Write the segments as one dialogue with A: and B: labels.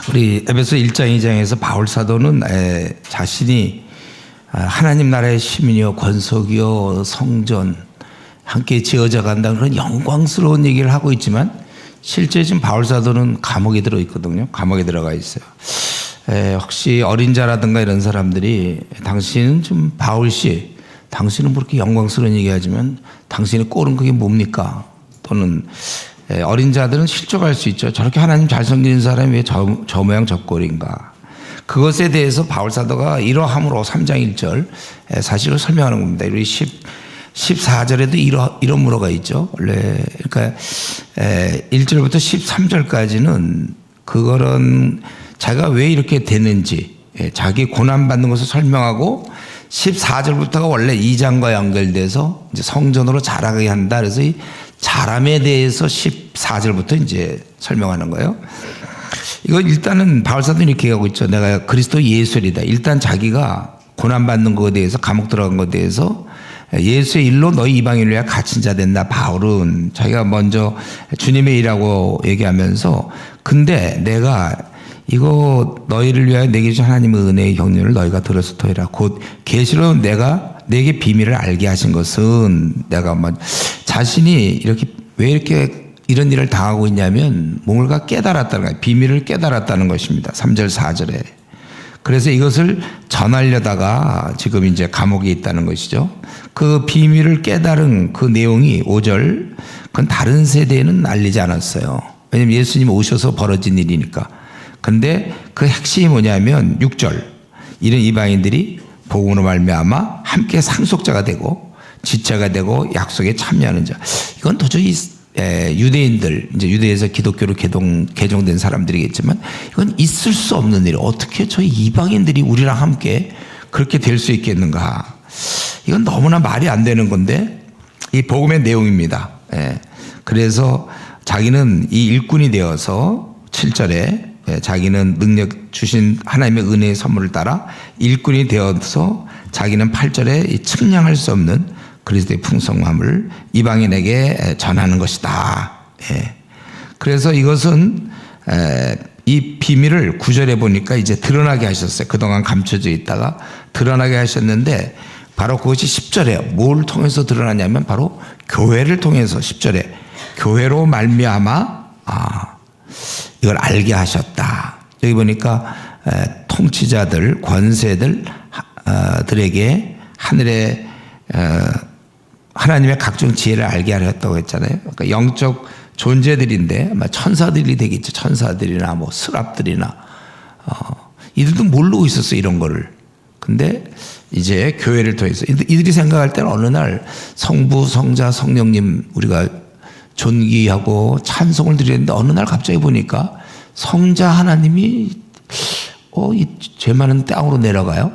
A: 우리 에베소 1장 2장에서 바울 사도는 자신이 하나님 나라의 시민이요 권속이요 성전 함께 지어져 간다는 그런 영광스러운 얘기를 하고 있지만 실제 지금 바울 사도는 감옥에 들어 있거든요. 감옥에 들어가 있어요. 혹시 어린 자라든가 이런 사람들이 당신은 좀 바울 씨 당신은 그렇게 영광스러운 얘기하지만 당신의 꼴은 그게 뭡니까? 또는 어린 자들은 실족할 수 있죠. 저렇게 하나님 잘 섬기는 사람이 왜 저 모양 저 꼴인가? 그것에 대해서 바울 사도가 이러함으로 3장 1절 사실을 설명하는 겁니다. 우리 14절에도 이러므로가 있죠. 원래 그러니까 1절부터 13절까지는 그거는 자기가 왜 이렇게 되는지 자기 고난받는 것을 설명하고 14절부터가 원래 2장과 연결돼서 이제 성전으로 자라게 한다. 그래서 이 자람에 대해서 14절부터 이제 설명하는 거예요. 이거 일단은 바울사도 이렇게 하고 있죠. 내가 그리스도 예수이다. 일단 자기가 고난받는 것에 대해서 감옥 들어간 것에 대해서 예수의 일로 너희 이방인을 위하여 갇힌 자 된다. 바울은 자기가 먼저 주님의 일이라고 얘기하면서 근데 내가 이거 너희를 위하여 내게 주신 하나님의 은혜의 경륜을 너희가 들어서 토해라. 곧 계시로 내가 내게 비밀을 알게 하신 것은 내가 자신이 이렇게 왜 이렇게 이런 일을 당하고 있냐면 뭔가 깨달았다는 거예요. 비밀을 깨달았다는 것입니다. 3절 4절에. 그래서 이것을 전하려다가 지금 이제 감옥에 있다는 것이죠. 그 비밀을 깨달은 그 내용이 5절 그건 다른 세대에는 알리지 않았어요. 왜냐하면 예수님 오셔서 벌어진 일이니까. 근데 그 핵심이 뭐냐면 6절 이런 이방인들이 복음으로 말미암아 함께 상속자가 되고 지체가 되고 약속에 참여하는 자. 이건 도저히 유대인들 이제 유대에서 기독교로 개종된 사람들이겠지만 이건 있을 수 없는 일. 어떻게 저희 이방인들이 우리랑 함께 그렇게 될 수 있겠는가? 이건 너무나 말이 안 되는 건데 이 복음의 내용입니다. 그래서 자기는 이 일꾼이 되어서 7절에 자기는 능력 주신 하나님의 은혜의 선물을 따라 일꾼이 되어서 자기는 8절에 측량할 수 없는 그리스도의 풍성함을 이방인에게 전하는 것이다. 그래서 이것은 이 비밀을 9절에 보니까 이제 드러나게 하셨어요. 그동안 감춰져 있다가 드러나게 하셨는데 바로 그것이 10절에 뭘 통해서 드러나냐면 바로 교회를 통해서 10절에 교회로 말미암아 이걸 알게 하셨다. 여기 보니까 통치자들, 권세들 들에게 하늘의 하나님의 각종 지혜를 알게 하셨다고 했잖아요. 그러니까 영적 존재들인데 아마 천사들이 되겠죠. 천사들이나 뭐 스랍들이나 이들도 모르고 있었어 이런 거를. 근데 이제 교회를 통해서 이들이 생각할 때는 어느 날 성부, 성자, 성령님 우리가 존귀하고 찬송을 드리는데 어느 날 갑자기 보니까 성자 하나님이 이 죄 많은 땅으로 내려가요.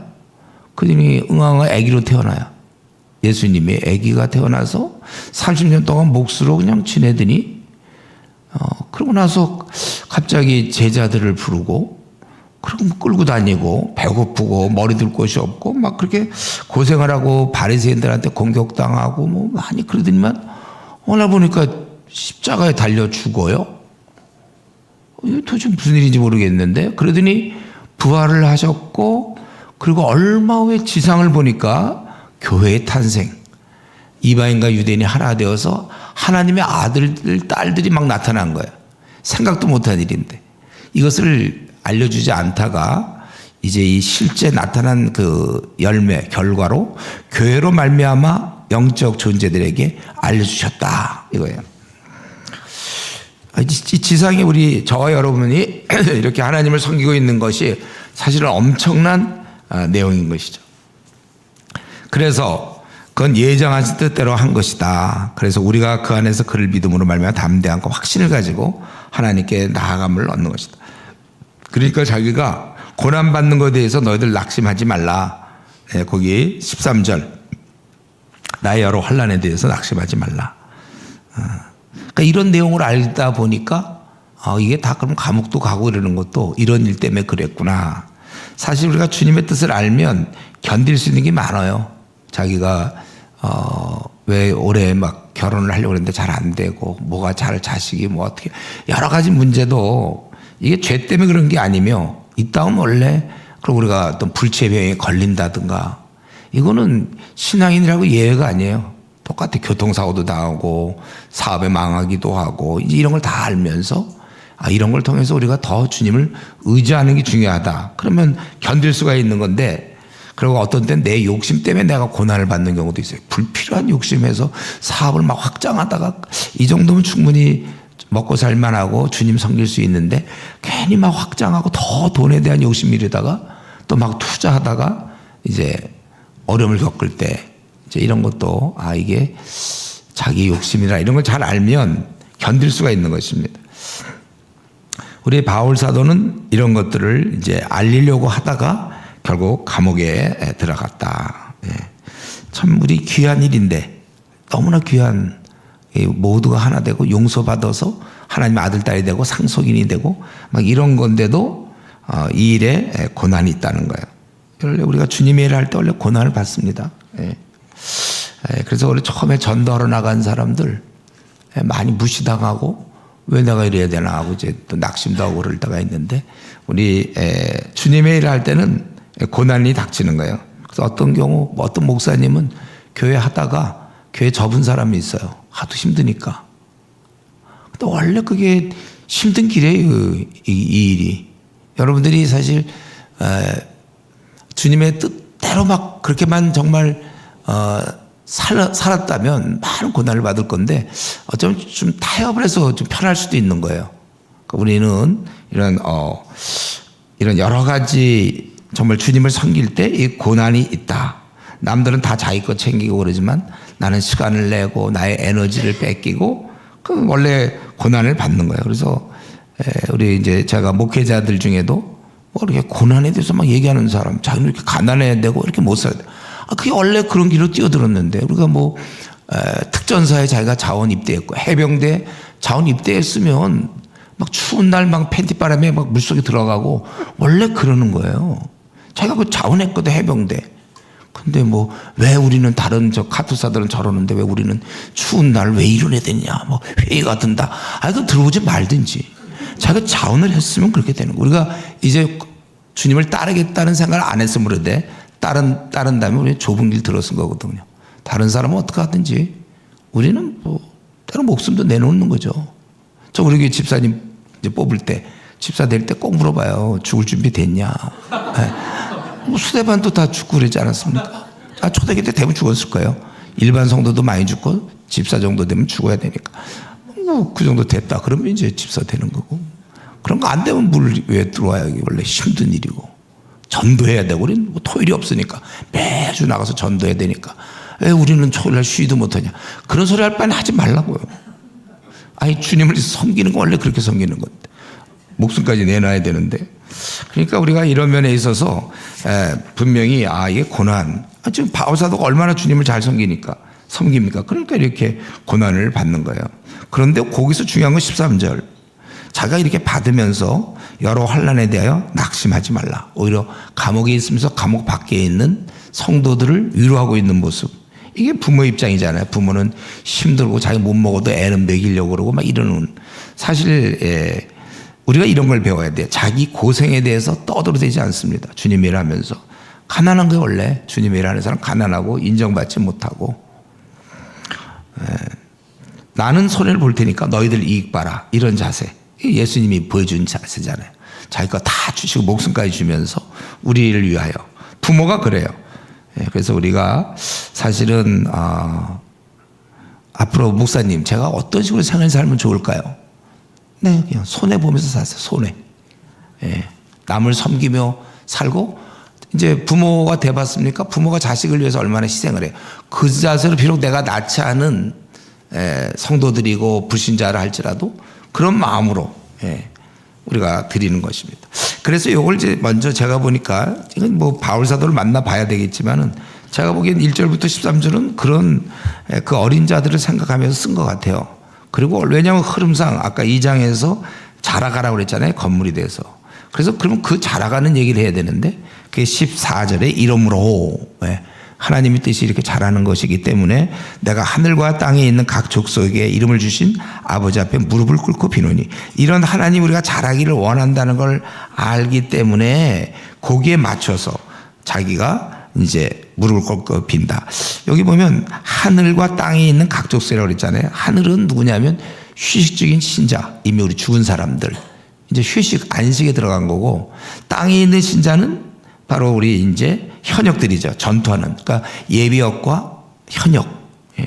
A: 그러니 응아응아 아기로 태어나요. 예수님이 아기가 태어나서 30년 동안 몫으로 그냥 지내더니 그러고 나서 갑자기 제자들을 부르고 그리고 끌고 다니고 배고프고 머리 둘 곳이 없고 막 그렇게 고생을 하고 바리새인들한테 공격당하고 뭐 많이 그러더니만 어느 날 보니까 십자가에 달려 죽어요. 이게 도대체 무슨 일인지 모르겠는데 그러더니 부활을 하셨고 그리고 얼마 후에 지상을 보니까 교회의 탄생 이방인과 유대인이 하나 되어서 하나님의 아들들 딸들이 막 나타난 거예요. 생각도 못한 일인데 이것을 알려주지 않다가 이제 이 실제 나타난 그 열매 결과로 교회로 말미암아 영적 존재들에게 알려주셨다 이거예요. 지상에 우리 저와 여러분이 이렇게 하나님을 섬기고 있는 것이 사실은 엄청난 내용인 것이죠. 그래서 그건 예정하신 뜻대로 한 것이다. 그래서 우리가 그 안에서 그를 믿음으로 말미암아 담대함과 확신을 가지고 하나님께 나아감을 얻는 것이다. 그러니까 자기가 고난받는 것에 대해서 너희들 낙심하지 말라. 거기 13절 나의 여러 환난에 대해서 낙심하지 말라. 그러니까 이런 내용을 알다 보니까 이게 다 그럼 감옥도 가고 이러는 것도 이런 일 때문에 그랬구나. 사실 우리가 주님의 뜻을 알면 견딜 수 있는 게 많아요. 자기가 왜 올해 막 결혼을 하려고 했는데 잘 안 되고 뭐가 잘 자식이 뭐 어떻게 여러 가지 문제도 이게 죄 때문에 그런 게 아니며 이따면 원래 그럼 우리가 어떤 불치병에 걸린다든가 이거는 신앙인이라고 예외가 아니에요. 똑같아. 교통사고도 당하고 사업에 망하기도 하고 이제 이런 걸 다 알면서 이런 걸 통해서 우리가 더 주님을 의지하는 게 중요하다. 그러면 견딜 수가 있는 건데 그리고 어떤 때는 내 욕심 때문에 내가 고난을 받는 경우도 있어요. 불필요한 욕심에서 사업을 막 확장하다가 이 정도면 충분히 먹고 살만하고 주님 섬길 수 있는데 괜히 막 확장하고 더 돈에 대한 욕심이려다가 또 막 투자하다가 이제 어려움을 겪을 때 이제 이런 것도 이게 자기 욕심이라 이런 걸 잘 알면 견딜 수가 있는 것입니다. 우리 바울 사도는 이런 것들을 이제 알리려고 하다가 결국 감옥에 들어갔다. 참 우리 귀한 일인데 너무나 귀한 모두가 하나 되고 용서받아서 하나님 아들 딸이 되고 상속인이 되고 막 이런 건데도 이 일에 고난이 있다는 거예요. 원래 우리가 주님의 일을 할 때 원래 고난을 받습니다. 그래서 원래 처음에 전도하러 나간 사람들 많이 무시당하고 왜 내가 이래야 되나 하고 이제 또 낙심도 하고 그럴 때가 있는데 우리 주님의 일을 할 때는 고난이 닥치는 거예요. 그래서 어떤 경우 어떤 목사님은 교회 하다가 교회 접은 사람이 있어요. 하도 힘드니까. 근데 원래 그게 힘든 길이에요. 이 일이. 여러분들이 사실 주님의 뜻대로 막 그렇게만 정말 살았다면 많은 고난을 받을 건데 어쩌면 좀 타협을 해서 좀 편할 수도 있는 거예요. 그러니까 우리는 이런 여러 가지 정말 주님을 섬길 때 이 고난이 있다. 남들은 다 자기 것 챙기고 그러지만 나는 시간을 내고 나의 에너지를 뺏기고 그 원래 고난을 받는 거예요. 그래서 우리 이제 제가 목회자들 중에도 뭐 이렇게 고난에 대해서 막 얘기하는 사람, 자기는 이렇게 가난해야 되고 이렇게 못 살아야 돼. 그게 원래 그런 길로 뛰어들었는데 우리가 뭐 특전사에 자기가 자원 입대했고 해병대 자원 입대했으면 막 추운 날 막 팬티바람에 막 물속에 들어가고 원래 그러는 거예요. 자기가 그 자원했거든 해병대. 근데 뭐 왜 우리는 다른 저 카투사들은 저러는데 왜 우리는 추운 날 왜 이러야 되냐 뭐 회의가 든다. 그 들어오지 말든지 자기가 자원을 했으면 그렇게 되는 거예요. 우리가 이제 주님을 따르겠다는 생각을 안 했으면 그런데 따른다면 우리는 좁은 길 들어선 거거든요. 다른 사람은 어떻게 하든지 우리는 뭐 때로 목숨도 내놓는 거죠. 저 우리 교회 집사님 이제 뽑을 때 집사 될 때 꼭 물어봐요. 죽을 준비 됐냐? 뭐 수대반도 다 죽고 그러지 않았습니까? 초대기 때 대부분 죽었을 거예요. 일반 성도도 많이 죽고 집사 정도 되면 죽어야 되니까. 뭐 그 정도 됐다. 그러면 이제 집사 되는 거고. 그런 거 안 되면 물 왜 들어와야 원래 힘든 일이고. 전도해야 되고 우리는 뭐 토일이 없으니까 매주 나가서 전도해야 되니까 왜 우리는 토요일날 쉬지도 못하냐. 그런 소리 할 바에는 하지 말라고요. 주님을 섬기는 건 원래 그렇게 섬기는 건데 목숨까지 내놔야 되는데 그러니까 우리가 이런 면에 있어서 분명히 이게 고난 지금 바울사도가 얼마나 주님을 잘 섬깁니까? 그러니까 이렇게 고난을 받는 거예요. 그런데 거기서 중요한 건 13절 자기가 이렇게 받으면서 여러 환난에 대하여 낙심하지 말라. 오히려 감옥에 있으면서 감옥 밖에 있는 성도들을 위로하고 있는 모습. 이게 부모 입장이잖아요. 부모는 힘들고 자기 못 먹어도 애는 먹이려고 그러고 막 이러는. 사실 우리가 이런 걸 배워야 돼요. 자기 고생에 대해서 떠들어대지 않습니다. 주님 일하면서. 가난한 게 원래 주님 일하는 사람 가난하고 인정받지 못하고 나는 손해를 볼 테니까 너희들 이익 봐라. 이런 자세. 예수님이 보여준 자세잖아요. 자기 거 다 주시고 목숨까지 주면서 우리를 위하여. 부모가 그래요. 그래서 우리가 사실은 앞으로 목사님 제가 어떤 식으로 생활을 살면 좋을까요? 네, 그냥 손해보면서 사세요. 손해. 남을 섬기며 살고 이제 부모가 돼봤습니까? 부모가 자식을 위해서 얼마나 희생을 해요. 그 자세로 비록 내가 낳지 않은 성도들이고 불신자라 할지라도 그런 마음으로 우리가 드리는 것입니다. 그래서 이걸 이제 먼저 제가 보니까 이건 뭐 바울사도를 만나봐야 되겠지만은 제가 보기엔 1절부터 13절은 그런 그 어린 자들을 생각하면서 쓴 것 같아요. 그리고 왜냐하면 흐름상 아까 2장에서 자라가라고 그랬잖아요. 건물이 돼서. 그래서 그러면 그 자라가는 얘기를 해야 되는데 그게 14절에 이러므로 하나님의 뜻이 이렇게 잘하는 것이기 때문에 내가 하늘과 땅에 있는 각 족속에게 이름을 주신 아버지 앞에 무릎을 꿇고 비노니, 이런 하나님 우리가 잘하기를 원한다는 걸 알기 때문에 거기에 맞춰서 자기가 이제 무릎을 꿇고 빈다. 여기 보면 하늘과 땅에 있는 각 족속이라고 그랬잖아요. 하늘은 누구냐면 휴식적인 신자, 이미 우리 죽은 사람들, 이제 휴식 안식에 들어간 거고, 땅에 있는 신자는 바로 우리 이제 현역들이죠. 전투하는. 그러니까 예비역과 현역. 예.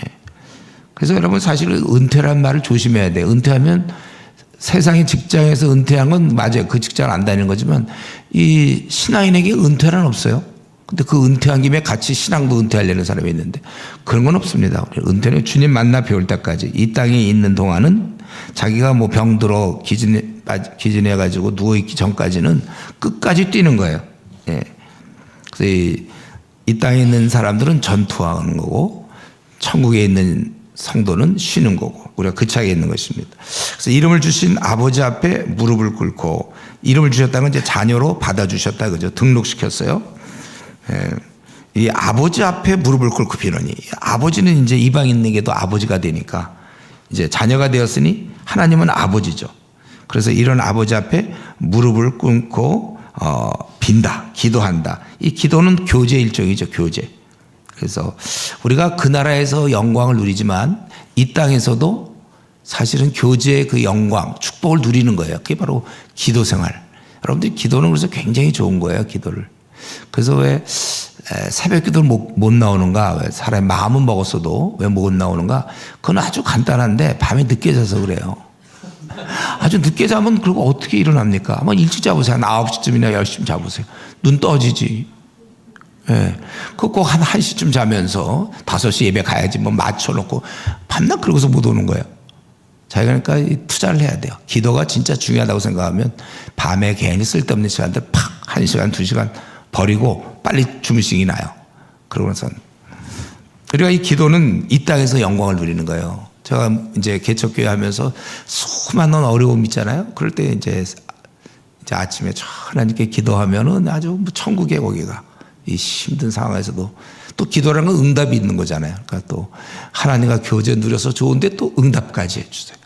A: 그래서 여러분 사실 은퇴란 말을 조심해야 돼요. 은퇴하면 세상의 직장에서 은퇴한 건 맞아요. 그 직장을 안 다니는 거지만 이 신앙인에게 은퇴란 없어요. 근데 그 은퇴한 김에 같이 신앙도 은퇴하려는 사람이 있는데 그런 건 없습니다. 은퇴는 주님 만나 배울 때까지 이 땅에 있는 동안은 자기가 뭐 병들어 기진해가지고 누워있기 전까지는 끝까지 뛰는 거예요. 예. 그래서 이 땅에 있는 사람들은 전투하는 거고 천국에 있는 성도는 쉬는 거고 우리가 그 차이에 있는 것입니다. 그래서 이름을 주신 아버지 앞에 무릎을 꿇고, 이름을 주셨다는 건 이제 자녀로 받아주셨다 그죠? 등록시켰어요. 예. 이 아버지 앞에 무릎을 꿇고 비노니, 아버지는 이제 이방인에게도 아버지가 되니까 이제 자녀가 되었으니 하나님은 아버지죠. 그래서 이런 아버지 앞에 무릎을 꿇고 빈다, 기도한다. 이 기도는 교제 일종이죠, 교제. 그래서 우리가 그 나라에서 영광을 누리지만 이 땅에서도 사실은 교제의 그 영광, 축복을 누리는 거예요. 그게 바로 기도 생활. 여러분들 기도는 그래서 굉장히 좋은 거예요, 기도를. 그래서 왜 새벽 기도를 못 나오는가? 왜 사람의 마음은 먹었어도 왜 못 나오는가? 그건 아주 간단한데 밤에 늦게 자서 그래요. 아주 늦게 자면 그리고 어떻게 일어납니까? 한번 일찍 자보세요. 한 9시쯤이나 10시쯤 자보세요. 눈 떠지지. 예. 그거 한 1시쯤 자면서 5시 예배 가야지 뭐 맞춰놓고 밤낮 그러고서 못 오는 거예요. 자기가 그러니까 투자를 해야 돼요. 기도가 진짜 중요하다고 생각하면 밤에 괜히 쓸데없는 시간들 팍 1시간, 2시간 버리고 빨리 주무시기 나요. 그러고서 우리가 이 기도는 이 땅에서 영광을 누리는 거예요. 제가 이제 개척교회 하면서 수많은 어려움 있잖아요. 그럴 때 이제 아침에 하나님께 기도하면은 아주 뭐 천국에 거기가 이 힘든 상황에서도 또 기도라는 건 응답이 있는 거잖아요. 그러니까 또 하나님과 교제 누려서 좋은데 또 응답까지 해주세요.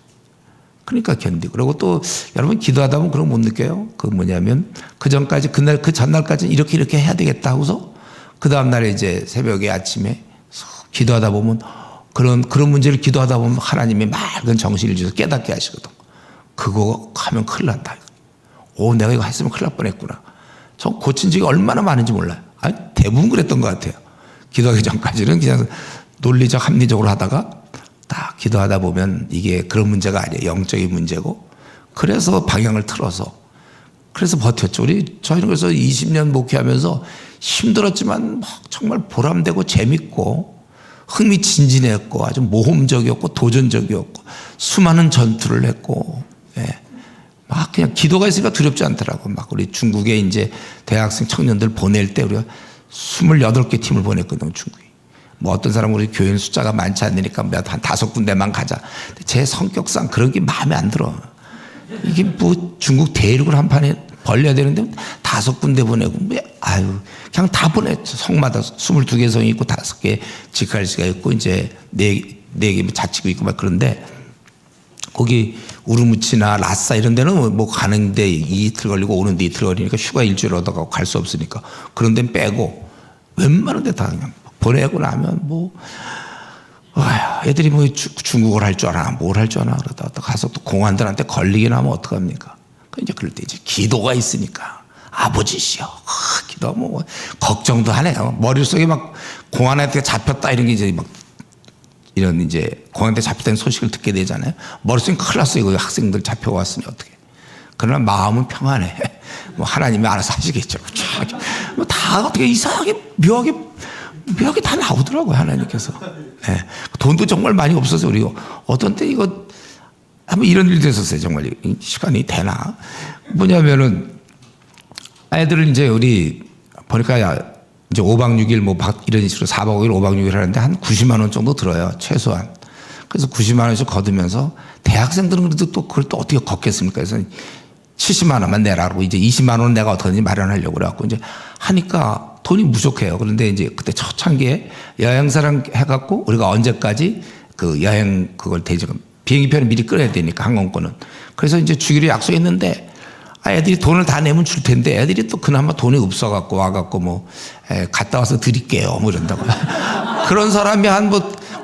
A: 그러니까 견디고. 그리고 또 여러분 기도하다 보면 그런 거 못 느껴요. 그 뭐냐면 그 전까지 그날 그 전날까지는 이렇게 해야 되겠다 하고서 그 다음날에 이제 새벽에 아침에 기도하다 보면 그런 문제를 기도하다 보면 하나님이 맑은 정신을 주셔서 깨닫게 하시거든. 그거 하면 큰일 난다. 내가 이거 했으면 큰일 날 뻔했구나. 저 고친 적이 얼마나 많은지 몰라요. 대부분 그랬던 것 같아요. 기도하기 전까지는 그냥 논리적 합리적으로 하다가 딱 기도하다 보면 이게 그런 문제가 아니에요. 영적인 문제고. 그래서 방향을 틀어서 그래서 버텼죠. 저희는 그래서 20년 목회하면서 힘들었지만 막 정말 보람되고 재밌고 흥미진진했고 아주 모험적이었고 도전적이었고 수많은 전투를 했고, 예. 막 그냥 기도가 있으니까 두렵지 않더라고. 막 우리 중국에 이제 대학생 청년들 보낼 때 우리가 28개 팀을 보냈거든요, 중국에. 뭐 어떤 사람은 우리 교인 숫자가 많지 않으니까 한 5군데만 가자. 제 성격상 그런 게 마음에 안 들어. 이게 뭐 중국 대륙을 한 판에 벌려야 되는데 5군데 보내고, 그냥 다 보냈죠. 성마다 22개 성이 있고 5개 직할시가 있고 이제 4개 자치구 있고 막 그런데 거기 우르무치나 라싸 이런 데는 뭐 가는데 이틀 걸리고 오는데 이틀 걸리니까 휴가 일주일 얻어가고 갈 수 없으니까 그런 데는 빼고 웬만한 데 다 그냥 보내고 나면 뭐 애들이 뭐 중국어를 할 줄 아나 뭘 할 줄 아나 그러다 가서 또 공안들한테 걸리긴 하면 어떡합니까? 이제 그럴 때 이제 기도가 있으니까 아버지시여 기도하면 뭐 걱정도 하네요. 머릿속에 막 공안한테 잡혔다 이런 게 이제 막 이런 이제 공안한테 잡혔다는 소식을 듣게 되잖아요. 머릿속에 큰일 났어. 이거 학생들 잡혀왔으니 어떻게. 그러나 마음은 평안해. 뭐 하나님이 알아서 하시겠죠. 뭐 다 어떻게 이상하게 묘하게 다 나오더라고요. 하나님께서. 네. 돈도 정말 많이 없어서 우리 어떤 때 이거 한번 이런 일도 있었어요. 정말 시간이 되나. 뭐냐면은 애들을 이제 우리 보니까 이제 5박 6일 뭐 이런 식으로 4박 5일 5박 6일 하는데 한 90만 원 정도 들어요. 최소한. 그래서 90만 원씩 거두면서 대학생들은 그래도 또 그걸 또 어떻게 걷겠습니까? 그래서 70만 원만 내라고 이제 20만 원은 내가 어떻게든지 마련하려고 그래갖고 이제 하니까 돈이 부족해요. 그런데 이제 그때 초창기에 여행사랑 해갖고 우리가 언제까지 그 여행 그걸 비행기표를 미리 끊어야 되니까 항공권은. 그래서 이제 주기로 약속했는데 애들이 돈을 다 내면 줄 텐데 애들이 또 그나마 돈이 없어갖고 와갖고 뭐 갔다 와서 드릴게요 뭐 이런다고. 그런 사람이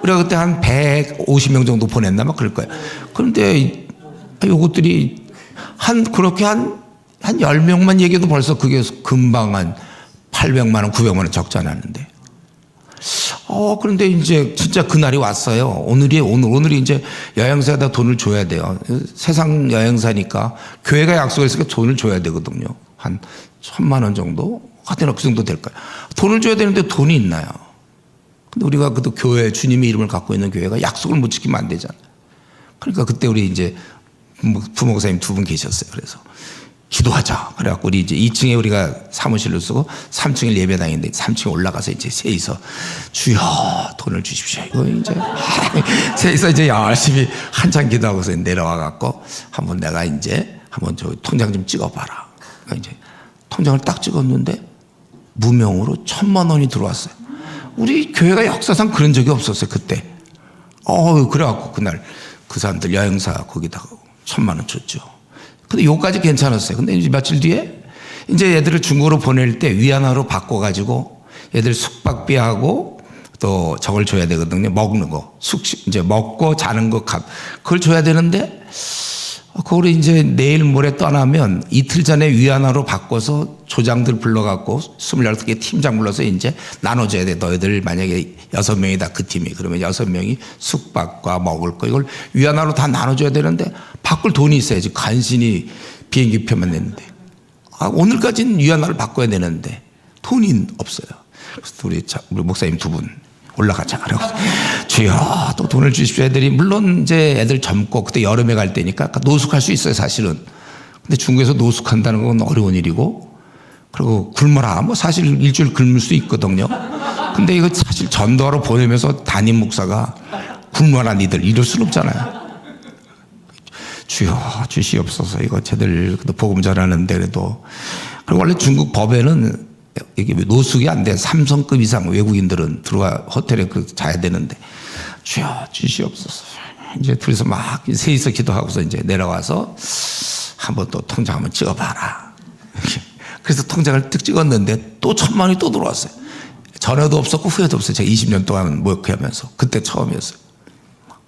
A: 우리가 그때 한 150명 정도 보냈나 막 그럴 거예요. 그런데 요것들이 그렇게 한 10명만 얘기해도 벌써 그게 금방 한 800만 원, 900만 원 적지 않았는데. 그런데 이제 진짜 그날이 왔어요. 오늘이 이제 여행사에다 돈을 줘야 돼요. 세상 여행사니까 교회가 약속했으니까 돈을 줘야 되거든요. 한 1,000만 원 정도? 하여튼 그 정도 될 거예요. 돈을 줘야 되는데 돈이 있나요? 근데 우리가 그래도 교회, 주님의 이름을 갖고 있는 교회가 약속을 못 지키면 안 되잖아요. 그러니까 그때 우리 이제 부목사님 2분 계셨어요. 그래서 기도하자. 그래갖고 우리 이제 2층에 우리가 사무실로 쓰고 3층에 예배당인데 3층에 올라가서 이제 셋이서 주여 돈을 주십시오. 이거 이제 셋이서 이제 열심히 한참 기도하고서 내려와갖고 내가 이제 저 통장 좀 찍어봐라. 그러니까 이제 통장을 딱 찍었는데 무명으로 1,000만 원이 들어왔어요. 우리 교회가 역사상 그런 적이 없었어요 그때. 그래갖고 그날 그 사람들 여행사 거기다가 1,000만 원 줬죠. 근데 요까지 괜찮았어요. 근데 이제 며칠 뒤에 이제 애들을 중국으로 보낼 때 위안화로 바꿔가지고 애들 숙박비하고 또 저걸 줘야 되거든요. 먹는 거. 이제 먹고 자는 거 값. 그걸 줘야 되는데 그걸 이제 내일 모레 떠나면 이틀 전에 위안화로 바꿔서 조장들 불러갖고 28개 팀장 불러서 이제 나눠줘야 돼. 너희들 만약에 6명이다 그 팀이. 그러면 6명이 숙박과 먹을 거 이걸 위안화로 다 나눠줘야 되는데 바꿀 돈이 있어야지. 간신히 비행기표만 냈는데. 오늘까지는 위안화를 바꿔야 되는데 돈이 없어요. 그래서 우리 목사님 2분 올라가자. 그래서 주여 또 돈을 주십시오. 애들이 물론 이제 애들 젊고 그때 여름에 갈 때니까 노숙할 수 있어요 사실은. 근데 중국에서 노숙한다는 건 어려운 일이고 그리고 굶어라 뭐 사실 일주일 굶을 수 있거든요. 근데 이거 사실 전도하러 보내면서 담임 목사가 굶어라 니들 이럴 수는 없잖아요. 주여 주시옵소서. 이거 쟤들 복음 전하는데 그래도. 그리고 원래 중국 법에는 이게 노숙이 안 돼. 3성급 이상 외국인들은 들어와 호텔에 자야 되는데 주여 주시옵소서. 이제 둘이서 막 셋이서 기도하고서 이제 내려와서 한번 또 통장 한번 찍어봐라. 그래서 통장을 뜩 찍었는데 또 1,000만 원이 또 들어왔어요. 전에도 없었고 후에도 없어요. 제가 20년 동안 목회하면서 그때 처음이었어요.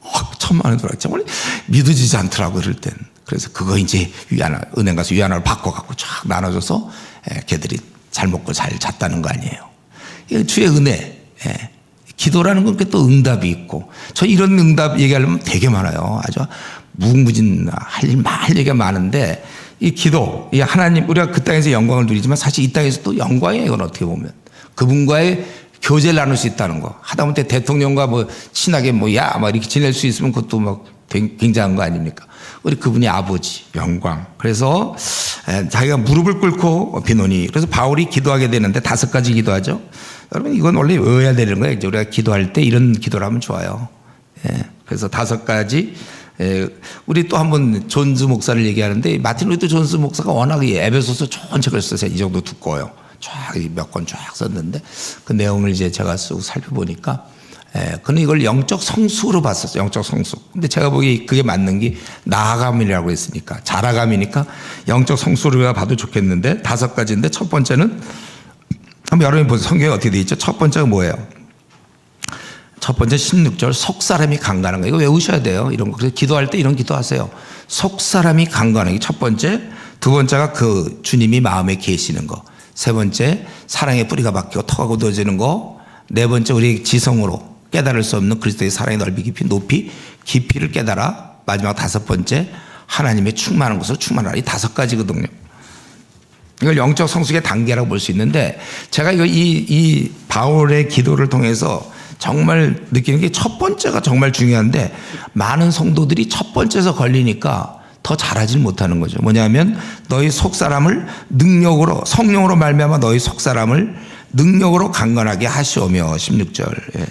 A: 1,000만 원이 들어왔죠. 원래 믿어지지 않더라고 그럴 땐. 그래서 그거 이제 은행 가서 위안화를 바꿔갖고 쫙 나눠줘서 걔들이 잘 먹고 잘 잤다는 거 아니에요. 이게 주의 은혜. 기도라는 건 또 응답이 있고. 저 이런 응답 얘기하려면 되게 많아요. 아주 무궁무진 할 얘기가 많은데 이 기도, 이 하나님 우리가 그 땅에서 영광을 누리지만 사실 이 땅에서 또 영광이에요. 이건 어떻게 보면 그분과의 교제를 나눌 수 있다는 거. 하다못해 대통령과 뭐 친하게 막 이렇게 지낼 수 있으면 그것도 막 굉장한 거 아닙니까? 우리 그분이 아버지 영광. 그래서 자기가 무릎을 꿇고 비노니. 그래서 바울이 기도하게 되는데 5가지 기도하죠. 여러분 이건 원래 외워야 되는 거예요. 이제 우리가 기도할 때 이런 기도를 하면 좋아요. 그래서 5가지. 우리 또 한번 존스 목사를 얘기하는데 마틴 루터 존스 목사가 워낙 에베소서 좋은 책을 썼어요. 이 정도 두꺼워요. 쫙 몇 권 쫙 썼는데 그 내용을 이제 제가 쓰고 살펴보니까 그는 이걸 영적 성숙으로 봤었어요. 영적 성숙. 근데 제가 보기에 그게 맞는 게 나아감이라고 했으니까 자라감이니까 영적 성숙으로 봐도 좋겠는데 5가지인데 첫 번째는 한번 여러분이 보세요. 성경에 어떻게 돼 있죠? 첫 번째가 뭐예요? 첫 번째 16절 속사람이 강건한 거. 이거 외우셔야 돼요. 이런 거. 그래서 기도할 때 이런 기도하세요. 속사람이 강건한 게 첫 번째. 두 번째가 그 주님이 마음에 계시는 거. 세 번째 사랑의 뿌리가 박히고 터가 굳어지는 거. 네 번째 우리 지성으로 깨달을 수 없는 그리스도의 사랑의 넓이 깊이 높이 깊이를 깨달아. 마지막 5번째 하나님의 충만한 것으로 충만하라. 이 5가지거든요. 이걸 영적 성숙의 단계라고 볼 수 있는데 제가 이 바울의 기도를 통해서 정말 느끼는 게 첫 번째가 정말 중요한데 많은 성도들이 첫 번째에서 걸리니까 더 잘하지 못하는 거죠. 뭐냐면 너희 속사람을 능력으로 성령으로 말미암아 너희 속사람을 능력으로 강건하게 하시오며 16절.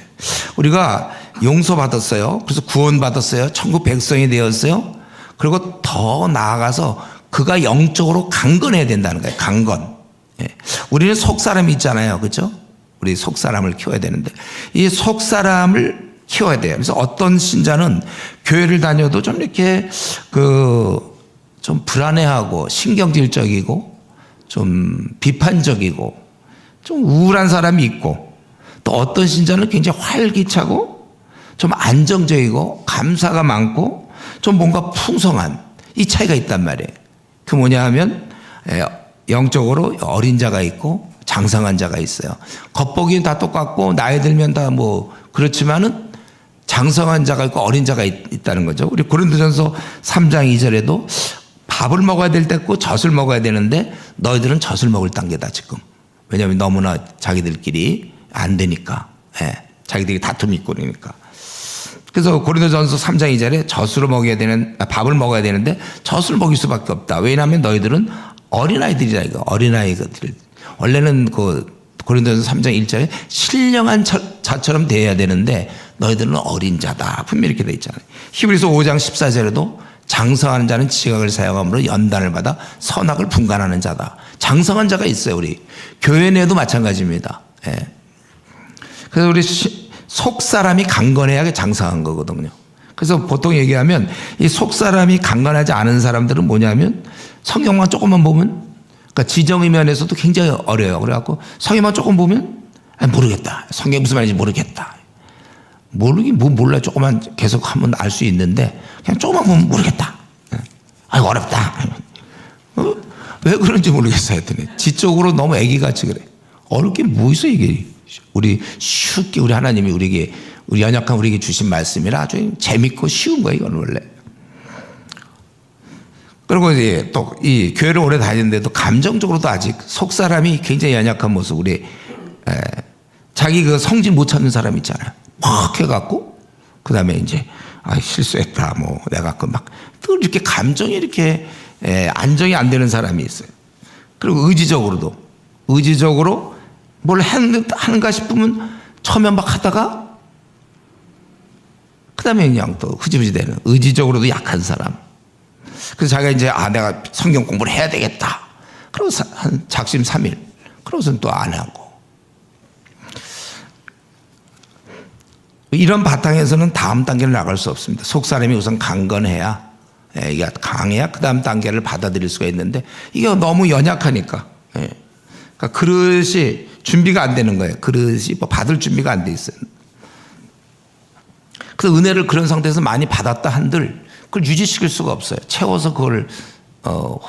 A: 우리가 용서받았어요. 그래서 구원받았어요. 천국 백성이 되었어요. 그리고 더 나아가서 그가 영적으로 강건해야 된다는 거예요. 강건. 우리는 속사람이 있잖아요. 그렇죠? 우리 속사람을 키워야 되는데 이 속사람을 키워야 돼요. 그래서 어떤 신자는 교회를 다녀도 좀 이렇게 좀 불안해하고 신경질적이고 좀 비판적이고 좀 우울한 사람이 있고, 또 어떤 신자는 굉장히 활기차고 좀 안정적이고 감사가 많고 좀 뭔가 풍성한 이 차이가 있단 말이에요. 그 뭐냐 하면 영적으로 어린 자가 있고 장성한 자가 있어요. 겉보기는 다 똑같고 나이 들면 다 뭐 그렇지만은 장성한 자가 있고 어린 자가 있다는 거죠. 우리 고린도전서 3장 2절에도 밥을 먹어야 될 때 있고 젖을 먹어야 되는데 너희들은 젖을 먹을 단계다 지금. 왜냐하면 너무나 자기들끼리 안 되니까. 자기들이 다툼이 있고 그러니까. 그래서 고린도전서 3장 2절에 밥을 먹어야 되는데 젖을 먹일 수밖에 없다. 왜냐하면 너희들은 어린아이들이라 이거. 어린아이들. 원래는 고린도전서 3장 1절에 신령한 자처럼 대해야 되는데 너희들은 어린 자다. 분명히 이렇게 돼 있잖아요. 히브리서 5장 14절에도 장성하는 자는 지각을 사용함으로 연단을 받아 선악을 분간하는 자다. 장성한 자가 있어요. 우리 교회 내에도 마찬가지입니다. 그래서 우리 속사람이 강건해야 장성한 거거든요. 그래서 보통 얘기하면 이 속사람이 강건하지 않은 사람들은 뭐냐면 성경만 조금만 보면, 그러니까 지정의 면에서도 굉장히 어려요. 그래갖고 성경만 조금 보면 모르겠다. 성경 무슨 말인지 모르겠다. 몰라. 조금만 계속 하면 알 수 있는데 그냥 조금만 보면 모르겠다. 아이고 어렵다. 왜 그런지 모르겠어요. 했더니 지적으로 너무 애기같이 그래. 어렵게 뭐 있어 이게. 우리 쉽게 우리 하나님이 우리 연약한 우리에게 주신 말씀이라 아주 재밌고 쉬운 거예요. 이건 원래. 그리고 이제 또 이 교회를 오래 다니는데도 감정적으로도 아직 속사람이 굉장히 연약한 모습. 우리 자기 성질 못 찾는 사람 있잖아요. 막 해갖고 그 다음에 이제 실수했다 뭐 내가 또 이렇게 감정이 이렇게 안정이 안 되는 사람이 있어요. 그리고 의지적으로 뭘 하는가 싶으면 처음에 막 하다가 그 다음에 그냥 또 흐지부지 되는 의지적으로도 약한 사람. 그래서 자기가 이제 내가 성경 공부를 해야 되겠다. 그러고서 한 작심 3일. 그러고서는 또 안 하고. 이런 바탕에서는 다음 단계를 나갈 수 없습니다. 속사람이 우선 강건해야, 이게 강해야 그 다음 단계를 받아들일 수가 있는데 이게 너무 연약하니까. 그러니까 그릇이 준비가 안 되는 거예요. 그릇이 받을 준비가 안 돼 있어요. 그래서 은혜를 그런 상태에서 많이 받았다 한들 그걸 유지시킬 수가 없어요. 채워서 그걸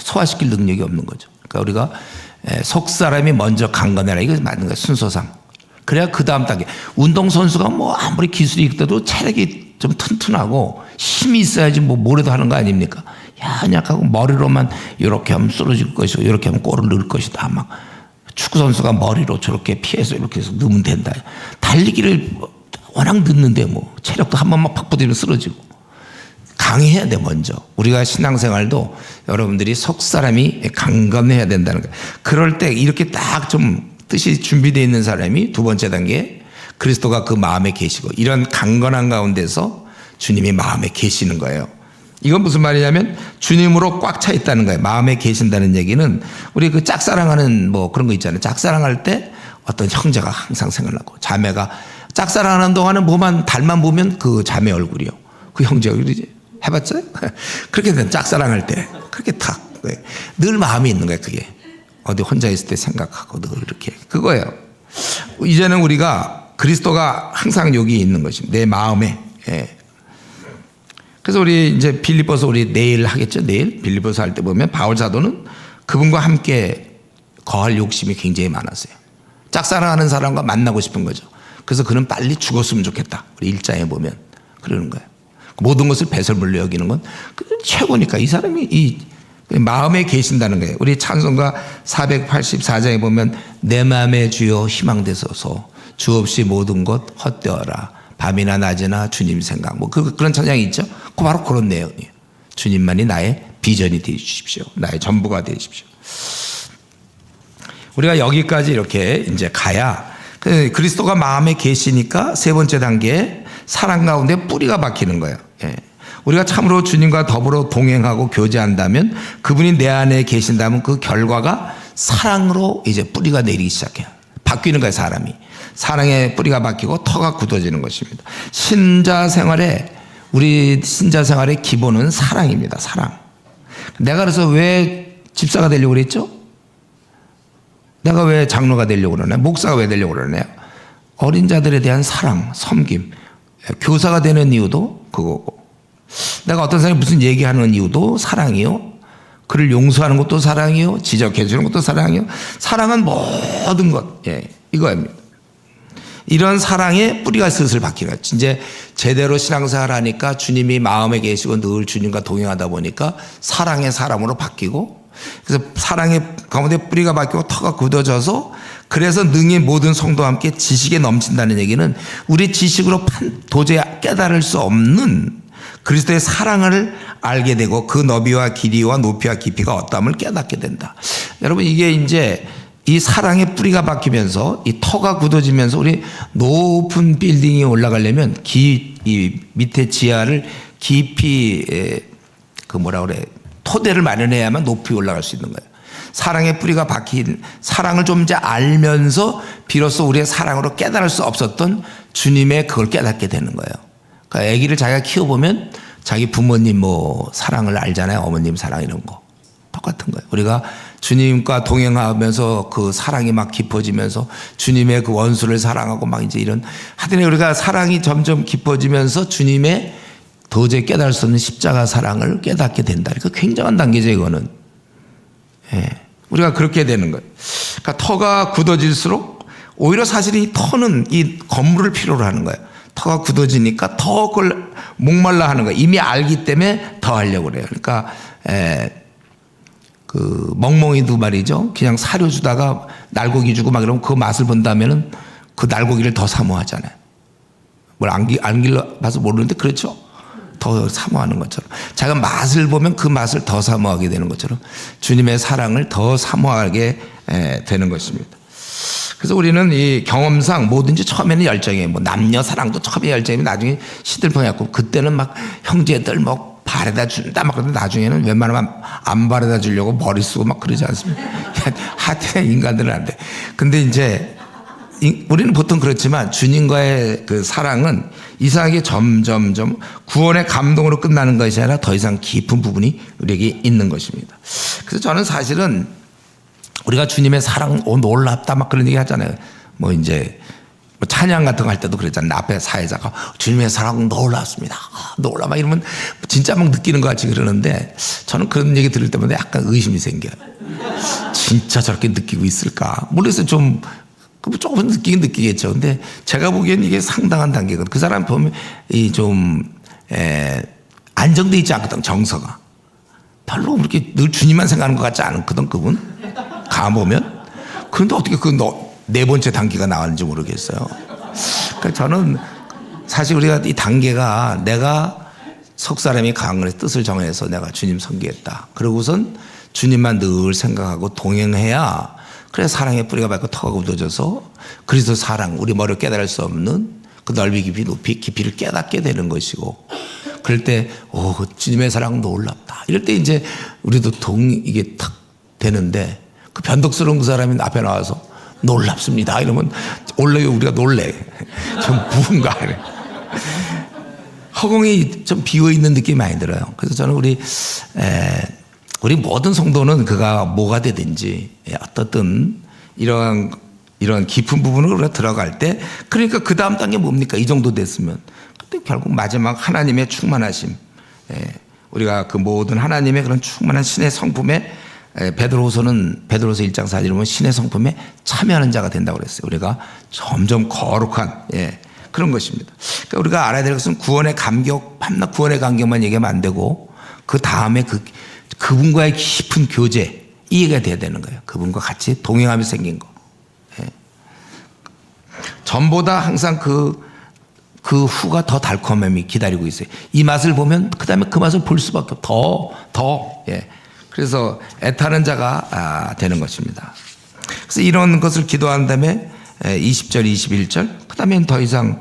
A: 소화시킬 능력이 없는 거죠. 그러니까 우리가 속사람이 먼저 강건해라. 이거 맞는 거예요. 순서상. 그래야 그 다음 단계. 운동선수가 뭐 아무리 기술이 있더라도 체력이 좀 튼튼하고 힘이 있어야지 뭐래도 하는 거 아닙니까? 연약하고 머리로만 이렇게 하면 쓰러질 것이고 이렇게 하면 골을 넣을 것이다. 막 축구선수가 머리로 저렇게 피해서 이렇게 해서 넣으면 된다. 달리기를 워낙 늦는데 뭐 체력도 한 번만 팍 부딪히면 쓰러지고. 강해야 돼 먼저. 우리가 신앙생활도 여러분들이 속사람이 강건해야 된다는 거예요. 그럴 때 이렇게 딱 좀 뜻이 준비되어 있는 사람이 두 번째 단계 그리스도가 그 마음에 계시고 이런 강건한 가운데서 주님이 마음에 계시는 거예요. 이건 무슨 말이냐면 주님으로 꽉 차 있다는 거예요. 마음에 계신다는 얘기는 우리 그 짝사랑하는 뭐 그런 거 있잖아요. 짝사랑할 때 어떤 형제가 항상 생각나고 자매가 짝사랑하는 동안은 달만 보면 그 자매 얼굴이요. 그 형제 얼굴이지. 해봤어요? 그렇게 된 짝사랑할 때 그렇게 늘 마음이 있는 거예요. 그게. 어디 혼자 있을 때 생각하고 늘 이렇게 그거예요. 이제는 우리가 그리스도가 항상 여기 있는 것입니다. 내 마음에. 그래서 우리 이제 빌립보서 우리 내일 하겠죠. 내일 빌립보서 할 때 보면 바울 사도는 그분과 함께 거할 욕심이 굉장히 많았어요. 짝사랑하는 사람과 만나고 싶은 거죠. 그래서 그는 빨리 죽었으면 좋겠다. 우리 1장에 보면 그러는 거예요. 모든 것을 배설물로 여기는 건 최고니까 이 사람이 마음에 계신다는 거예요. 우리 찬송가 484장에 보면 내 마음에 주여 희망되소서 주 없이 모든 것 헛되어라 밤이나 낮이나 주님 생각 뭐 그런 찬양이 있죠. 그 바로 그런 내용이에요. 주님만이 나의 비전이 되어 주십시오. 나의 전부가 되어 주십시오. 우리가 여기까지 이렇게 이제 가야 그리스도가 마음에 계시니까 세 번째 단계에 사랑 가운데 뿌리가 박히는 거예요. 우리가 참으로 주님과 더불어 동행하고 교제한다면 그분이 내 안에 계신다면 그 결과가 사랑으로 이제 뿌리가 내리기 시작해요. 바뀌는 거예요, 사람이. 사랑의 뿌리가 바뀌고 터가 굳어지는 것입니다. 우리 신자 생활의 기본은 사랑입니다. 사랑. 내가 그래서 왜 집사가 되려고 그랬죠? 내가 왜 장로가 되려고 그러나요? 목사가 왜 되려고 그러나요? 어린 자들에 대한 사랑, 섬김. 교사가 되는 이유도 그거고, 내가 어떤 사람이 무슨 얘기하는 이유도 사랑이요. 그를 용서하는 것도 사랑이요. 지적해 주는 것도 사랑이요. 사랑은 모든 것, 이거입니다. 이런 사랑의 뿌리가 슬슬 바뀌는 거예요. 이제 제대로 신앙생활 하니까 주님이 마음에 계시고 늘 주님과 동행하다 보니까 사랑의 사람으로 바뀌고, 그래서 사랑의 가운데 뿌리가 바뀌고 터가 굳어져서, 그래서 능히 모든 성도와 함께 지식에 넘친다는 얘기는 우리 지식으로 도저히 깨달을 수 없는 그리스도의 사랑을 알게 되고 그 너비와 길이와 높이와 깊이가 어떠함을 깨닫게 된다. 여러분, 이게 이제 이 사랑의 뿌리가 바뀌면서 이 터가 굳어지면서 우리 높은 빌딩이 올라가려면 이 밑에 지하를 깊이 토대를 마련해야만 높이 올라갈 수 있는 거예요. 사랑의 뿌리가 박힌, 사랑을 좀 이제 알면서 비로소 우리의 사랑으로 깨달을 수 없었던 주님의 그걸 깨닫게 되는 거예요. 그러니까 아기를 자기가 키워보면 자기 부모님 사랑을 알잖아요. 어머님 사랑 이런 거. 똑같은 거예요. 우리가 주님과 동행하면서 그 사랑이 막 깊어지면서 주님의 그 원수를 사랑하고 막 이제 이런 하여튼 우리가 사랑이 점점 깊어지면서 주님의 도저히 깨달을 수 없는 십자가 사랑을 깨닫게 된다. 그러니까 굉장한 단계죠, 이거는. 우리가 그렇게 되는 거예요. 그러니까 터가 굳어질수록 오히려 사실 이 터는 이 건물을 필요로 하는 거예요. 터가 굳어지니까 더 그걸 목말라 하는 거예요. 이미 알기 때문에 더 하려고 그래요. 그러니까 그 멍멍이도 말이죠. 그냥 사료 주다가 날고기 주고 막 이러면 그 맛을 본다면은 그 날고기를 더 사모하잖아요. 뭘 안 길러봐서 모르는데 그렇죠. 더 사모하는 것처럼 자기가 맛을 보면 그 맛을 더 사모하게 되는 것처럼 주님의 사랑을 더 사모하게 되는 것입니다. 그래서 우리는 이 경험상 뭐든지 처음에는 열정이에요. 남녀 사랑도 처음에 열정이면 나중에 시들펑해갖고 그때는 막 형제들 바래다 준다 막 그러는데 나중에는 웬만하면 안 바래다 주려고 머리 쓰고 막 그러지 않습니까? 하여튼 인간들은 안 돼. 근데 이제 우리는 보통 그렇지만 주님과의 그 사랑은 이상하게 점점점 구원의 감동으로 끝나는 것이 아니라 더 이상 깊은 부분이 우리에게 있는 것입니다. 그래서 저는 사실은 우리가 주님의 사랑 놀랍다 막 그런 얘기 하잖아요. 이제 찬양 같은 거 할 때도 그랬잖아요. 앞에 사회자가 주님의 사랑 놀랍습니다. 놀랍다 이러면 진짜 막 느끼는 것 같이 그러는데 저는 그런 얘기 들을 때마다 약간 의심이 생겨요. 진짜 저렇게 느끼고 있을까? 모르겠어요. 조금 느끼긴 느끼겠죠. 근데 제가 보기엔 이게 상당한 단계거든. 그 사람 보면 안정돼 있지 않거든, 정서가. 별로 그렇게 늘 주님만 생각하는 것 같지 않거든, 그분. 가보면. 그런데 어떻게 네 번째 단계가 나왔는지 모르겠어요. 그러니까 저는 사실 우리가 이 단계가 내가 석 사람이 강건해서 뜻을 정해서 내가 주님 섬기겠다. 그러고선 주님만 늘 생각하고 동행해야 그래 사랑의 뿌리가 밝고 터가 굳어져서 그리스도 사랑, 우리 머리로 깨달을 수 없는 그 넓이 깊이 높이 깊이를 깨닫게 되는 것이고, 그럴 때 주님의 사랑 놀랍다. 이럴 때 이제 우리도 이게 탁 되는데, 그 변덕스러운 그 사람이 앞에 나와서 놀랍습니다 이러면 원래 우리가 놀래. 좀 무언가 허공이 좀 비어있는 느낌이 많이 들어요. 그래서 저는 우리 모든 성도는 그가 뭐가 되든지 어떻든 이런 깊은 부분으로 우리가 들어갈 때, 그러니까 그 다음 단계 뭡니까? 이 정도 됐으면 그때 결국 마지막 하나님의 충만하심, 우리가 그 모든 하나님의 그런 충만한 신의 성품에 베드로서 1장 4절에 보면 신의 성품에 참여하는 자가 된다고 그랬어요. 우리가 점점 거룩한 그런 것입니다. 그러니까 우리가 알아야 될 것은 구원의 감격, 밤낮 구원의 감격만 얘기하면 안 되고 그 다음에 그분과의 깊은 교제, 이해가 돼야 되는 거예요. 그분과 같이 동행하면서 생긴 거. 전보다 항상 그 후가 더 달콤함이 기다리고 있어요. 이 맛을 보면 그 다음에 그 맛을 볼 수밖에 더. 그래서 애타는 자가 되는 것입니다. 그래서 이런 것을 기도한 다음에 20절, 21절, 그 다음엔 더 이상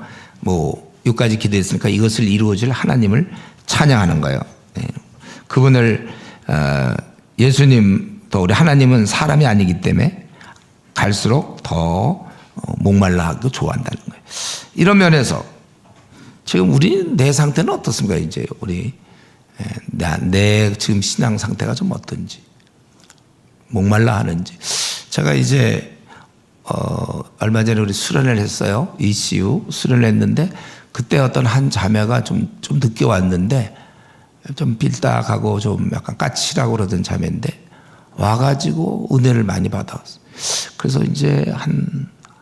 A: 여기까지 기도했으니까 이것을 이루어질 하나님을 찬양하는 거예요. 그분을 예수님 또 우리 하나님은 사람이 아니기 때문에 갈수록 더 목말라 하기도 좋아한다는 거예요. 이런 면에서 지금 우리 내 상태는 어떻습니까? 이제 우리 내 지금 신앙 상태가 좀 어떤지, 목말라 하는지. 제가 이제 얼마 전에 우리 수련을 했어요. ECU 수련을 했는데 그때 어떤 한 자매가 좀 늦게 왔는데 좀 빌딱하고 좀 약간 까칠하고 그러던 자매인데 와가지고 은혜를 많이 받아왔어요. 그래서 이제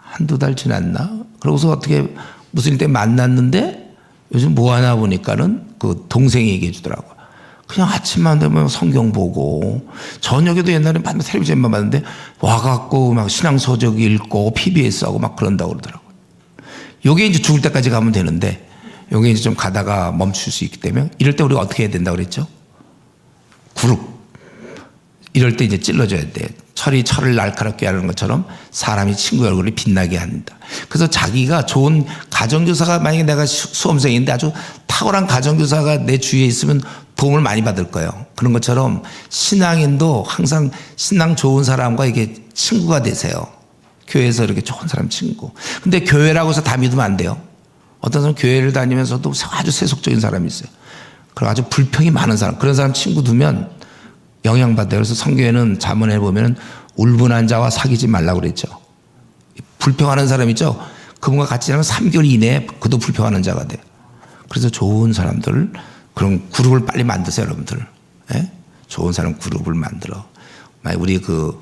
A: 한두 달 지났나? 그러고서 어떻게 무슨 일 때문에 만났는데 요즘 뭐 하나 보니까는 그 동생이 얘기해 주더라고요. 그냥 아침만 되면 성경 보고 저녁에도 옛날에 맨날 텔레비전만 봤는데 와갖고 막 신앙서적 읽고 PBS 하고 막 그런다고 그러더라고요. 요게 이제 죽을 때까지 가면 되는데 요게 이제 좀 가다가 멈출 수 있기 때문에 이럴 때 우리가 어떻게 해야 된다고 그랬죠? 그룹. 이럴 때 이제 찔러줘야 돼. 철을 날카롭게 하는 것처럼 사람이 친구의 얼굴이 빛나게 한다. 그래서 자기가 좋은 가정교사가 만약에 내가 수험생인데 아주 탁월한 가정교사가 내 주위에 있으면 도움을 많이 받을 거예요. 그런 것처럼 신앙인도 항상 신앙 좋은 사람과 이게 친구가 되세요. 교회에서 이렇게 좋은 사람 친구. 근데 교회라고 해서 다 믿으면 안 돼요. 어떤 사람 교회를 다니면서도 아주 세속적인 사람이 있어요. 그리고 아주 불평이 많은 사람. 그런 사람 친구 두면 영향받아요. 그래서 성경에는 잠언에 보면 울분한 자와 사귀지 말라고 그랬죠. 불평하는 사람 있죠. 그분과 같이 지나면 3개월 이내에 그도 불평하는 자가 돼요. 그래서 좋은 사람들 그런 그룹을 빨리 만드세요, 여러분들. 예? 좋은 사람 그룹을 만들어. 우리 그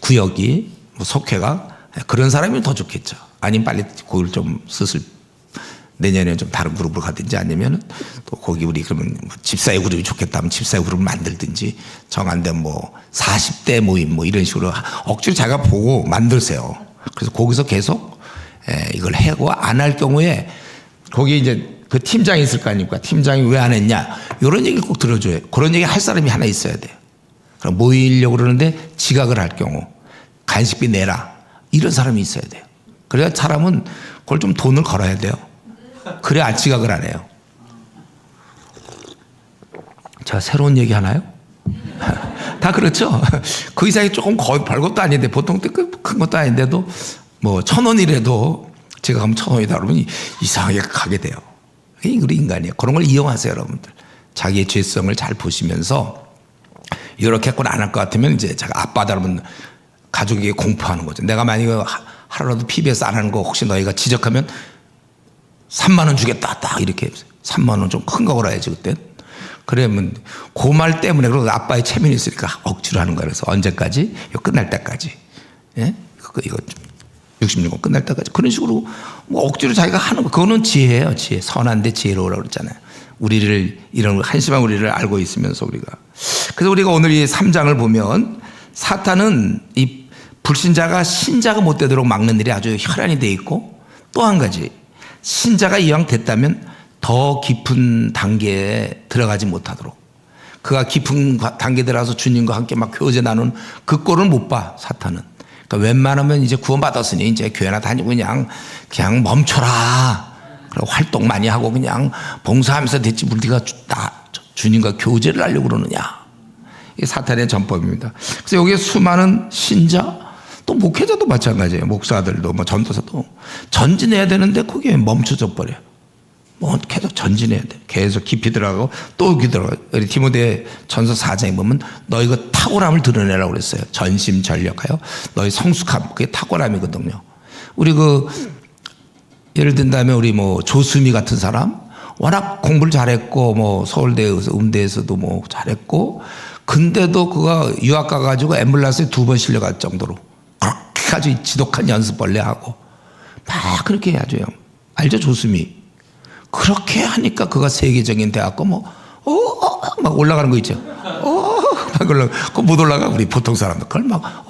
A: 구역이 뭐 속회가 그런 사람이면 더 좋겠죠. 아니면 빨리 그걸 좀 슬슬 내년에 좀 다른 그룹으로 가든지 아니면 또 거기 우리 그러면 뭐 집사의 그룹이 좋겠다면 집사의 그룹을 만들든지 정한된 뭐 40대 모임 뭐 이런 식으로 억지로 자기가 보고 만드세요. 그래서 거기서 계속 이걸 하고 안 할 경우에 거기 이제 그 팀장이 있을 거 아닙니까? 팀장이 왜 안 했냐? 이런 얘기를 꼭 들어줘요. 그런 얘기 할 사람이 하나 있어야 돼요. 그럼 모이려고 그러는데 지각을 할 경우 간식비 내라. 이런 사람이 있어야 돼요. 그래야 사람은 그걸 좀 돈을 걸어야 돼요. 그래 안 지각을 안 해요. 자, 새로운 얘기 하나요? 다 그렇죠. 그 이상이 조금 거의 별것도 아닌데 보통 큰 것도 아닌데도 뭐 1,000원이라도 제가 가면 1,000원이다 그러면 이상하게 가게 돼요. 우리 인간이에요. 그런 걸 이용하세요, 여러분들. 자기의 죄성을 잘 보시면서 이렇게 했거나 안 할 것 같으면 이제 제가 아빠다 그러면 가족에게 공포하는 거죠. 내가 만약에 하루라도 PBS 안 하는 거 혹시 너희가 지적하면 3만 원 주겠다. 딱 이렇게 3만 원 좀 큰 거 걸어야지 그때. 그러면 그 말 때문에 그리고 아빠의 체면이 있으니까 억지로 하는 거야. 그래서 언제까지? 이거 끝날 때까지. 예? 이거 66원 끝날 때까지. 그런 식으로 뭐 억지로 자기가 하는 거. 그거는 지혜예요. 지혜. 선한데 지혜로우라고 그랬잖아요. 우리를 이런 한심한 우리를 알고 있으면서 우리가. 그래서 우리가 오늘 이 3장을 보면 사탄은 이 불신자가 신자가 못 되도록 막는 일이 아주 혈안이 돼 있고 또 한 가지 신자가 이왕 됐다면 더 깊은 단계에 들어가지 못하도록 그가 깊은 단계에 들어가서 주님과 함께 막 교제 나눈 그 꼴을 못 봐 사탄은. 그러니까 웬만하면 이제 구원받았으니 이제 교회나 다니고 그냥 멈춰라. 그리고 활동 많이 하고 그냥 봉사하면서 됐지 우리가 주님과 교제를 하려고 그러느냐. 이게 사탄의 전법입니다. 그래서 여기에 수많은 신자 또 목회자도 마찬가지예요. 목사들도 뭐 전도사도 전진해야 되는데 거기에 멈춰져 버려요. 뭐 계속 전진해야 돼. 계속 깊이 들어가고 또 깊이 들어가고. 우리 디모데 전서 4장에 보면 너희 그 탁월함을 드러내라고 그랬어요. 전심전력하여 너희 성숙함 그게 탁월함이거든요. 우리 그 예를 든다면 우리 뭐 조수미 같은 사람 워낙 공부를 잘했고 뭐 서울대에서 음대에서도 뭐 잘했고 근데도 그가 유학 가가지고 앰뷸런스에 2번 실려갈 정도로 그렇게 아주 지독한 연습벌레 하고 막 그렇게 아주 알죠 조수미. 그렇게 하니까 그가 세계적인 대학 막 올라가는 거 있죠. 막 올라가. 그거 못 올라가 우리 보통 사람들 그걸 막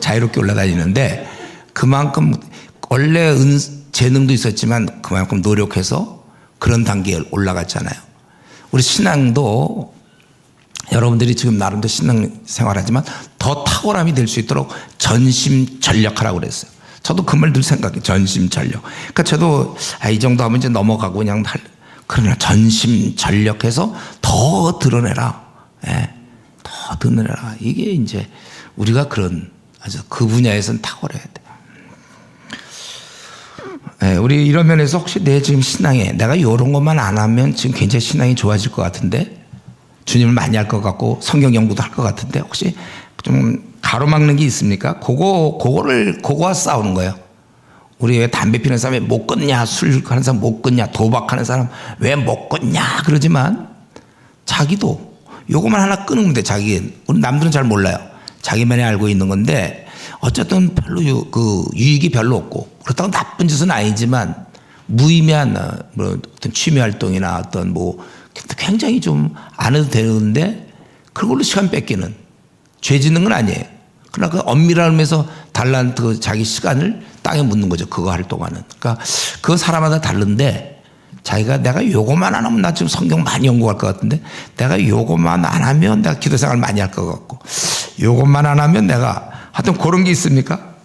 A: 자유롭게 올라다니는데 그만큼 원래 재능도 있었지만 그만큼 노력해서 그런 단계에 올라갔잖아요. 우리 신앙도 여러분들이 지금 나름대로 신앙 생활하지만 더 탁월함이 될 수 있도록 전심전력하라고 그랬어요. 저도 그 말 늘 생각해요. 전심전력. 그러니까 저도 이 정도 하면 이제 넘어가고 그냥 그러나 전심전력해서 더 드러내라. 예. 더 얻으느라. 이게 이제 우리가 그런 아주 그 분야에서는 탁월해야 돼요. 네, 우리 이런 면에서 혹시 내 지금 신앙에 내가 이런 것만 안 하면 지금 굉장히 신앙이 좋아질 것 같은데, 주님을 많이 할 것 같고 성경 연구도 할 것 같은데, 혹시 좀 가로막는 게 있습니까? 그거와 싸우는 거예요. 우리 왜 담배 피는 사람이 못 끊냐, 술 하는 사람 못 끊냐, 도박하는 사람 왜 못 끊냐 그러지만, 자기도 요거만 하나 끊으면 돼. 우리 남들은 잘 몰라요. 자기만이 알고 있는 건데, 어쨌든 별로 유익이 별로 없고, 그렇다고 나쁜 짓은 아니지만 무의미한 뭐 어떤 취미 활동이나 어떤 뭐 굉장히 좀 안 해도 되는데 그걸로 시간 뺏기는, 죄 짓는 건 아니에요. 그러나 그 엄밀하면서 달란트 자기 시간을 땅에 묻는 거죠. 그거 할 동안은. 그러니까 그 사람마다 다른데, 자기가 내가 요거만 안 하면, 나 지금 성경 많이 연구할 것 같은데 내가 요거만 안 하면 내가 기도 생활 많이 할 것 같고, 요것만 안 하면 내가, 하여튼 그런 게 있습니까?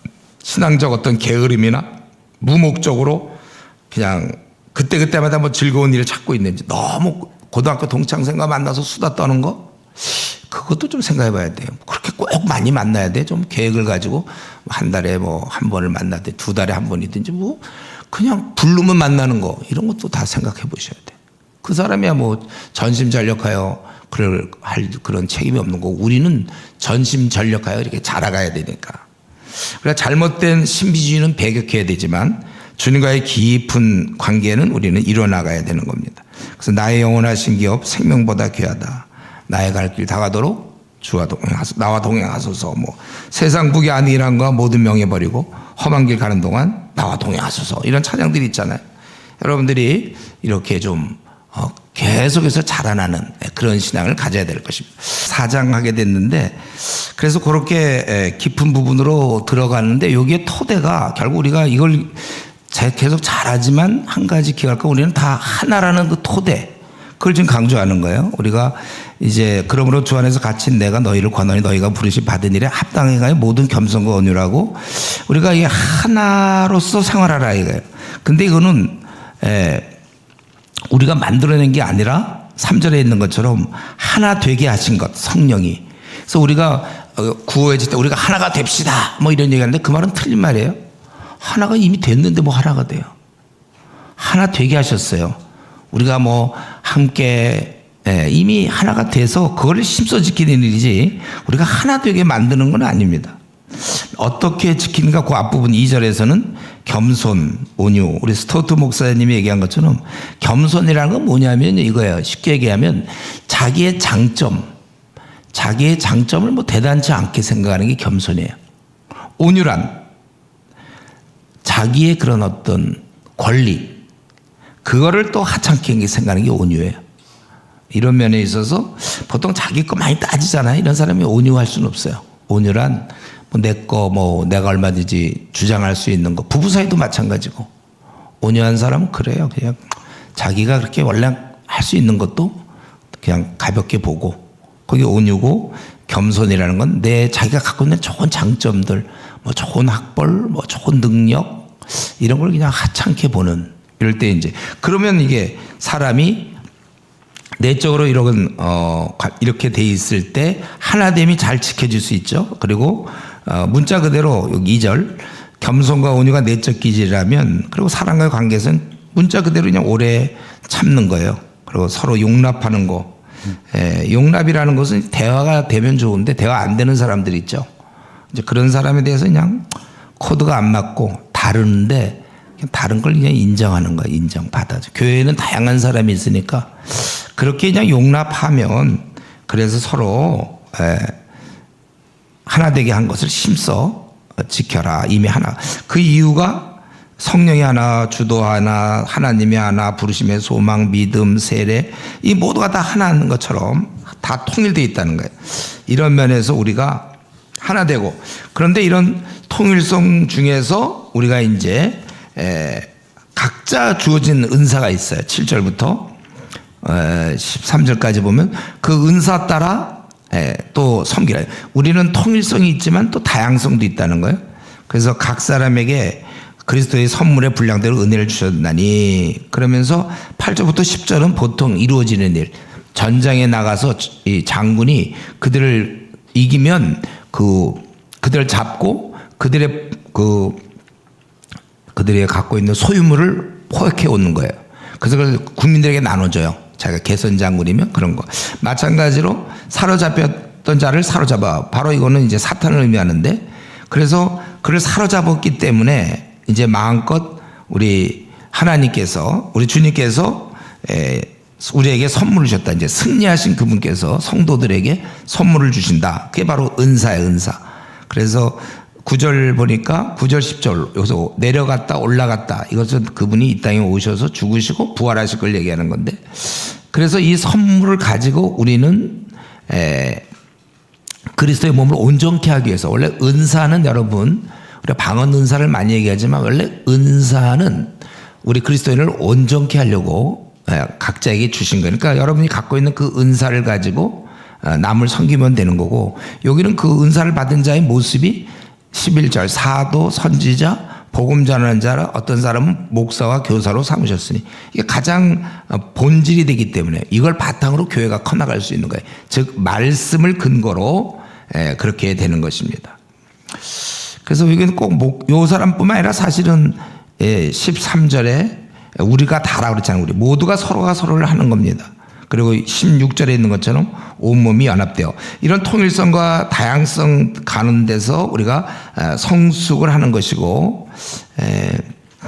A: 신앙적 어떤 게으름이나 무목적으로 그냥 그때그때마다 뭐 즐거운 일을 찾고 있는지, 너무 고등학교 동창생과 만나서 수다 떠는 거, 그것도 좀 생각해 봐야 돼요. 그렇게 꼭 많이 만나야 돼. 좀 계획을 가지고 한 달에 뭐 한 번을 만나든 두 달에 한 번이든지 뭐 그냥 부르면 만나는 거, 이런 것도 다 생각해 보셔야 돼. 그 사람이야 뭐 전심전력하여 할 그런 책임이 없는 거고, 우리는 전심전력하여 이렇게 자라가야 되니까. 그러니까 잘못된 신비주의는 배격해야 되지만 주님과의 깊은 관계는 우리는 이뤄나가야 되는 겁니다. 그래서 나의 영원하신 기업 생명보다 귀하다. 나의 갈 길 다가도록 나와 동행하소서. 뭐 세상 북의 안일함과 모든 명예 버리고 험한 길 가는 동안 나와 동행하소서. 이런 찬양들이 있잖아요. 여러분들이 이렇게 좀 계속해서 자라나는 그런 신앙을 가져야 될 것입니다. 사장하게 됐는데, 그래서 그렇게 깊은 부분으로 들어가는데, 여기에 토대가 결국 우리가 이걸 계속 잘하지만 한 가지 기억할 거, 우리는 다 하나라는 그 토대, 그걸 지금 강조하는 거예요. 우리가 이제 그러므로 주 안에서 갇힌 내가 너희를 권하니 너희가 부르심 받은 일에 합당히 가여 모든 겸손과 온유라고, 우리가 이 하나로서 생활하라 이거예요. 근데 이거는 우리가 만들어낸 게 아니라 3절에 있는 것처럼 하나 되게 하신 것, 성령이. 그래서 우리가 구호해질 때 우리가 하나가 됩시다 뭐 이런 얘기하는데, 그 말은 틀린 말이에요. 하나가 이미 됐는데 뭐 하나가 돼요. 하나 되게 하셨어요. 우리가 뭐 함께 이미 하나가 돼서 그거를 힘써 지키는 일이지, 우리가 하나 되게 만드는 건 아닙니다. 어떻게 지키는가, 그 앞부분 2절에서는 겸손, 온유, 우리 스토트 목사님이 얘기한 것처럼 겸손이라는 건 뭐냐면 이거예요. 쉽게 얘기하면 자기의 장점을 뭐 대단치 않게 생각하는 게 겸손이에요. 온유란 자기의 그런 어떤 권리, 그거를 또 하찮게 생각하는 게 온유예요. 이런 면에 있어서 보통 자기 거 많이 따지잖아요. 이런 사람이 온유할 수는 없어요. 온유란 내가 얼마든지 주장할 수 있는 거, 부부 사이도 마찬가지고. 온유한 사람은 그래요. 그냥 자기가 그렇게 원래 할 수 있는 것도 그냥 가볍게 보고, 거기 온유고, 겸손이라는 건 자기가 갖고 있는 좋은 장점들, 뭐 좋은 학벌, 뭐 좋은 능력, 이런 걸 그냥 하찮게 보는, 이럴 때 이제, 그러면 이게 사람이 내적으로 이렇게 돼 있을 때 하나됨이 잘 지켜질 수 있죠. 그리고 문자 그대로 여기 2절, 겸손과 온유가 내적 기질이라면, 그리고 사람과의 관계에서는 문자 그대로 그냥 오래 참는 거예요. 그리고 서로 용납하는 거. 용납이라는 것은 대화가 되면 좋은데 대화 안 되는 사람들 있죠. 이제 그런 사람에 대해서 그냥 코드가 안 맞고 다른데 다른 걸 그냥 인정하는 거야. 인정받아줘. 교회에는 다양한 사람이 있으니까 그렇게 그냥 용납하면, 그래서 서로 하나 되게 한 것을 힘써 지켜라. 이미 하나. 그 이유가 성령이 하나, 주도 하나, 하나님이 하나, 부르심의 소망, 믿음, 세례, 이 모두가 다 하나인 것처럼 다 통일되어 있다는 거예요. 이런 면에서 우리가 하나 되고, 그런데 이런 통일성 중에서 우리가 이제 각자 주어진 은사가 있어요. 7절부터 13절까지 보면 그 은사 따라 또 섬기라. 우리는 통일성이 있지만 또 다양성도 있다는 거예요. 그래서 각 사람에게 그리스도의 선물의 분량대로 은혜를 주셨나니, 그러면서 8절부터 10절은 보통 이루어지는 일, 전장에 나가서 이 장군이 그들을 이기면 그들을 잡고 그들의 갖고 있는 소유물을 포획해 오는 거예요. 그래서 그걸 국민들에게 나눠줘요. 자기가 개선 장군이면 그런 거. 마찬가지로 사로잡혔던 자를 사로잡아. 바로 이거는 이제 사탄을 의미하는데, 그래서 그를 사로잡았기 때문에 이제 마음껏 우리 하나님께서, 우리 주님께서 우리에게 선물을 주셨다. 이제 승리하신 그분께서 성도들에게 선물을 주신다. 그게 바로 은사예요, 은사. 그래서 9절 보니까 9절 10절 여기서 내려갔다 올라갔다, 이것은 그분이 이 땅에 오셔서 죽으시고 부활하실 걸 얘기하는 건데, 그래서 이 선물을 가지고 우리는 그리스도의 몸을 온전케 하기 위해서, 원래 은사는 여러분 우리가 방언 은사를 많이 얘기하지만 원래 은사는 우리 그리스도인을 온전케 하려고 각자에게 주신 거예요. 그러니까 여러분이 갖고 있는 그 은사를 가지고 남을 섬기면 되는 거고, 여기는 그 은사를 받은 자의 모습이 11절 사도, 선지자, 복음 전하는 자라, 어떤 사람은 목사와 교사로 삼으셨으니, 이게 가장 본질이 되기 때문에 이걸 바탕으로 교회가 커나갈 수 있는 거예요. 즉 말씀을 근거로 그렇게 되는 것입니다. 그래서 여기는 꼭 요 사람뿐만 아니라 사실은 13절에 우리가 다라고 그랬잖아요. 우리 모두가 서로가 서로를 하는 겁니다. 그리고 16절에 있는 것처럼 온몸이 연합되어, 이런 통일성과 다양성 가는 데서 우리가 성숙을 하는 것이고,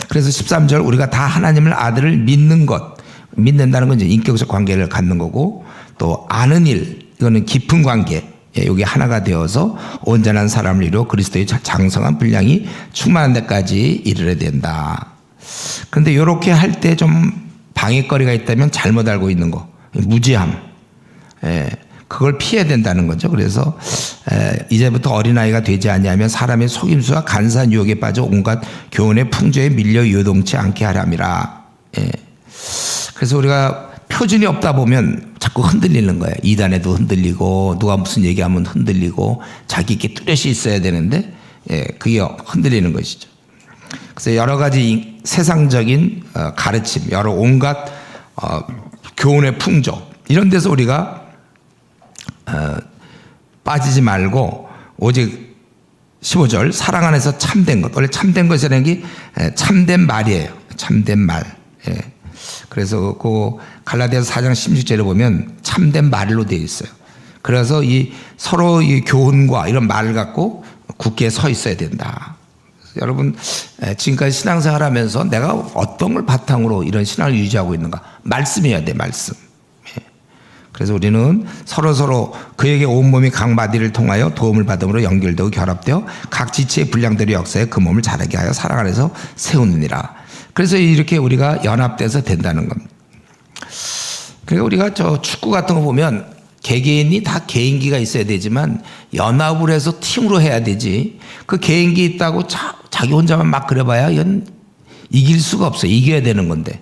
A: 그래서 13절 우리가 다 하나님을 아들을 믿는 것, 믿는다는 건 이제 인격적 관계를 갖는 거고, 또 아는 일, 이거는 깊은 관계, 여기 하나가 되어서 온전한 사람을 이루어 그리스도의 장성한 분량이 충만한 데까지 이르러야 된다. 그런데 이렇게 할 때 좀 방해거리가 있다면 잘못 알고 있는 거, 무지함, 그걸 피해야 된다는 거죠. 그래서 이제부터 어린아이가 되지 아니하면 사람의 속임수와 간사한 유혹에 빠져 온갖 교훈의 풍조에 밀려 요동치 않게 하람이라. 그래서 우리가 표준이 없다 보면 자꾸 흔들리는 거예요. 이단에도 흔들리고, 누가 무슨 얘기하면 흔들리고, 자기께 뚜렷이 있어야 되는데 그게 흔들리는 것이죠. 그래서 여러 가지 세상적인 가르침, 여러 온갖 교훈의 풍조, 이런 데서 우리가 빠지지 말고 오직 15절 사랑 안에서 참된 것, 원래 참된 것이라는 게 참된 말이에요. 참된 말. 그래서 그 갈라디아서 4장 16절에 보면 참된 말로 되어 있어요. 그래서 이 서로 이 교훈과 이런 말을 갖고 굳게 서 있어야 된다. 여러분 지금까지 신앙생활 하면서 내가 어떤 걸 바탕으로 이런 신앙을 유지하고 있는가? 말씀이어야 돼, 말씀. 그래서 우리는 서로서로 그에게 온몸이 각 마디를 통하여 도움을 받음으로 연결되고 결합되어 각 지체의 분량대로 역사에 그 몸을 자라게 하여 사랑 안에서 세우느니라. 그래서 이렇게 우리가 연합돼서 된다는 겁니다. 그러니까 우리가 저 축구 같은 거 보면 개개인이 다 개인기가 있어야 되지만 연합을 해서 팀으로 해야 되지, 그 개인기 있다고 자기 혼자만 막 그려봐야 이건 이길 수가 없어요. 이겨야 되는 건데.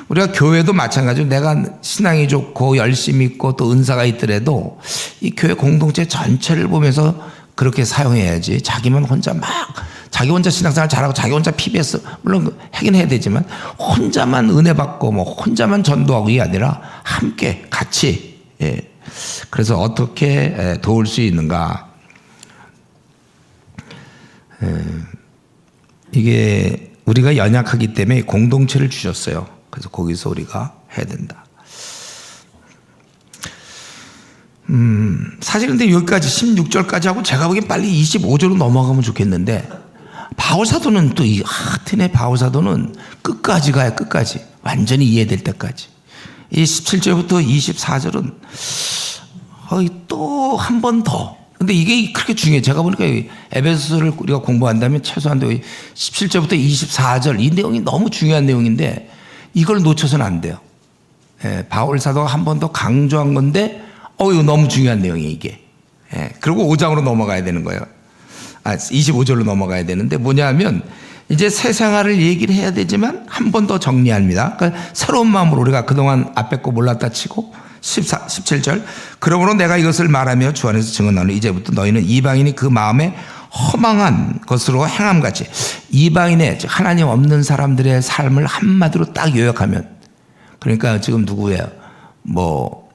A: 우리가 교회도 마찬가지로 내가 신앙이 좋고 열심히 있고 또 은사가 있더라도 이 교회 공동체 전체를 보면서 그렇게 사용해야지, 자기만 혼자 막 자기 혼자 신앙생활 잘하고 자기 혼자 PBS 물론 하긴 해야 되지만 혼자만 은혜 받고 뭐 혼자만 전도하고 이게 아니라 함께 같이. 그래서 어떻게 도울 수 있는가? 이게 우리가 연약하기 때문에 공동체를 주셨어요. 그래서 거기서 우리가 해야 된다. 사실 근데 여기까지 16절까지 하고 제가 보기엔 빨리 25절로 넘어가면 좋겠는데, 바울사도는 또 이 하여튼의 바울사도는 끝까지 가요. 끝까지 완전히 이해될 때까지. 이 17절부터 24절은 또 한 번 더. 근데 이게 그렇게 중요해요. 제가 보니까 에베소서를 우리가 공부한다면 최소한 17절부터 24절 이 내용이 너무 중요한 내용인데 이걸 놓쳐서는 안 돼요. 바울사도가 한 번 더 강조한 건데 이거 너무 중요한 내용이에요, 이게. 그리고 5장으로 넘어가야 되는 거예요. 25절로 넘어가야 되는데 뭐냐 하면 이제 새 생활을 얘기를 해야 되지만 한 번 더 정리합니다. 그러니까 새로운 마음으로 우리가 그동안 앞에 거 몰랐다 치고 17절 그러므로 내가 이것을 말하며 주 안에서 증언하노니 이제부터 너희는 이방인이 그 마음에 허망한 것으로 행함같이, 이방인의 즉 하나님 없는 사람들의 삶을 한마디로 딱 요약하면, 그러니까 지금 누구예요? 뭐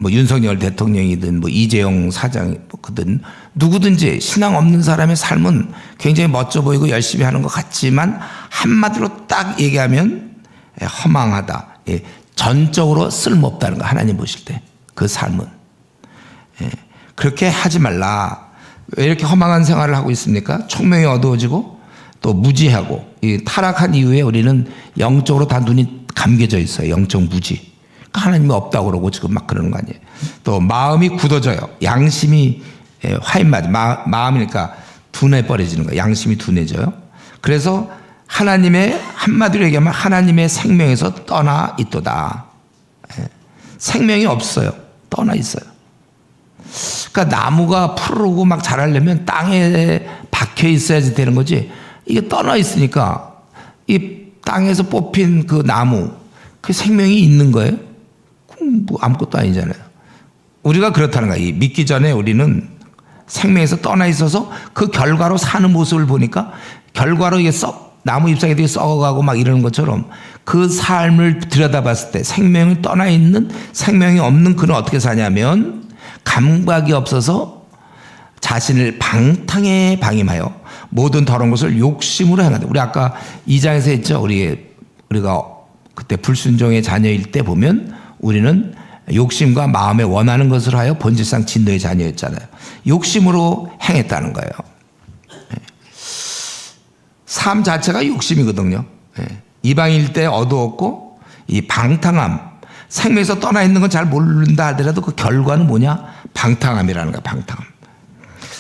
A: 윤석열 대통령이든 뭐 이재용 사장이든 누구든지 신앙 없는 사람의 삶은 굉장히 멋져 보이고 열심히 하는 것 같지만 한마디로 딱 얘기하면 허망하다. 전적으로 쓸모없다는 거 하나님 보실 때 그 삶은. 그렇게 하지 말라. 왜 이렇게 허망한 생활을 하고 있습니까? 총명이 어두워지고 또 무지하고 타락한 이후에 우리는 영적으로 다 눈이 감겨져 있어요. 영적 무지. 하나님이 없다고 그러고 지금 막 그러는 거 아니에요. 또 마음이 굳어져요. 양심이 화인맞아. 마음이니까 둔해버려지는 거예요. 양심이 둔해져요. 그래서 하나님의 한마디로 얘기하면 하나님의 생명에서 떠나 있도다. 생명이 없어요. 떠나 있어요. 그러니까 나무가 푸르고 막 자라려면 땅에 박혀 있어야지 되는 거지. 이게 떠나 있으니까 이 땅에서 뽑힌 그 나무 그 생명이 있는 거예요. 뭐 아무것도 아니잖아요. 우리가 그렇다는 거예요. 믿기 전에 우리는 생명에서 떠나 있어서 그 결과로 사는 모습을 보니까 결과로 이게 나무 잎사귀 되게 썩어가고 막 이러는 것처럼 그 삶을 들여다봤을 때 생명이 떠나 있는 생명이 없는 그는 어떻게 사냐면 감각이 없어서 자신을 방탕에 방임하여 모든 더러운 것을 욕심으로 행한다. 우리 아까 2장에서 했죠. 우리가 그때 불순종의 자녀일 때 보면 우리는 욕심과 마음에 원하는 것을 하여 본질상 진노의 자녀였잖아요. 욕심으로 행했다는 거예요. 삶 자체가 욕심이거든요. 이방일 때 어두웠고 이 방탕함, 생명에서 떠나 있는 건 잘 모른다 하더라도 그 결과는 뭐냐? 방탕함이라는 거야. 방탕함.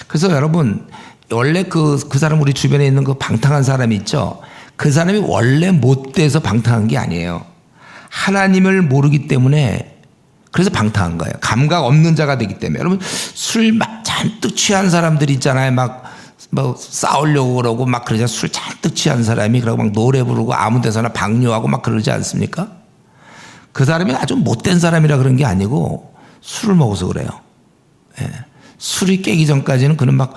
A: 그래서 여러분 원래 그 사람 우리 주변에 있는 그 방탕한 사람이 있죠. 그 사람이 원래 못돼서 방탕한 게 아니에요. 하나님을 모르기 때문에 그래서 방탕한 거예요. 감각 없는 자가 되기 때문에. 여러분 술 잔뜩 취한 사람들 있잖아요. 막 싸우려고 그러고 막 그러잖아요. 술 잔뜩 취한 사람이 그러고 막 노래 부르고 아무 데서나 방뇨하고 막 그러지 않습니까? 그 사람이 아주 못된 사람이라 그런 게 아니고 술을 먹어서 그래요. 술이 깨기 전까지는 그는 막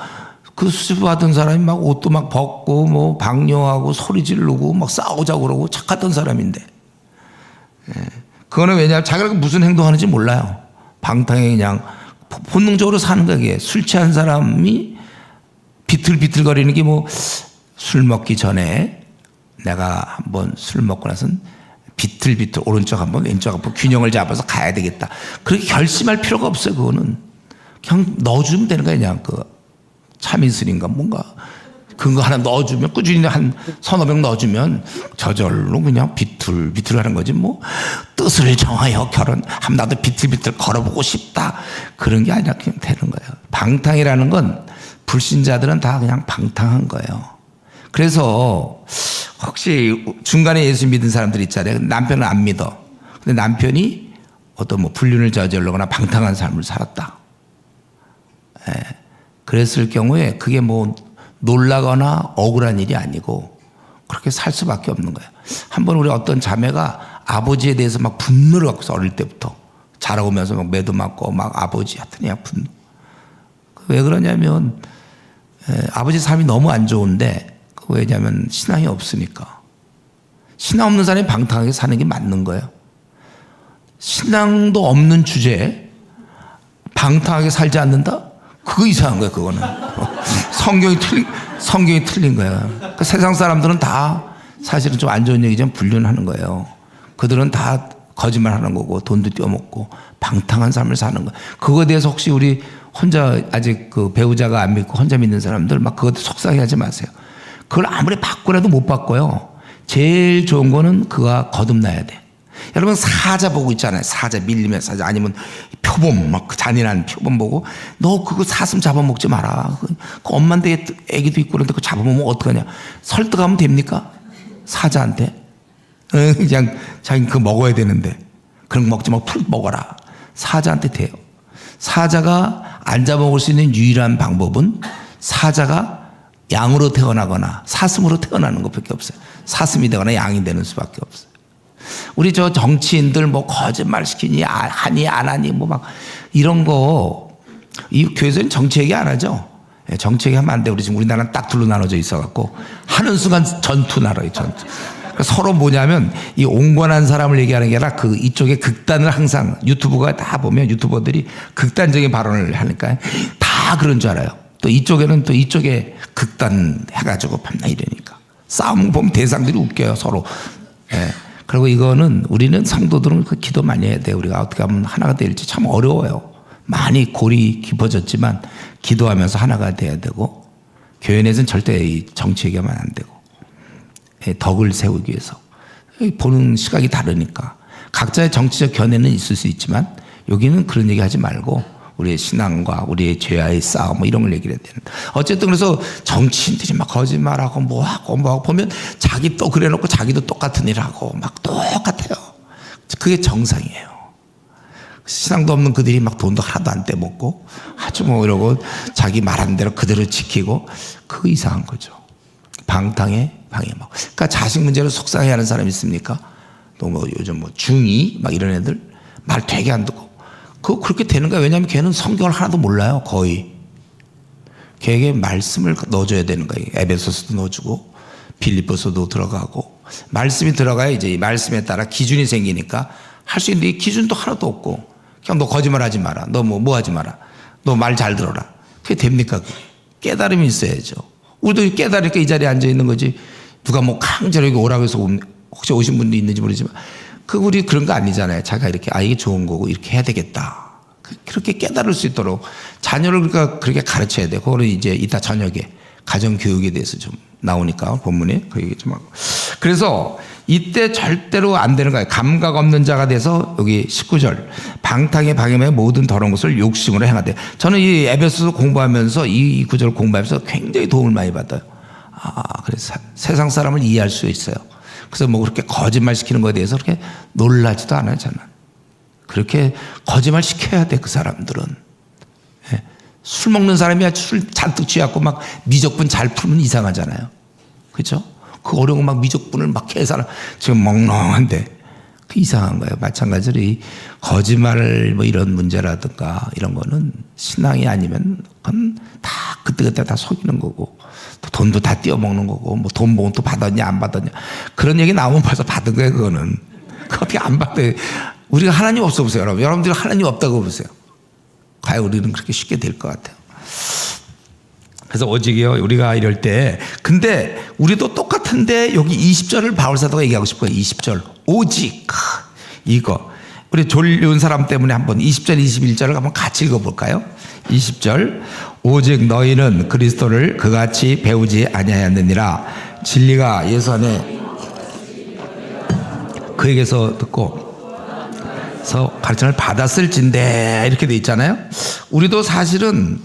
A: 그 수습하던 사람이 막 옷도 막 벗고 뭐 방뇨하고 소리 지르고 막 싸우자고 그러고 착했던 사람인데 그거는 왜냐하면 자기가 무슨 행동하는지 몰라요. 방탕에 그냥 본능적으로 사는 거예요. 술 취한 사람이 비틀비틀거리는 게 뭐 술 먹기 전에 내가 한번 술 먹고 나서는 비틀비틀 오른쪽 한번 왼쪽 한번 균형을 잡아서 가야 되겠다. 그렇게 결심할 필요가 없어요. 그거는 그냥 넣어주면 되는 거예요. 그냥 그 참이슬인가 뭔가 그거 하나 넣어주면 꾸준히 한 서너 병 넣어주면 저절로 그냥 비틀비틀 하는 거지. 뭐 뜻을 정하여 결혼하면 나도 비틀비틀 걸어보고 싶다 그런 게 아니라 그냥 되는 거예요. 방탕이라는 건 불신자들은 다 그냥 방탕한 거예요. 그래서 혹시 중간에 예수 믿은 사람들 있잖아요. 남편은 안 믿어. 근데 남편이 어떤 뭐 불륜을 저지르거나 방탕한 삶을 살았다. 그랬을 경우에 그게 뭐 놀라거나 억울한 일이 아니고 그렇게 살 수밖에 없는 거예요. 한번 우리 어떤 자매가 아버지에 대해서 막 분노를 갖고서 어릴 때부터 자라오면서 막 매도 맞고 막 아버지 하여튼 그냥 분노. 왜 그러냐면 아버지 삶이 너무 안 좋은데 왜냐하면 신앙이 없으니까. 신앙 없는 사람이 방탕하게 사는 게 맞는 거예요. 신앙도 없는 주제에 방탕하게 살지 않는다? 그거 이상한 거예요. 그거는 성경이 틀린 거예요. 그러니까 세상 사람들은 다 사실은 좀 안 좋은 얘기지만 불륜하는 거예요. 그들은 다 거짓말하는 거고 돈도 떼어먹고 방탕한 삶을 사는 거예요. 그거에 대해서 혹시 우리 혼자 아직 그 배우자가 안 믿고 혼자 믿는 사람들 막 그것도 속상해하지 마세요. 그걸 아무리 바꾸라도 못 바꿔요. 제일 좋은 거는 그가 거듭나야 돼. 여러분 사자 보고 있잖아요. 사자 밀리면 사자 아니면 표범 막 잔인한 표범 보고 너 그거 사슴 잡아먹지 마라. 그 엄마인데 애기도 있고 그런데 그거 잡아먹으면 어떡하냐. 설득하면 됩니까? 사자한테. 그냥 자기 그거 먹어야 되는데 그런 거 먹지 말고 풀 먹어라. 사자한테 돼요. 사자가 안 잡아먹을 수 있는 유일한 방법은 사자가 양으로 태어나거나 사슴으로 태어나는 것밖에 없어요. 사슴이 되거나 양이 되는 수밖에 없어요. 우리 저 정치인들 뭐 거짓말 시키니 하니 안 하니 뭐 막 이런 거 이 교회에서는 정치 얘기 안 하죠. 정치 얘기 하면 안 돼. 우리 지금 우리나라는 딱 둘로 나눠져 있어갖고 하는 순간 전투 나라예요. 전투. 서로 뭐냐면 이 온건한 사람을 얘기하는 게 아니라 그 이쪽의 극단을 항상 유튜브가 다 보면 유튜버들이 극단적인 발언을 하니까 다 그런 줄 알아요. 또 이쪽에는 또 이쪽에 극단 해가지고 밤낮 이러니까 싸움 보면 대상들이 웃겨요 서로. 예. 그리고 이거는 우리는 성도들은 그 기도 많이 해야 돼요. 우리가 어떻게 하면 하나가 될지 참 어려워요. 많이 골이 깊어졌지만 기도하면서 하나가 돼야 되고 교회 내에서는 절대 이 정치 얘기하면 안 되고 덕을 세우기 위해서 보는 시각이 다르니까 각자의 정치적 견해는 있을 수 있지만 여기는 그런 얘기 하지 말고 우리의 신앙과 우리의 죄와의 싸움 뭐 이런 걸 얘기를 해야 되는. 어쨌든 그래서 정치인들이 막 거짓말하고 뭐하고 보면 자기 또 그래놓고 자기도 똑같은 일 하고 막 똑같아요. 그게 정상이에요. 신앙도 없는 그들이 막 돈도 하나도 안 떼먹고 아주 뭐 이러고 자기 말한 대로 그대로 지키고 그거 이상한 거죠. 방탕에 방해막. 그러니까 자식 문제로 속상해하는 사람 있습니까? 또 뭐 요즘 뭐 중2 막 이런 애들 말 되게 안 듣고 그거 그렇게 되는 거야. 왜냐하면 걔는 성경을 하나도 몰라요. 거의. 걔에게 말씀을 넣어줘야 되는 거예요. 에베소서도 넣어주고 빌립보서도 들어가고 말씀이 들어가야 이제 이 말씀에 따라 기준이 생기니까 할 수 있는데 이 기준도 하나도 없고 그냥 너 거짓말하지 마라. 너 뭐 하지 마라. 너 말 잘 들어라. 그게 됩니까? 깨달음이 있어야죠. 우리도 깨달으니까 이 자리에 앉아 있는 거지. 누가 뭐 강제로 오라고 해서 혹시 오신 분도 있는지 모르지만 우리 그런 거 아니잖아요. 자기가 이렇게 이게 좋은 거고 이렇게 해야 되겠다. 그렇게 깨달을 수 있도록 자녀를 그렇게 가르쳐야 돼. 그거는 이제 이따 저녁에 가정교육에 대해서 좀 나오니까 본문에 그 얘기 좀 하고. 그래서 이때 절대로 안 되는 거예요. 감각 없는 자가 돼서 여기 19절 방탕에 방임에 모든 더러운 것을 욕심으로 행하되. 저는 이 에베소서 공부하면서 이 구절 공부하면서 굉장히 도움을 많이 받아요. 그래서 세상 사람을 이해할 수 있어요. 그래서 뭐 그렇게 거짓말 시키는 거에 대해서 그렇게 놀라지도 않아요. 저는 그렇게 거짓말 시켜야 돼. 그 사람들은 술 먹는 사람이 술 잔뜩 취하고 막 미적분 잘 풀면 이상하잖아요. 그렇죠? 그 어려운 막 미적분을 막 계산 지금 멍멍한데 그 이상한 거예요. 마찬가지로 이 거짓말 뭐 이런 문제라든가 이런 거는 신앙이 아니면 그건 다 그때그때 다 속이는 거고 또 돈도 다 띄어먹는 거고 뭐 돈 모은 또 받았냐 안 받았냐 그런 얘기 나오면 벌써 받은 거예요. 그거는 어떻게 안 받아요. 우리가 하나님 없어 보세요. 여러분들이 하나님 없다고 보세요. 과연 우리는 그렇게 쉽게 될 것 같아요. 그래서 오직이요 우리가 이럴 때 근데 우리도 똑같은데 여기 20절을 바울사도가 얘기하고 싶어요. 20절 오직 이거 우리 졸려온 사람 때문에 한번 20절 21절을 한번 같이 읽어볼까요? 20절 오직 너희는 그리스도를 그같이 배우지 아니하였느니라 진리가 예수 안에 그에게서 듣고 가르침을 받았을진데 이렇게 돼 있잖아요. 우리도 사실은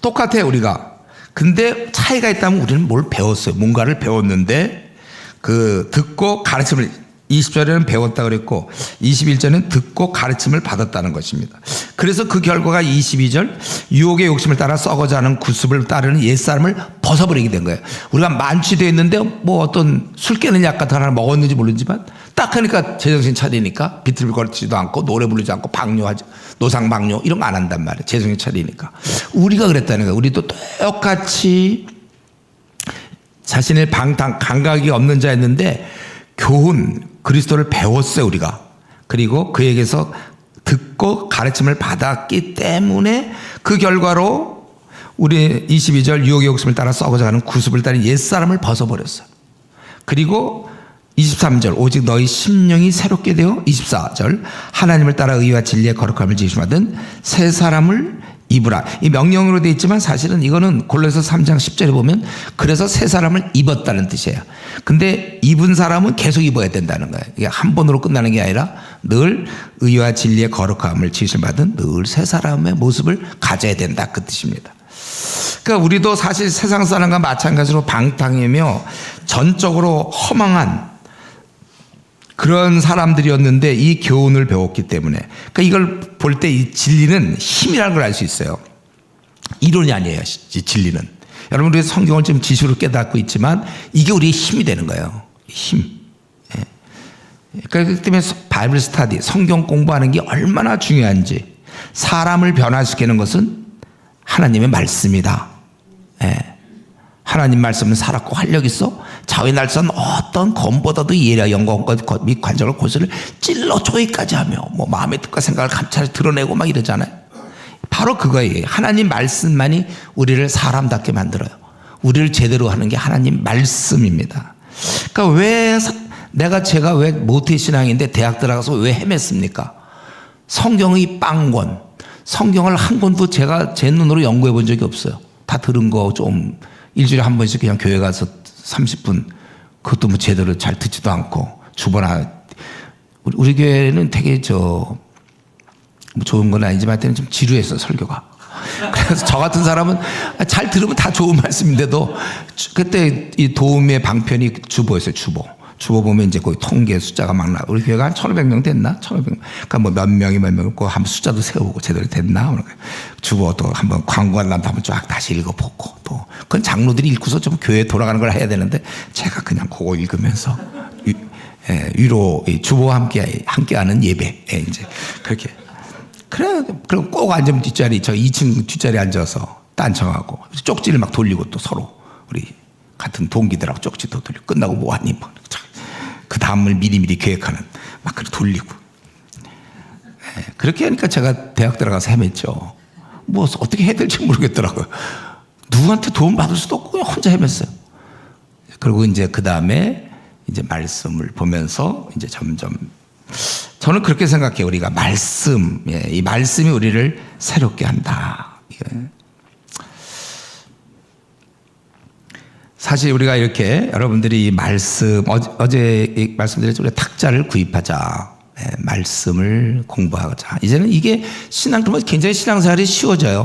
A: 똑같아요. 우리가 근데 차이가 있다면 우리는 뭘 배웠어요. 뭔가를 배웠는데 그 듣고 가르침을 20절에는 배웠다 그랬고 21절에는 듣고 가르침을 받았다는 것입니다. 그래서 그 결과가 22절 유혹의 욕심을 따라 썩어가는 구습을 따르는 옛사람을 벗어버리게 된 거예요. 우리가 만취되어 있는데 뭐 어떤 술 깨는 약 같은 하나 먹었는지 모르지만 딱 하니까 제정신 차리니까 비틀거리지도 않고 노래 부르지 않고 방뇨하지 노상방뇨 이런 거 안 한단 말이에요. 제정신 차리니까 우리가 그랬다는 거예요. 우리도 똑같이 자신의 방탕 감각이 없는 자였는데 교훈 그리스도를 배웠어요. 우리가 그리고 그에게서 듣고 가르침을 받았기 때문에 그 결과로 우리 22절 유혹의 욕심을 따라 썩어져가는 구습을 따른 옛사람을 벗어버렸어요. 그리고 23절 오직 너희 심령이 새롭게 되어 24절 하나님을 따라 의와 진리의 거룩함을 지으심받은 새 사람을 입으라. 이 명령으로 되어 있지만 사실은 이거는 골로새서 3장 10절에 보면 그래서 새 사람을 입었다는 뜻이에요. 근데 입은 사람은 계속 입어야 된다는 거예요. 이게 한 번으로 끝나는 게 아니라 늘 의와 진리의 거룩함을 지으심받은 늘 새 사람의 모습을 가져야 된다 그 뜻입니다. 그러니까 우리도 사실 세상 사람과 마찬가지로 방탕이며 전적으로 허망한 그런 사람들이었는데 이 교훈을 배웠기 때문에 그러니까 이걸 볼 때 이 진리는 힘이라는 걸 알 수 있어요. 이론이 아니에요. 진리는. 여러분 우리 성경을 지금 지식으로 깨닫고 있지만 이게 우리의 힘이 되는 거예요. 힘. 그렇기 때문에 바이블 스터디 성경 공부하는 게 얼마나 중요한지 사람을 변화시키는 것은 하나님의 말씀이다. 하나님 말씀은 살았고 활력 있어 좌우의 날선 어떤 검보다도 예리하 영광과 및 관절과 고수를 찔러 조이까지 하며 뭐 마음의 뜻과 생각을 감찰해 드러내고 막 이러잖아요. 바로 그거예요. 하나님 말씀만이 우리를 사람답게 만들어요. 우리를 제대로 하는 게 하나님 말씀입니다. 그러니까 제가 왜 모태신앙인데 대학 들어가서 왜 헤맸습니까? 성경의 빵권, 성경을 한 권도 제가 제 눈으로 연구해 본 적이 없어요. 다 들은 거 좀 일주일에 한 번씩 그냥 교회 가서 30분 그것도 뭐 제대로 잘 듣지도 않고 주보나 우리 교회는 되게 뭐 좋은 건 아니지만 하여튼 좀 지루했어 설교가. 그래서 저 같은 사람은 잘 들으면 다 좋은 말씀인데도 그때 이 도움의 방편이 주보였어요. 주보 보면 이제 거기 통계 숫자가 막 나. 우리 교회가 한 1,500명 됐나? 1,500명. 그러니까 뭐 몇 명이 그 한번 숫자도 세우고 제대로 됐나? 주보 또 한번 광고가 난다 한번 쫙 다시 읽어보고 또 그건 장로들이 읽고서 좀 교회 돌아가는 걸 해야 되는데 제가 그냥 그거 읽으면서 위로 주보와 함께하는 예배 이제 그렇게. 그래, 그럼 꼭 앉으면 뒷자리, 저 2층 뒷자리에 앉아서 딴청하고 쪽지를 막 돌리고 또 서로 우리 같은 동기들하고 쪽지도 돌리고 끝나고 뭐하니 뭐. 그 다음을 미리미리 계획하는 막 그렇게 돌리고. 그렇게 하니까 제가 대학 들어가서 헤맸죠. 뭐 어떻게 해야 될지 모르겠더라고요. 누구한테 도움 받을 수도 없고 그냥 혼자 헤맸어요. 그리고 이제 그 다음에 이제 말씀을 보면서 이제 점점 저는 그렇게 생각해요. 우리가 이 말씀이 우리를 새롭게 한다. 사실 우리가 이렇게 여러분들이 이 말씀 어제 말씀드렸죠. 우리가 탁자를 구입하자. 말씀을 공부하자. 이제는 이게 그러면 굉장히 신앙생활이 쉬워져요.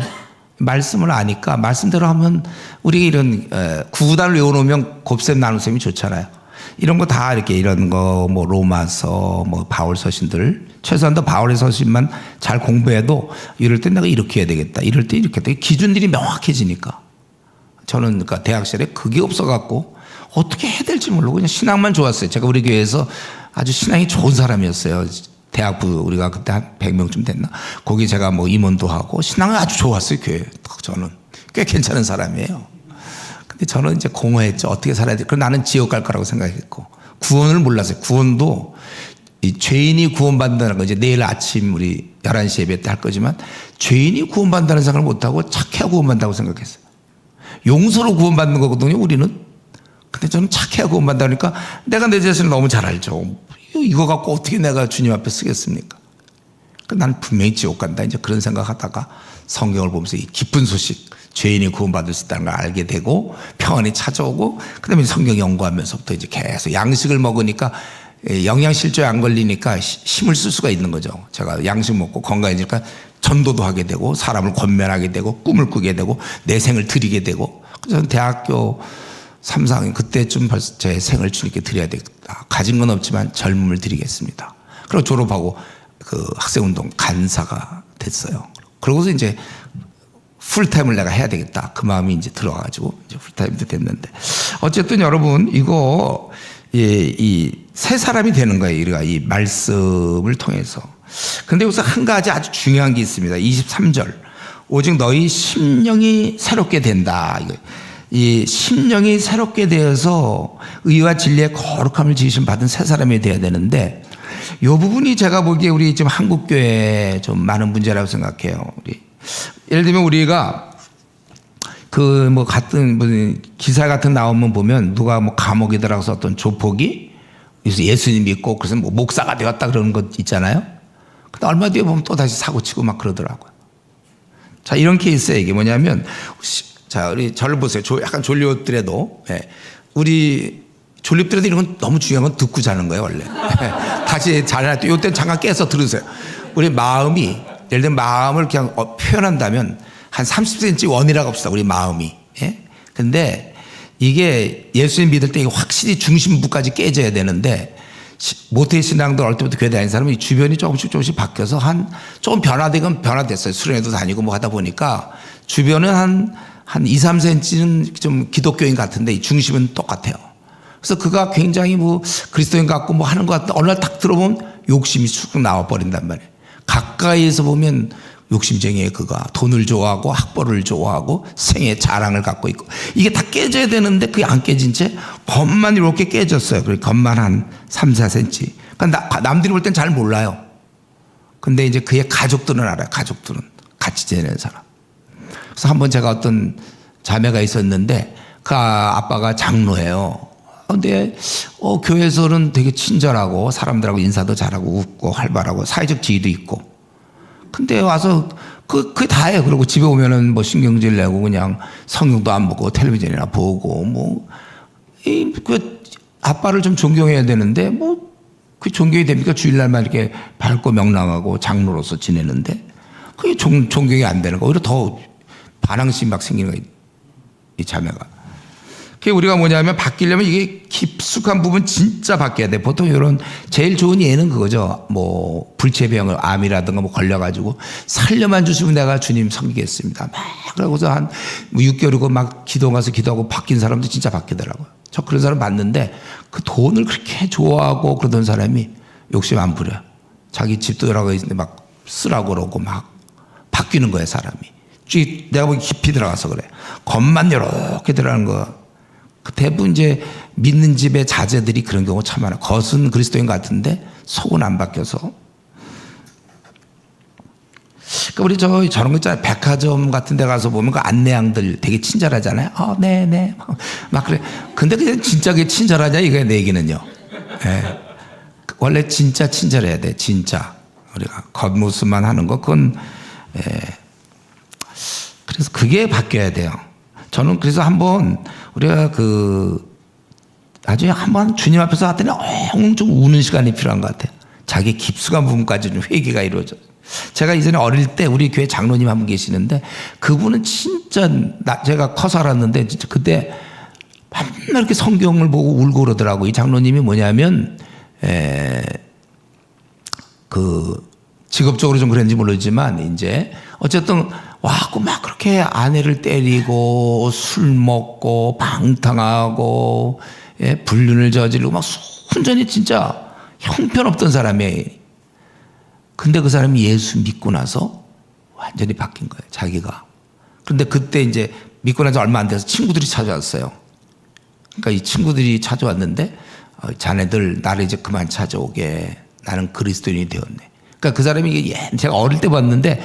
A: 말씀을 아니까 말씀대로 하면 우리가 이런 구구단을 외워놓으면 곱셈 나눗셈이 좋잖아요. 이런 거 다 이렇게 이런 거 뭐 로마서 뭐 바울 서신들 최소한 더 바울의 서신만 잘 공부해도 이럴 때 내가 이렇게 해야 되겠다. 이럴 때 이렇게 해야 되겠다. 기준들이 명확해지니까. 저는 그러니까 대학 시절에 그게 없어갖고 어떻게 해야 될지 모르고 그냥 신앙만 좋았어요. 제가 우리 교회에서 아주 신앙이 좋은 사람이었어요. 대학부 우리가 그때 한 100명쯤 됐나. 거기 제가 뭐 임원도 하고 신앙이 아주 좋았어요. 교회. 저는 꽤 괜찮은 사람이에요. 근데 저는 이제 공허했죠. 어떻게 살아야 돼. 그럼 나는 지옥 갈 거라고 생각했고 구원을 몰랐어요. 구원도 이 죄인이 구원받는다는 거 이제 내일 아침 우리 11시 예배 때 할 거지만 죄인이 구원받는다는 생각을 못하고 착해야 구원받는다고 생각했어요. 용서로 구원받는 거거든요, 우리는. 근데 저는 착해야 구원받는다니까 내가 내 자신을 너무 잘 알죠. 이거 갖고 어떻게 내가 주님 앞에 쓰겠습니까? 난 분명히 지옥 간다. 이제 그런 생각하다가 성경을 보면서 이 기쁜 소식, 죄인이 구원받을 수 있다는 걸 알게 되고 평안이 찾아오고 그다음에 성경 연구하면서부터 이제 계속 양식을 먹으니까 영양실조에 안 걸리니까 힘을 쓸 수가 있는 거죠. 제가 양식 먹고 건강해지니까 전도도 하게 되고 사람을 권면하게 되고 꿈을 꾸게 되고 내 생을 드리게 되고 그래서 대학교 3, 4학년 그때쯤 벌써 제 생을 주님께 드려야 되겠다. 가진 건 없지만 젊음을 드리겠습니다. 그리고 졸업하고 그 학생운동 간사가 됐어요. 그러고서 이제 풀타임을 내가 해야 되겠다. 그 마음이 이제 들어가지고 이제 풀타임도 됐는데 어쨌든 여러분 이거 이 새 사람이 되는 거예요. 우리가 이 말씀을 통해서. 근데 여기서 한 가지 아주 중요한 게 있습니다. 23절. 오직 너희 심령이 새롭게 된다. 이 심령이 새롭게 되어서 의와 진리의 거룩함을 지으심 받은 새 사람이 돼야 되는데 이 부분이 제가 보기에 우리 지금 한국교회에 좀 많은 문제라고 생각해요. 예를 들면 우리가 그 뭐 같은 무슨 기사 같은 나오면 보면 누가 뭐 감옥에 들어가서 어떤 조폭이 그래서 예수님 믿고 그래서 뭐 목사가 되었다 그러는 것 있잖아요. 근데 얼마 뒤에 보면 또 다시 사고 치고 막 그러더라고요. 자, 이런 케이스에 이게 뭐냐면 자, 우리 저를 보세요. 약간 졸리웠더라도 우리 졸립더라도 이런 건 너무 중요한 건 듣고 자는 거예요, 원래. 다시 잘할 때 이때 잠깐 깨서 들으세요. 우리 마음이 예를 들면 마음을 그냥 표현한다면 한 30cm 원이라고 합시다. 우리 마음이. 근데 이게 예수님 믿을 때 확실히 중심부까지 깨져야 되는데 모태 신앙도 어릴 때부터 교회 다니는 사람이 주변이 조금씩 바뀌어서 조금 변화되건 변화됐어요. 수련회도 다니고 뭐 하다 보니까 주변은 한 2, 3cm는 좀 기독교인 같은데 이 중심은 똑같아요. 그래서 그가 굉장히 뭐 그리스도인 같고 뭐 하는 것 같은데 어느 날 딱 들어보면 욕심이 쑥 나와 버린단 말이에요. 가까이에서 보면 욕심쟁이의 그가 돈을 좋아하고 학벌을 좋아하고 생애 자랑을 갖고 있고 이게 다 깨져야 되는데 그게 안 깨진 채 겉만 이렇게 깨졌어요. 그리고 겉만 한 3, 4cm. 그러니까 남들이 볼 땐 잘 몰라요. 근데 이제 그의 가족들은 알아요. 가족들은 같이 지내는 사람. 그래서 한번 제가 어떤 자매가 있었는데 그 아빠가 장로예요. 근데 교회에서는 되게 친절하고 사람들하고 인사도 잘하고 웃고 활발하고 사회적 지위도 있고 근데 와서 그게 다예요. 그리고 집에 오면은 뭐 신경질 내고 그냥 성경도 안 보고 텔레비전이나 보고 그 아빠를 좀 존경해야 되는데 그 존경이 됩니까? 주일날만 이렇게 밝고 명랑하고 장로로서 지내는데 그게 존경이 안 되는 거. 오히려 더 반항심이 막 생기는 거예요. 이 자매가. 그게 우리가 뭐냐면 바뀌려면 이게 깊숙한 부분 진짜 바뀌어야 돼. 보통 이런 제일 좋은 예는 그거죠. 뭐 불치병을 암이라든가 뭐 걸려가지고 살려만 주시면 내가 주님 섬기겠습니다. 막 그러고서 한 6개월이고 막 기도 가서 기도하고 바뀐 사람도 진짜 바뀌더라고요. 저 그런 사람 봤는데 그 돈을 그렇게 좋아하고 그러던 사람이 욕심 안 부려요. 자기 집도 여러 가지 있는데 막 쓰라고 그러고 막 바뀌는 거예요, 사람이. 내가 보기 깊이 들어가서 그래. 겉만 이렇게 들어가는 거. 대부분 이제 믿는 집의 자제들이 그런 경우 참 많아요. 겉은 그리스도인 같은데 속은 안 바뀌어서. 그러니까 우리 저런 거 있잖아요. 백화점 같은 데 가서 보면 그 안내양들 되게 친절하잖아요. 네. 막 그래. 근데 그냥 진짜 그게 친절하냐 이거야, 내 얘기는요. 네. 원래 진짜 친절해야 돼, 진짜. 우리가 겉모습만 하는 거, 그건, 그래서 그게 바뀌어야 돼요. 저는 그래서 한번 우리가 나중에 한번 주님 앞에서 하더니 좀 우는 시간이 필요한 것 같아요. 자기 깊숙한 부분까지 좀 회개가 이루어져. 제가 이전에 어릴 때 우리 교회 장로님 한 분 계시는데 그분은 진짜 제가 커서 알았는데 진짜 그때 맨날 이렇게 성경을 보고 울고 그러더라고. 이 장로님이 뭐냐면 직업적으로 좀 그랬는지 모르지만 이제 어쨌든 와갖고 막 그렇게 아내를 때리고 술 먹고 방탕하고 불륜을 저지르고 막 순전히 진짜 형편없던 사람이에요. 근데 그 사람이 예수 믿고 나서 완전히 바뀐 거예요, 자기가. 그런데 그때 이제 믿고 나서 얼마 안 돼서 친구들이 찾아왔어요. 그러니까 이 친구들이 찾아왔는데 자네들 나를 이제 그만 찾아오게, 나는 그리스도인이 되었네. 그러니까 그 사람이 제가 어릴 때 봤는데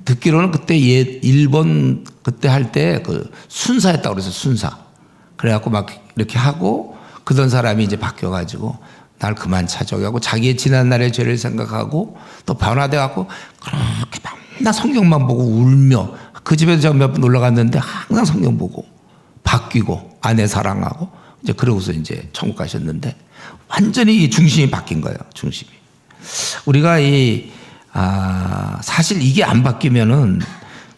A: 듣기로는 그때 일본 그때 할 때 그 순사였다고 그래서 순사. 그래갖고 막 이렇게 하고 그던 사람이 이제 바뀌어가지고 날 그만 찾아오게 하고 자기의 지난날의 죄를 생각하고 또 변화돼갖고 그렇게 맨날 성경만 보고 울며 그 집에도 제가 몇 번 놀러 갔는데 항상 성경 보고 바뀌고 아내 사랑하고 이제 그러고서 이제 천국 가셨는데 완전히 중심이 바뀐 거예요, 중심이. 우리가 사실 이게 안 바뀌면은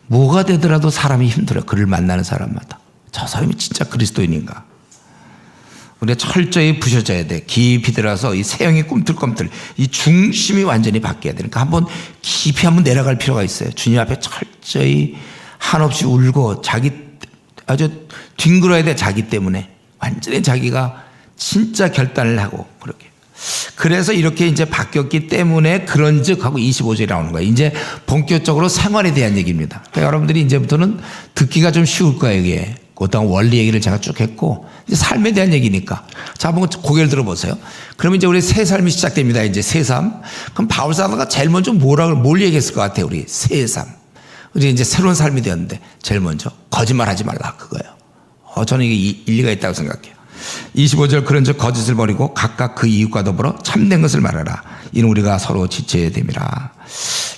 A: 뭐가 되더라도 사람이 힘들어요. 그를 만나는 사람마다. 저 사람이 진짜 그리스도인인가? 우리가 철저히 부셔져야 돼. 깊이 들어서 이 세형이 꿈틀꿈틀. 이 중심이 완전히 바뀌어야 되니까 한번 깊이 한번 내려갈 필요가 있어요. 주님 앞에 철저히 한없이 울고 아주 뒹굴어야 돼. 자기 때문에. 완전히 자기가 진짜 결단을 하고 그렇게. 그래서 이렇게 이제 바뀌었기 때문에 그런즉 하고 25절이 나오는 거예요. 이제 본격적으로 생활에 대한 얘기입니다. 그러니까 여러분들이 이제부터는 듣기가 좀 쉬울 거예요, 이게. 어떤 원리 얘기를 제가 쭉 했고, 이제 삶에 대한 얘기니까. 자, 한번 고개를 들어보세요. 그러면 이제 우리 새 삶이 시작됩니다. 이제 새 삶. 그럼 바울 사도가 제일 먼저 뭘 얘기했을 것 같아요, 우리 새 삶. 우리 이제 새로운 삶이 되었는데, 제일 먼저 거짓말 하지 말라, 그거예요. 저는 이게 일리가 있다고 생각해요. 25절 그런즉 거짓을 버리고 각각 그 이웃과 더불어 참된 것을 말하라. 이는 우리가 서로 지체해야 됩니다.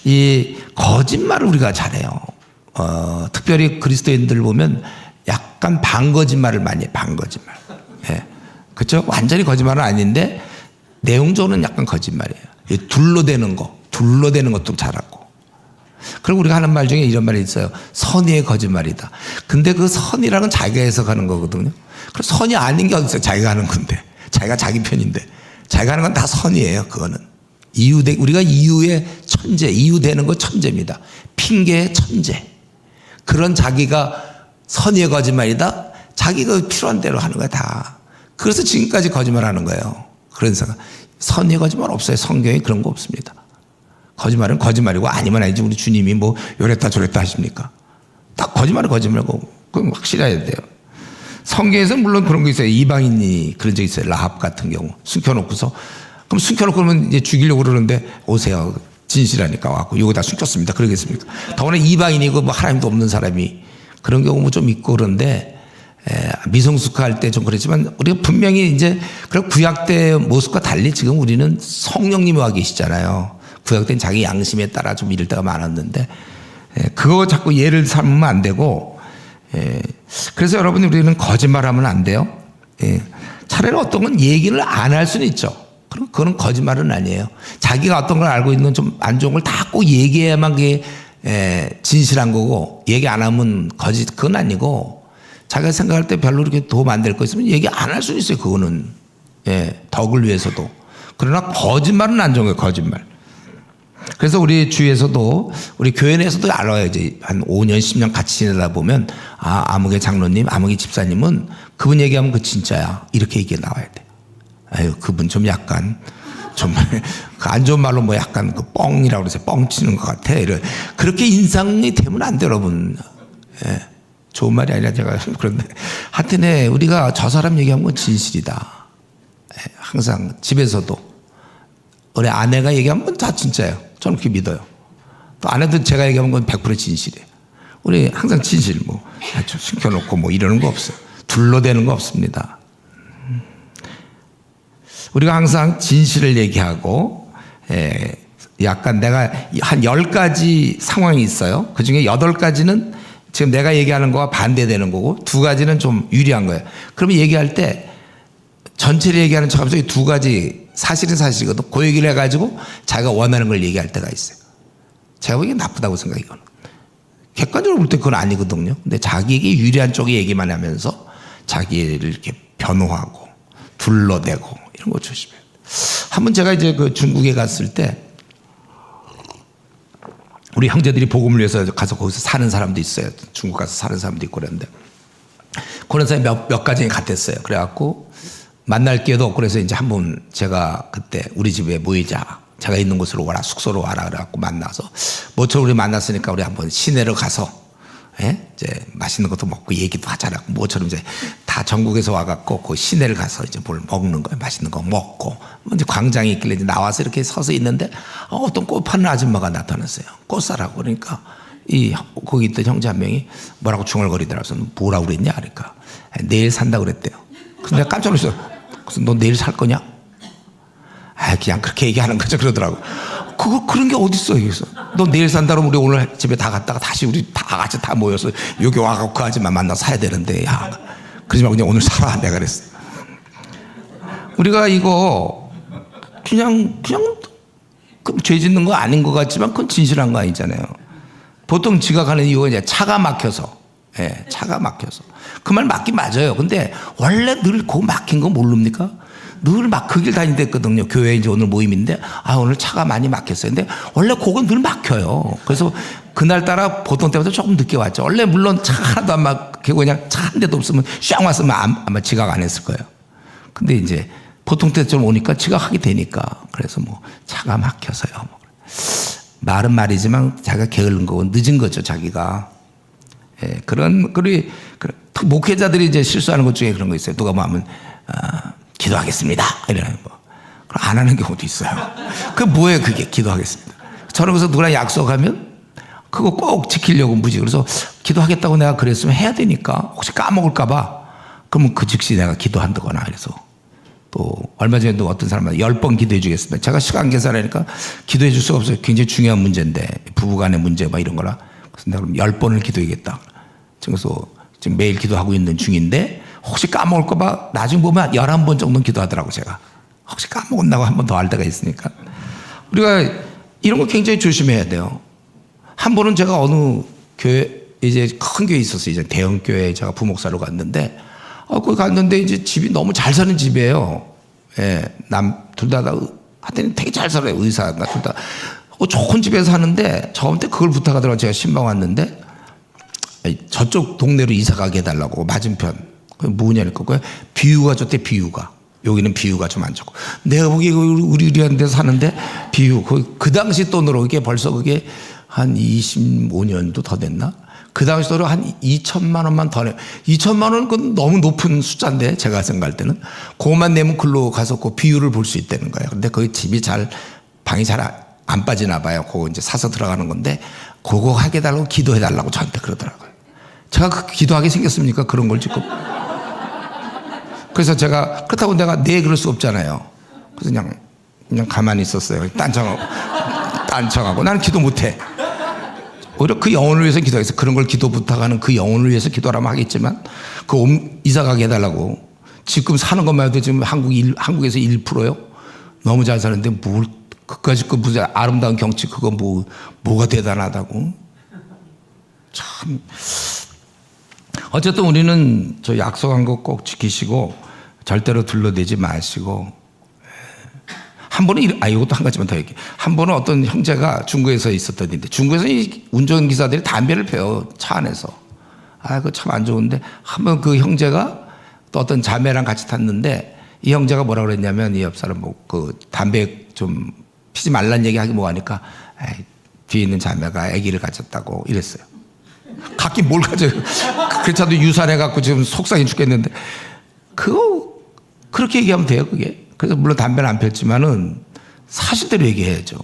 A: 이 거짓말을 우리가 잘해요. 특별히 그리스도인들 보면 약간 반거짓말을 많이 해요. 반거짓말. 그렇죠? 완전히 거짓말은 아닌데 내용적으로는 약간 거짓말이에요. 둘러대는 것도 잘하고. 그리고 우리가 하는 말 중에 이런 말이 있어요. 선의의 거짓말이다. 근데 그 선이라는 자기가 해석하는 거거든요. 그럼 선이 아닌 게 어딨어요? 자기가 하는 건데. 자기가 자기 편인데. 자기가 하는 건 다 선이에요. 그거는. 우리가 이유의 천재, 이유되는 거 천재입니다. 핑계의 천재. 그런 자기가 선의의 거짓말이다. 자기가 필요한 대로 하는 거야, 다. 그래서 지금까지 거짓말 하는 거예요. 그런 생각. 선의의 거짓말 없어요. 성경에 그런 거 없습니다. 거짓말은 거짓말이고 아니면 아니지 우리 주님이 뭐 요랬다 저랬다 하십니까? 다 거짓말은 거짓말이고 그건 확실해야 돼요. 성경에서는 물론 그런 거 있어요. 이방인이 그런 적 있어요. 라합 같은 경우 숨겨놓고서 그럼 숨겨놓고 그러면 이제 죽이려고 그러는데 오세요. 진실하니까 와갖고 이거 다 숨겼습니다. 그러겠습니까? 더구나 이방인이고 뭐 하나님도 없는 사람이 그런 경우 좀 있고 그런데 미성숙할 때 좀 그랬지만 우리가 분명히 이제 그런 구약 때 모습과 달리 지금 우리는 성령님이 와 계시잖아요. 구약 때는 자기 양심에 따라 좀 이럴 때가 많았는데 그거 자꾸 예를 삼으면 안 되고 그래서 여러분 우리는 거짓말하면 안 돼요. 차라리 어떤 건 얘기를 안 할 수는 있죠. 그럼 그건 거짓말은 아니에요. 자기가 어떤 걸 알고 있는 좀 안 좋은 걸 다 꼭 얘기해야만 그게 진실한 거고 얘기 안 하면 거짓 그건 아니고 자기가 생각할 때 별로 그렇게 도움 안 될 거 있으면 얘기 안 할 수는 있어요. 그거는 덕을 위해서도. 그러나 거짓말은 안 좋은 거예요. 거짓말. 그래서 우리 주위에서도 우리 교회 내에서도 알아야지. 한 5년 10년 같이 지내다 보면 아무개 장로님 아무개 집사님은 그분 얘기하면 그 진짜야 이렇게 얘기 나와야 돼. 아유 그분 좀 약간 좀 안 좋은 말로 뭐 약간 그 뻥이라고 그러세요. 뻥 치는 것 같아. 그렇게 인상이 되면 안 돼 여러분. 좋은 말이 아니라 제가 그런데 하여튼 우리가 저 사람 얘기한 건 진실이다. 항상 집에서도 우리 아내가 얘기한 건 다 진짜예요. 저는 그렇게 믿어요. 또 아내도 제가 얘기한 건 100% 진실이에요. 우리 항상 진실 뭐 숨겨놓고 뭐 이러는 거 없어요. 둘러대는 거 없습니다. 우리가 항상 진실을 얘기하고 약간 내가 한 10가지 상황이 있어요. 그중에 8가지는 지금 내가 얘기하는 거와 반대되는 거고 2가지는 좀 유리한 거예요. 그러면 얘기할 때 전체를 얘기하는 척하면서 이 2가지 사실은 사실이거든. 그 얘기를 해가지고 자기가 원하는 걸 얘기할 때가 있어요. 제가 보기엔 나쁘다고 생각해요. 이거는. 객관적으로 볼 때 그건 아니거든요. 근데 자기에게 유리한 쪽의 얘기만 하면서 자기를 이렇게 변호하고 둘러대고 이런 거 조심해요. 한번 제가 이제 그 중국에 갔을 때 우리 형제들이 복음을 위해서 가서 거기서 사는 사람도 있어요. 중국 가서 사는 사람도 있고 그랬는데 그런 사람이 몇 가정이 같았어요. 그래갖고 만날 기회도 없고 그래서 이제 한번 제가 그때 우리 집에 모이자. 제가 있는 곳으로 와라. 숙소로 와라. 그래갖고 만나서 모처럼 우리 만났으니까 우리 한번 시내로 가서 이제 맛있는 것도 먹고 얘기도 하잖아. 모처럼 이제 다 전국에서 와갖고 그 시내를 가서 이제 뭘 먹는 거예요. 맛있는 거 먹고 이제 광장이 있길래 이제 나와서 이렇게 서서 있는데 어떤 꽃 파는 아줌마가 나타났어요. 꽃 사라고. 그러니까 거기 있던 형제 한 명이 뭐라고 중얼거리더라고요. 뭐라고 그랬냐? 그러니까 내일 산다 그랬대요. 근데 내가 깜짝 놀랐어요. 그래서 너 내일 살 거냐? 그냥 그렇게 얘기하는 거죠. 그러더라고. 그런 게 어딨어, 여기서. 너 내일 산다 그러면 우리 오늘 집에 다 갔다가 다시 우리 다 같이 다 모여서 여기 와갖고 그 아줌마 만나 사야 되는데, 그러지 말고 그냥 오늘 사라. 내가 그랬어. 우리가 이거 그냥 죄 짓는 거 아닌 것 같지만 그건 진실한 거 아니잖아요. 보통 지각하는 이유가 이제 차가 막혀서. 차가 막혀서. 그 말 맞긴 맞아요. 근데 원래 늘 그 막힌 거 모릅니까? 늘 막 그 길 다니댔거든요. 교회 이제 오늘 모임인데, 오늘 차가 많이 막혔어요. 근데 원래 그건 늘 막혀요. 그래서 그날따라 보통 때보다 조금 늦게 왔죠. 원래 물론 차 하나도 안 막히고 그냥 차 한 대도 없으면 쫙 왔으면 아마 지각 안 했을 거예요. 근데 이제 보통 때쯤 오니까 지각하게 되니까. 그래서 뭐 차가 막혀서요. 말은 말이지만 자기가 게으른 거고 늦은 거죠, 자기가. 목회자들이 이제 실수하는 것 중에 그런 거 있어요. 누가 뭐 하면, 기도하겠습니다. 이러는 뭐. 그럼 안 하는 경우도 있어요. 그게 뭐예요, 그게? 기도하겠습니다. 저는 그래서 누구랑 약속하면 그거 꼭 지키려고 무지. 그래서 기도하겠다고 내가 그랬으면 해야 되니까 혹시 까먹을까봐 그러면 그 즉시 내가 기도한다거나 그래서 또 얼마 전에도 어떤 사람한테 10번 기도해 주겠습니다. 제가 시간 계산하니까 기도해 줄 수가 없어요. 굉장히 중요한 문제인데 부부간의 문제 막 이런 거라. 그래서 내가 그럼 10번을 기도해야겠다. 그래서 지금 매일 기도하고 있는 중인데 혹시 까먹을까봐 나중에 보면 11번 정도는 기도하더라고 제가. 혹시 까먹었나고 한 번 더 할 때가 있으니까. 우리가 이런 거 굉장히 조심해야 돼요. 한 번은 제가 어느 교회, 이제 큰 교회에 있었어요. 이제 대형 교회에 제가 부목사로 갔는데, 거기 갔는데 이제 집이 너무 잘 사는 집이에요. 둘 다 하여튼 되게 잘 살아요. 의사가 둘 다. 좋은 집에서 사는데 저한테 그걸 부탁하더라고요. 제가 신방 왔는데 저쪽 동네로 이사 가게 해달라고 맞은편. 그게 뭐냐니까 그 비유가 좋대. 비유가 여기는 비유가 좀 안 좋고. 내가 보기에 우리 이런 데서 사는데 비유, 그 당시 돈으로 이게 벌써 그게 한 25년도 더 됐나? 그 당시 돈으로 한 2천만 원만 더 내. 2천만 원은 그건 너무 높은 숫자인데 제가 생각할 때는. 그것만 내면 글로 가서 그 비유를 볼 수 있다는 거예요. 근데 거기 집이 방이 잘 안 빠지나 봐요. 그거 이제 사서 들어가는 건데 그거 하게 해달라고 기도해달라고 저한테 그러더라고요. 제가 그 기도하게 생겼습니까? 그런 걸 지금. 그래서 제가 그렇다고 내가 그럴 수 없잖아요. 그래서 그냥 가만히 있었어요. 딴청하고 나는 기도 못해. 오히려 그 영혼을 위해서 기도해서 그런 걸 기도 부탁하는 그 영혼을 위해서 기도하면 하겠지만 그 이사 가게 해달라고. 지금 사는 것만 해도 지금 한국에서 1%요. 너무 잘 사는데 뭘 그까짓 그 무슨 아름다운 경치 그거 뭐가 대단하다고. 참. 어쨌든 우리는 저 약속한 거 꼭 지키시고 절대로 둘러대지 마시고. 한 번은 이것도 한 가지만 더 얘기해. 한 번은 어떤 형제가 중국에서 있었던 일인데 중국에서 이 운전기사들이 담배를 피워요. 차 안에서. 그거 참 안 좋은데 한 번 그 형제가 또 어떤 자매랑 같이 탔는데 이 형제가 뭐라 그랬냐면 이 옆 사람 그 담배 좀 피지 말란 얘기 하기 뭐하니까 뒤에 있는 자매가 아기를 가졌다고 이랬어요. 갖긴 뭘 가져요. 그 차도 유산해갖고 지금 속상해 죽겠는데 그거 그렇게 얘기하면 돼요 그게. 그래서 물론 담배는 안 폈지만은 사실대로 얘기해야죠.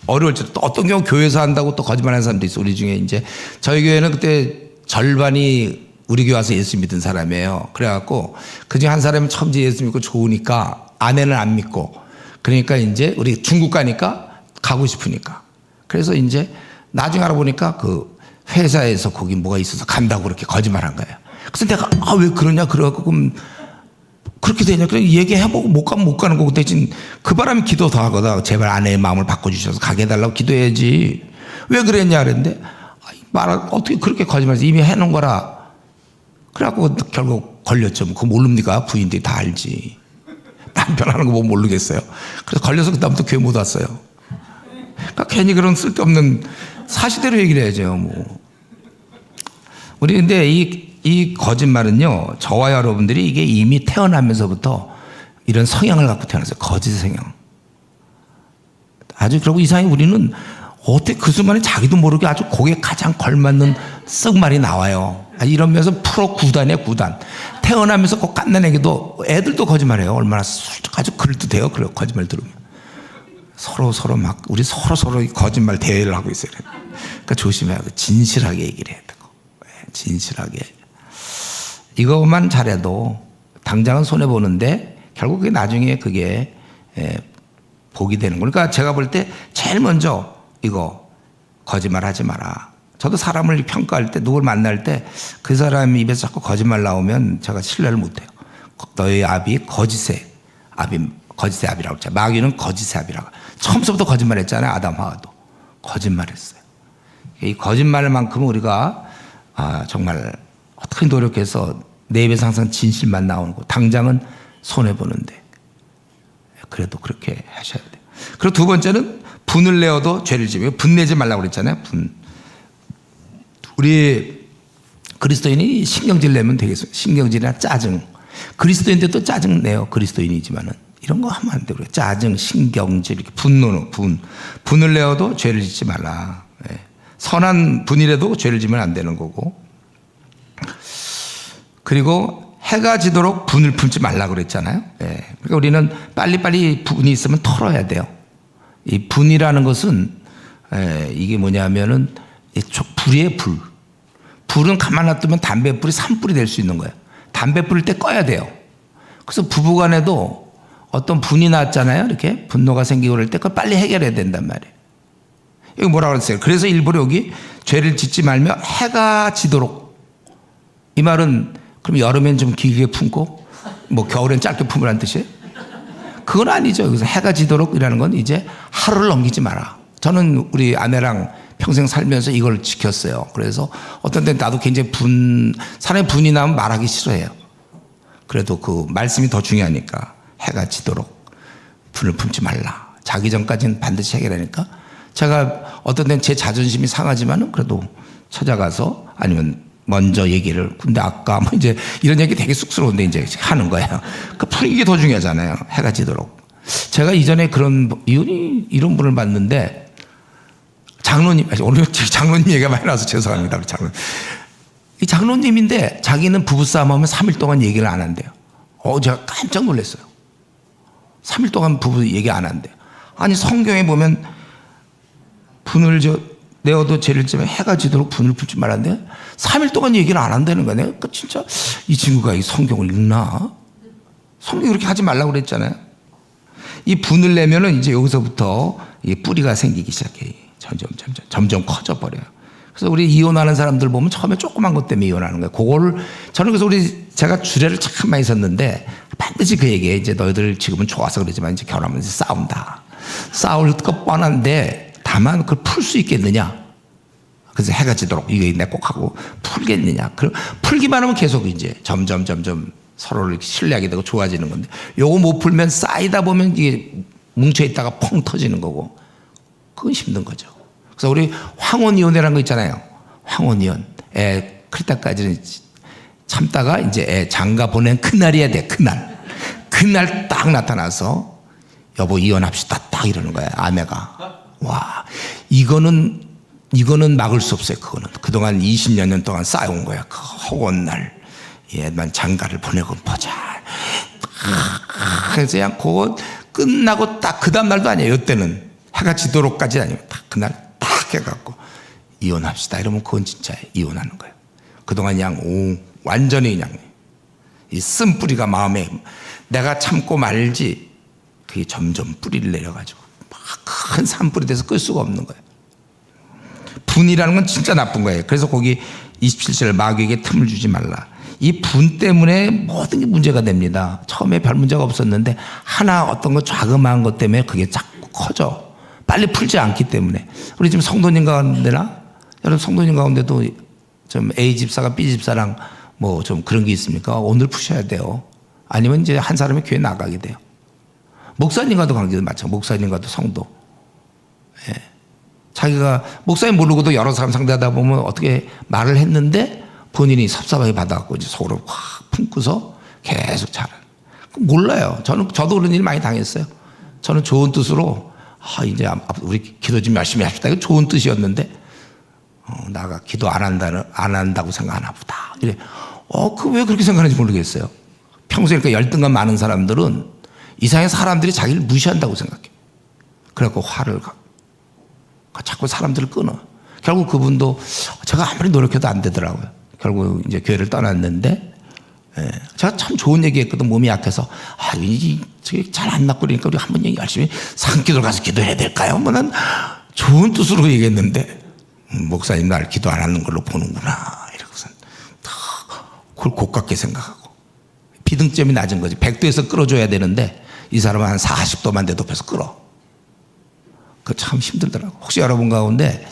A: 어려울지 또 어떤 경우 교회에서 한다고 또 거짓말하는 사람도 있어. 우리 중에 이제 저희 교회는 그때 절반이 우리 교회 와서 예수 믿은 사람이에요. 그래갖고 그중에 한 사람이 처음 예수 믿고 좋으니까 아내는 안 믿고 그러니까 이제 우리 중국 가니까 가고 싶으니까 그래서 이제 나중에 알아보니까 그 회사에서 거기 뭐가 있어서 간다고 그렇게 거짓말한 거예요. 그래서 내가 왜 그러냐 그래갖고 그럼 그렇게 되냐 그래 얘기해보고 못 가면 못 가는 거고 대신 그 바람에 기도 더 하거든. 제발 아내의 마음을 바꿔주셔서 가게 해달라고 기도해야지. 왜 그랬냐 그랬는데 어떻게 그렇게 거짓말해서 이미 해놓은 거라. 그래갖고 결국 걸렸죠. 그거 모릅니까? 부인들이 다 알지. 남편 하는 거 뭐 모르겠어요. 그래서 걸려서 그다음부터 교회 못 왔어요. 그러니까 괜히 그런 쓸데없는 사실대로 얘기를 해야죠. 우리 근데 이 거짓말은요, 저와 여러분들이 이게 이미 태어나면서부터 이런 성향을 갖고 태어났어요. 거짓 성향. 아주 그리고 이상하게 우리는 어떻게 그 순간에 자기도 모르게 아주 거기에 가장 걸맞는 썩말이 나와요. 이러면서 프로 구단이에요, 구단. 태어나면서 꼭 갓난 애기도 애들도 거짓말해요. 얼마나 아주 그럴듯해요. 그래 거짓말 들으면 서로 우리 서로 거짓말 대회를 하고 있어요. 그러니까 조심해야 돼. 진실하게 얘기를 해야 되고 진실하게. 이것만 잘해도 당장은 손해 보는데 결국 그게 나중에 그게 복이 되는 거니까 그러니까 제가 볼 때 제일 먼저 이거 거짓말하지 마라. 저도 사람을 평가할 때 누굴 만날 때 그 사람 입에서 자꾸 거짓말 나오면 제가 신뢰를 못해요. 너의 압이 거짓의 압이라고 했잖아요. 마귀는 거짓의 압이라고. 처음부터 거짓말했잖아요. 아담 하와도 거짓말했어요. 이 거짓말만큼 우리가 정말 어떻게 노력해서 내 입에서 항상 진실만 나오는 거 당장은 손해 보는데 그래도 그렇게 하셔야 돼요. 그리고 두 번째는 분을 내어도 죄를 지며 분내지 말라고 그랬잖아요. 우리 그리스도인이 신경질 내면 되겠어요. 신경질이나 짜증. 그리스도인인데 또 짜증 내요. 그리스도인이지만은 이런 거 하면 안 되고요. 짜증, 신경질, 이렇게 분을 내어도 죄를 짓지 말라. 선한 분이라도 죄를 지면 안 되는 거고. 그리고 해가 지도록 분을 품지 말라 그랬잖아요. 그러니까 우리는 빨리빨리 분이 있으면 털어야 돼요. 이 분이라는 것은 이게 뭐냐면은 불이에요, 불. 불은 가만 놔두면 담배불이 산불이 될 수 있는 거예요. 담배 뿌릴 때 꺼야 돼요. 그래서 부부간에도 어떤 분이 났잖아요. 이렇게 분노가 생기고 그럴 때 그걸 빨리 해결해야 된단 말이에요. 이거 뭐라 그랬어요? 그래서 일부러 여기 죄를 짓지 말며 해가 지도록. 이 말은 그럼 여름엔 좀 길게 품고 뭐 겨울엔 짧게 품으라는 뜻이에요? 그건 아니죠. 그래서 해가 지도록이라는 건 이제 하루를 넘기지 마라. 저는 우리 아내랑 평생 살면서 이걸 지켰어요. 그래서 어떤 때는 나도 굉장히 사람의 분이 나면 말하기 싫어해요. 그래도 그 말씀이 더 중요하니까 해가 지도록 분을 품지 말라. 자기 전까지는 반드시 해결하니까 제가 어떤 때는 제 자존심이 상하지만은 그래도 찾아가서 아니면 먼저 얘기를. 근데 아까 뭐 이제 이런 얘기 되게 쑥스러운데 이제 하는 거예요. 그 풀기 더 중요하잖아요. 해가 지도록. 제가 이전에 이런 분을 봤는데 장로님, 오늘 장로님 얘기가 많이 나와서 죄송합니다. 이 장로님인데 자기는 부부싸움 하면 3일 동안 얘기를 안 한대요. 제가 깜짝 놀랐어요. 3일 동안 부부 얘기 안 한대요. 아니 성경에 보면 분을 내어도 죄를 지면 해가 지도록 분을 풀지 말았는데 3일 동안 얘기를 안 한다는 거네. 그러니까 진짜 이 친구가 이 성경을 읽나? 성경이 그렇게 하지 말라고 그랬잖아요. 이 분을 내면은 이제 여기서부터 이 뿌리가 생기기 시작해. 점점 커져 버려요. 그래서 우리 이혼하는 사람들 보면 처음에 조그만 것 때문에 이혼하는 거예요. 그거를 저는 그래서 제가 주례를 참 많이 썼는데 반드시 그 얘기에 이제 너희들 지금은 좋아서 그러지만 이제 결혼하면서 싸운다. 싸울 것 뻔한데 다만 그걸 풀 수 있겠느냐. 그래서 해가 지도록 이거 내 꼭 하고 풀겠느냐. 풀기만 하면 계속 이제 점점 서로를 신뢰하게 되고 좋아지는 건데 요거 못 풀면 쌓이다 보면 이게 뭉쳐있다가 펑 터지는 거고 그건 힘든 거죠. 그래서 우리 황혼이혼이라는 거 있잖아요. 황혼이혼. 애 클 때까지는 참다가 이제 애 장가 보낸 그날이야 돼. 그날 딱 나타나서 여보 이혼합시다 딱 이러는 거야. 아내가. 와 이거는 막을 수 없어요. 그거는 그동안 20여 년 동안 쌓여온 거야. 그 허구한 날 얘만 장가를 보내고 보자. 그래서 그냥 그거 끝나고 딱 그 다음 날도 아니에요. 이때는 해가 지도록까지 아니고 딱 그날 딱 해갖고 이혼합시다 이러면 그건 진짜 이혼하는 거예요. 그동안 그냥 완전히 그냥 이 쓴뿌리가 마음에 내가 참고 말지 그게 점점 뿌리를 내려가지고 막 큰 산뿌리 돼서 끌 수가 없는 거예요. 분이라는 건 진짜 나쁜 거예요. 그래서 거기 27절 마귀에게 틈을 주지 말라. 이 분 때문에 모든 게 문제가 됩니다. 처음에 별 문제가 없었는데 하나 어떤 거 자그마한 것 때문에 그게 자꾸 커져. 빨리 풀지 않기 때문에. 우리 지금 성도님 가운데나 여러분 성도님 가운데도 좀 A 집사가 B 집사랑 뭐 좀 그런 게 있습니까? 오늘 푸셔야 돼요. 아니면 이제 한 사람이 교회 나가게 돼요. 목사님과도 관계도 마찬가지. 목사님과도 성도. 예. 자기가 목사님 모르고도 여러 사람 상대하다 보면 어떻게 말을 했는데 본인이 섭섭하게 받아갖고 이제 속으로 확 품고서 계속 잘하는. 몰라요. 저도 그런 일 많이 당했어요. 저는 좋은 뜻으로 이제 우리 기도 좀 열심히 합시다. 이거 좋은 뜻이었는데 나가 기도 안 한다고 생각하나 보다. 이래. 그 왜 그렇게 생각하는지 모르겠어요. 평소에 이렇게 열등감 많은 사람들은 이상하게 사람들이 자기를 무시한다고 생각해. 그래갖고 화를 자꾸 사람들을 끊어. 결국 그분도 제가 아무리 노력해도 안 되더라고요. 결국 이제 교회를 떠났는데, 제가 참 좋은 얘기 했거든. 몸이 약해서. 저게 잘 안 낫고 그러니까 우리 한번 열심히 산기도를 가서 기도해야 될까요? 뭐 난 좋은 뜻으로 얘기했는데, 목사님 날 기도 안 하는 걸로 보는구나. 이러고서 그걸 고깝게 생각하고. 비등점이 낮은 거지. 100도에서 끌어줘야 되는데, 이 사람은 한 40도만 돼도 옆에서 끌어. 그 참 힘들더라고. 혹시 여러분 가운데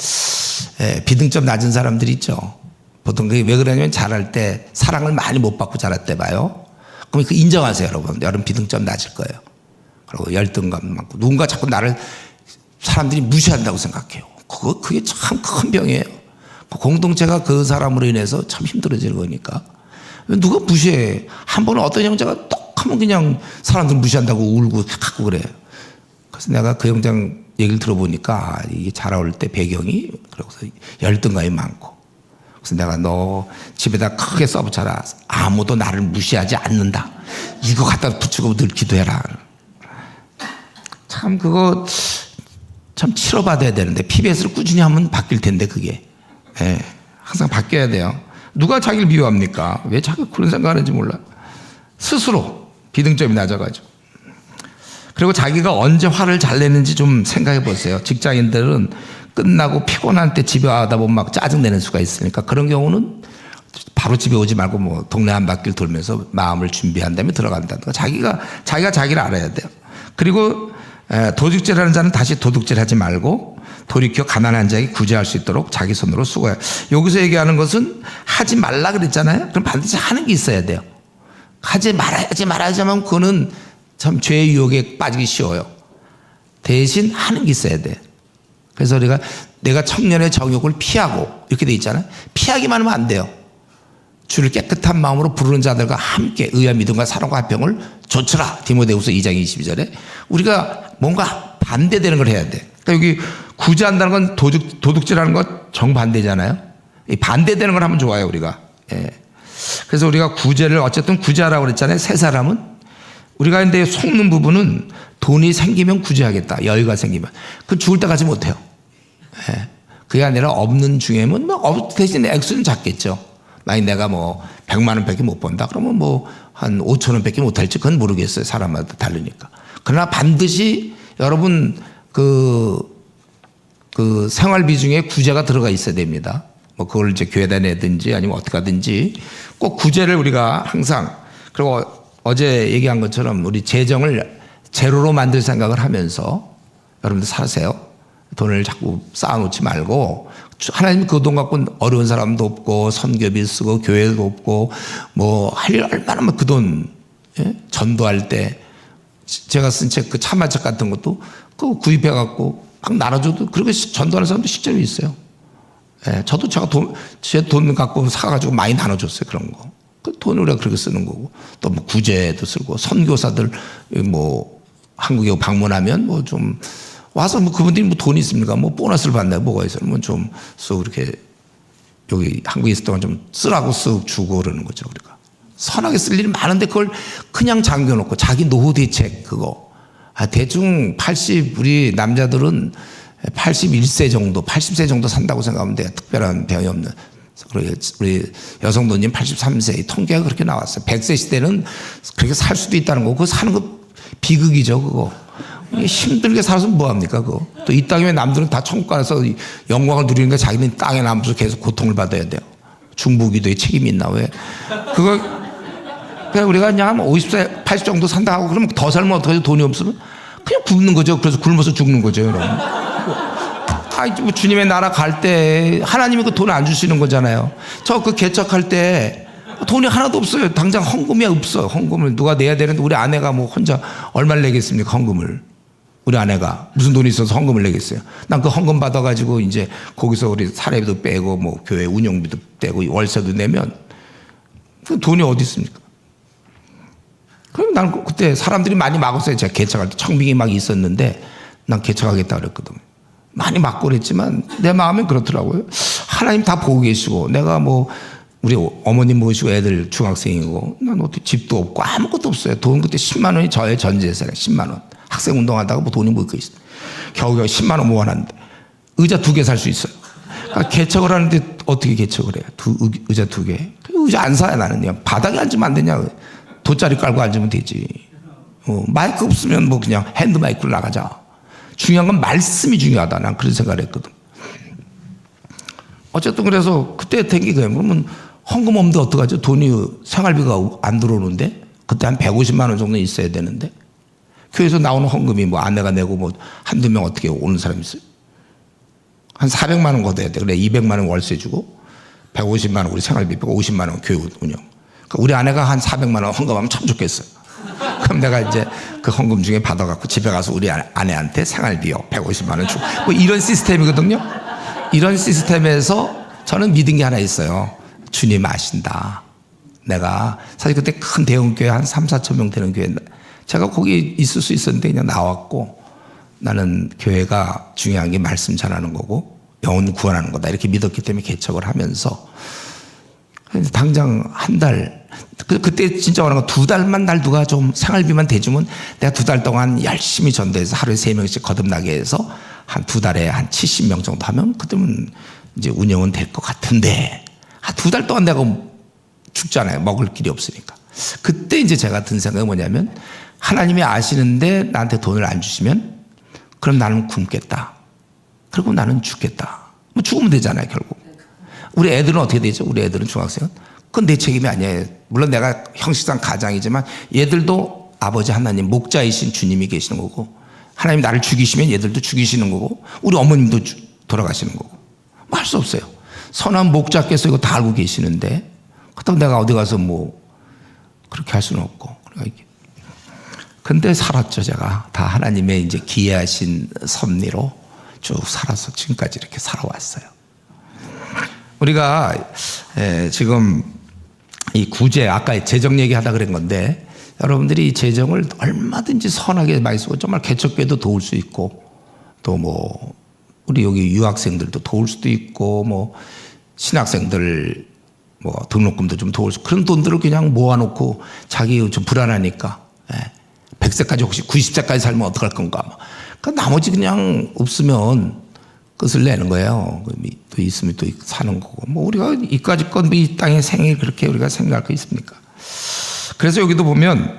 A: 비등점 낮은 사람들이 있죠. 보통 그게 왜 그러냐면 자랄 때 사랑을 많이 못 받고 자랄 때 봐요. 그럼 그 인정하세요, 여러분. 여러분 비등점 낮을 거예요. 그리고 열등감 많고 누군가 자꾸 나를 사람들이 무시한다고 생각해요. 그게 참 큰 병이에요. 공동체가 그 사람으로 인해서 참 힘들어지는 거니까. 누가 무시해? 한 번은 어떤 형제가 떡 하면 그냥 사람들 무시한다고 울고 갖고 그래요. 그래서 내가 그 형장 얘기를 들어보니까 이게 자라올 때 배경이 그러고서 열등감이 많고 그래서 내가 너 집에다 크게 써붙여라. 아무도 나를 무시하지 않는다. 이거 갖다 붙이고 늘 기도해라. 참 그거 참 치료받아야 되는데 PBS를 꾸준히 하면 바뀔 텐데 그게 항상 바뀌어야 돼요. 누가 자기를 미워합니까? 왜 자꾸 그런 생각하는지 몰라. 스스로 비등점이 낮아가지고. 그리고 자기가 언제 화를 잘 내는지 좀 생각해 보세요. 직장인들은 끝나고 피곤할 때 집에 와다 보면 막 짜증내는 수가 있으니까 그런 경우는 바로 집에 오지 말고 뭐 동네 한 바퀴를 돌면서 마음을 준비한 다음에 들어간다든가 자기가 자기를 알아야 돼요. 그리고 도둑질하는 자는 다시 도둑질하지 말고 돌이켜 가난한 자에게 구제할 수 있도록 자기 손으로 수고해. 여기서 얘기하는 것은 하지 말라 그랬잖아요. 그럼 반드시 하는 게 있어야 돼요. 하지 말아야지만 그거는 참 죄의 유혹에 빠지기 쉬워요. 대신 하는 게 있어야 돼. 그래서 내가 청년의 정욕을 피하고 이렇게 돼 있잖아요. 피하기만 하면 안 돼요. 주를 깨끗한 마음으로 부르는 자들과 함께 의와 믿음과 사랑과 화평을 조처라. 디모데후서 2장 22절에 우리가 뭔가 반대되는 걸 해야 돼. 그러니까 여기 구제한다는 건 도둑질하는 것 정반대잖아요. 이 반대되는 걸 하면 좋아요 우리가. 예. 그래서 우리가 구제를 어쨌든 구제하라고 그랬잖아요. 세 사람은 우리가 근데 속는 부분은 돈이 생기면 구제하겠다. 여유가 생기면 그 죽을 때까지 못해요. 예. 그게 아니라 없는 중에는 대신 액수는 작겠죠. 만약 내가 뭐 100만 원밖에 못 번다 그러면 뭐 한 5천 원밖에 못 할지 그건 모르겠어요. 사람마다 다르니까. 그러나 반드시 여러분 그 생활비 중에 구제가 들어가 있어야 됩니다. 뭐 그걸 이제 교회다 내든지 아니면 어떻게 하든지 꼭 구제를 우리가 항상, 그리고 어제 얘기한 것처럼 우리 재정을 제로로 만들 생각을 하면서 여러분들 사세요. 돈을 자꾸 쌓아놓지 말고 하나님 그 돈 갖고 어려운 사람도 없고 선교비 쓰고 교회도 없고 뭐 할 일 얼마나 그 돈 전도할 때 제가 쓴 책 그 참마책 같은 것도 그거 구입해 갖고 막 나눠줘도 그렇게 전도하는 사람도 실제로 있어요. 예, 저도 제가 제 돈 갖고 사가지고 많이 나눠줬어요. 그런 거. 그 돈을 우리가 그렇게 쓰는 거고 또 뭐 구제도 쓰고 선교사들 뭐 한국에 방문하면 뭐 좀 와서 뭐 그분들이 뭐 돈이 있습니까? 뭐 보너스를 받나요? 뭐가 있어요? 뭐 좀 쓱 이렇게 여기 한국에 있을 동안 좀 쓰라고 쓱 주고 그러는 거죠. 우리가 선하게 쓸 일이 많은데 그걸 그냥 잠겨놓고 자기 노후 대책 그거 대충 우리 남자들은 81세 정도 80세 정도 산다고 생각하면 돼요. 특별한 병이 없는. 우리 여성도님 83세 통계가 그렇게 나왔어요. 100세 시대는 그렇게 살 수도 있다는 거고 그거 사는 거 비극이죠. 그거 힘들게 살아서 뭐합니까 그거. 또 이 땅에 남들은 다 천국 가서 영광을 누리는데 자기는 땅에 남아서 계속 고통을 받아야 돼요. 중부기도에 책임이 있나 왜. 그거 그냥 우리가 그냥 한 50세 80 정도 산다 하고 그러면 더 살면 어떡하죠. 돈이 없으면 그냥 굶는 거죠. 그래서 굶어서 죽는 거죠. 여러분. 뭐 주님의 나라 갈 때 하나님이 그 돈 안 주시는 거잖아요. 저 그 개척할 때 돈이 하나도 없어요. 당장 헌금이 없어. 헌금을 누가 내야 되는데 우리 아내가 뭐 혼자 얼마를 내겠습니까? 헌금을. 우리 아내가 무슨 돈이 있어서 헌금을 내겠어요. 난 그 헌금 받아가지고 이제 거기서 우리 사례비도 빼고 뭐 교회 운영비도 떼고 월세도 내면 그 돈이 어디 있습니까? 그럼 난 그때 사람들이 많이 막았어요. 제가 개척할 때 청빙이 막 있었는데 난 개척하겠다 그랬거든. 많이 막고 그랬지만 내 마음엔 그렇더라고요. 하나님 다 보고 계시고 내가 뭐 우리 어머님 모시고 애들 중학생이고 난 어떻게 집도 없고 아무것도 없어요. 돈 그때 10만 원이 저의 전 재산이에요. 10만 원. 학생 운동하다가 뭐 돈이 뭐 있어. 겨우겨우 10만 원 모아놨는데 의자 2개 살 수 있어요. 그러니까 개척을 하는데 어떻게 개척을 해요? 의자 2개. 의자 안 사야 나는 그냥 바닥에 앉으면 안 되냐. 돗자리 깔고 앉으면 되지. 마이크 없으면 뭐 그냥 핸드 마이크로 나가자. 중요한 건 말씀이 중요하다. 난 그런 생각을 했거든. 어쨌든 그래서 그때 된 게 그러면 헌금 없는데 어떡하죠? 돈이 생활비가 안 들어오는데 그때 한 150만 원 정도 있어야 되는데 교회에서 나오는 헌금이 뭐 아내가 내고 뭐 한두 명 어떻게 오는 사람이 있어요? 한 400만 원 걷어야 돼. 그래 200만 원 월세 주고 150만 원 우리 생활비 빼고 50만 원 교회 운영. 그러니까 우리 아내가 한 400만 원 헌금하면 참 좋겠어요. 그럼 내가 이제 그 헌금 중에 받아갖고 집에 가서 우리 아내한테 생활비요 150만 원 주고 뭐 이런 시스템이거든요. 이런 시스템에서 저는 믿은 게 하나 있어요. 주님 아신다. 내가 사실 그때 큰 대형교회 한 3, 4천 명 되는 교회 제가 거기 있을 수 있었는데 그냥 나왔고 나는 교회가 중요한 게 말씀 전하는 거고 영혼 구원하는 거다 이렇게 믿었기 때문에 개척을 하면서 당장 한 달 그때 진짜 원하는 거 2달만 날 누가 좀 생활비만 대주면 내가 2달 동안 열심히 전도해서 하루에 3명씩 거듭나게 해서 한 2달에 한 70명 정도 하면 그때면 이제 운영은 될 것 같은데 한 2달 동안 내가 죽잖아요. 먹을 길이 없으니까. 그때 이제 제가 든 생각이 뭐냐면 하나님이 아시는데 나한테 돈을 안 주시면 그럼 나는 굶겠다. 그리고 나는 죽겠다. 뭐 죽으면 되잖아요, 결국. 우리 애들은 어떻게 되죠? 우리 애들은 중학생은? 그건 내 책임이 아니에요. 물론 내가 형식상 가장이지만 얘들도 아버지 하나님, 목자이신 주님이 계시는 거고 하나님 나를 죽이시면 얘들도 죽이시는 거고 우리 어머님도 돌아가시는 거고 뭐 할 수 없어요. 선한 목자께서 이거 다 알고 계시는데 그렇다고 내가 어디 가서 뭐 그렇게 할 수는 없고 근데 살았죠. 제가 다 하나님의 이제 기회하신 섭리로 쭉 살아서 지금까지 이렇게 살아왔어요. 우리가 지금 이 구제, 아까 재정 얘기하다 그런 건데, 여러분들이 이 재정을 얼마든지 선하게 많이 쓰고 정말 개척교회도 도울 수 있고, 또 뭐 우리 여기 유학생들도 도울 수도 있고, 뭐 신학생들 뭐 등록금도 좀 도울 수, 그런 돈들을 그냥 모아놓고 자기 좀 불안하니까 100세까지 혹시 90세까지 살면 어떡할 건가, 그러니까 나머지 그냥 없으면 끝을 내는 거예요. 또 있으면 또 사는 거고, 뭐 우리가 이까짓 건 이 땅의 생애 그렇게 우리가 생각할 거 있습니까? 그래서 여기도 보면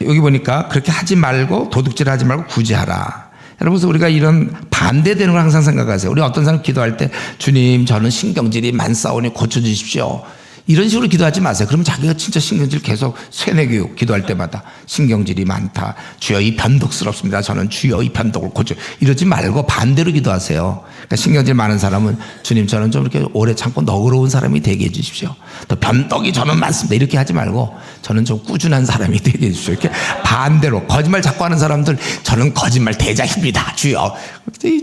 A: 여기 보니까 그렇게 하지 말고 도둑질 하지 말고 구제하라. 여러분, 우리가 이런 반대되는 걸 항상 생각하세요. 우리 어떤 사람 기도할 때 주님 저는 신경질이 많사오니 고쳐주십시오, 이런 식으로 기도하지 마세요. 그러면 자기가 진짜 신경질 계속 세뇌교육, 기도할 때마다 신경질이 많다, 주여 이 변덕스럽습니다, 저는 주여 이 변덕을 고쳐, 이러지 말고 반대로 기도하세요. 그러니까 신경질 많은 사람은 주님 저는 좀 이렇게 오래 참고 너그러운 사람이 되게 해주십시오. 또 변덕이 저는 많습니다, 이렇게 하지 말고 저는 좀 꾸준한 사람이 되게 해주십시오. 이렇게 반대로, 거짓말 자꾸 하는 사람들 저는 거짓말 대장입니다, 주여,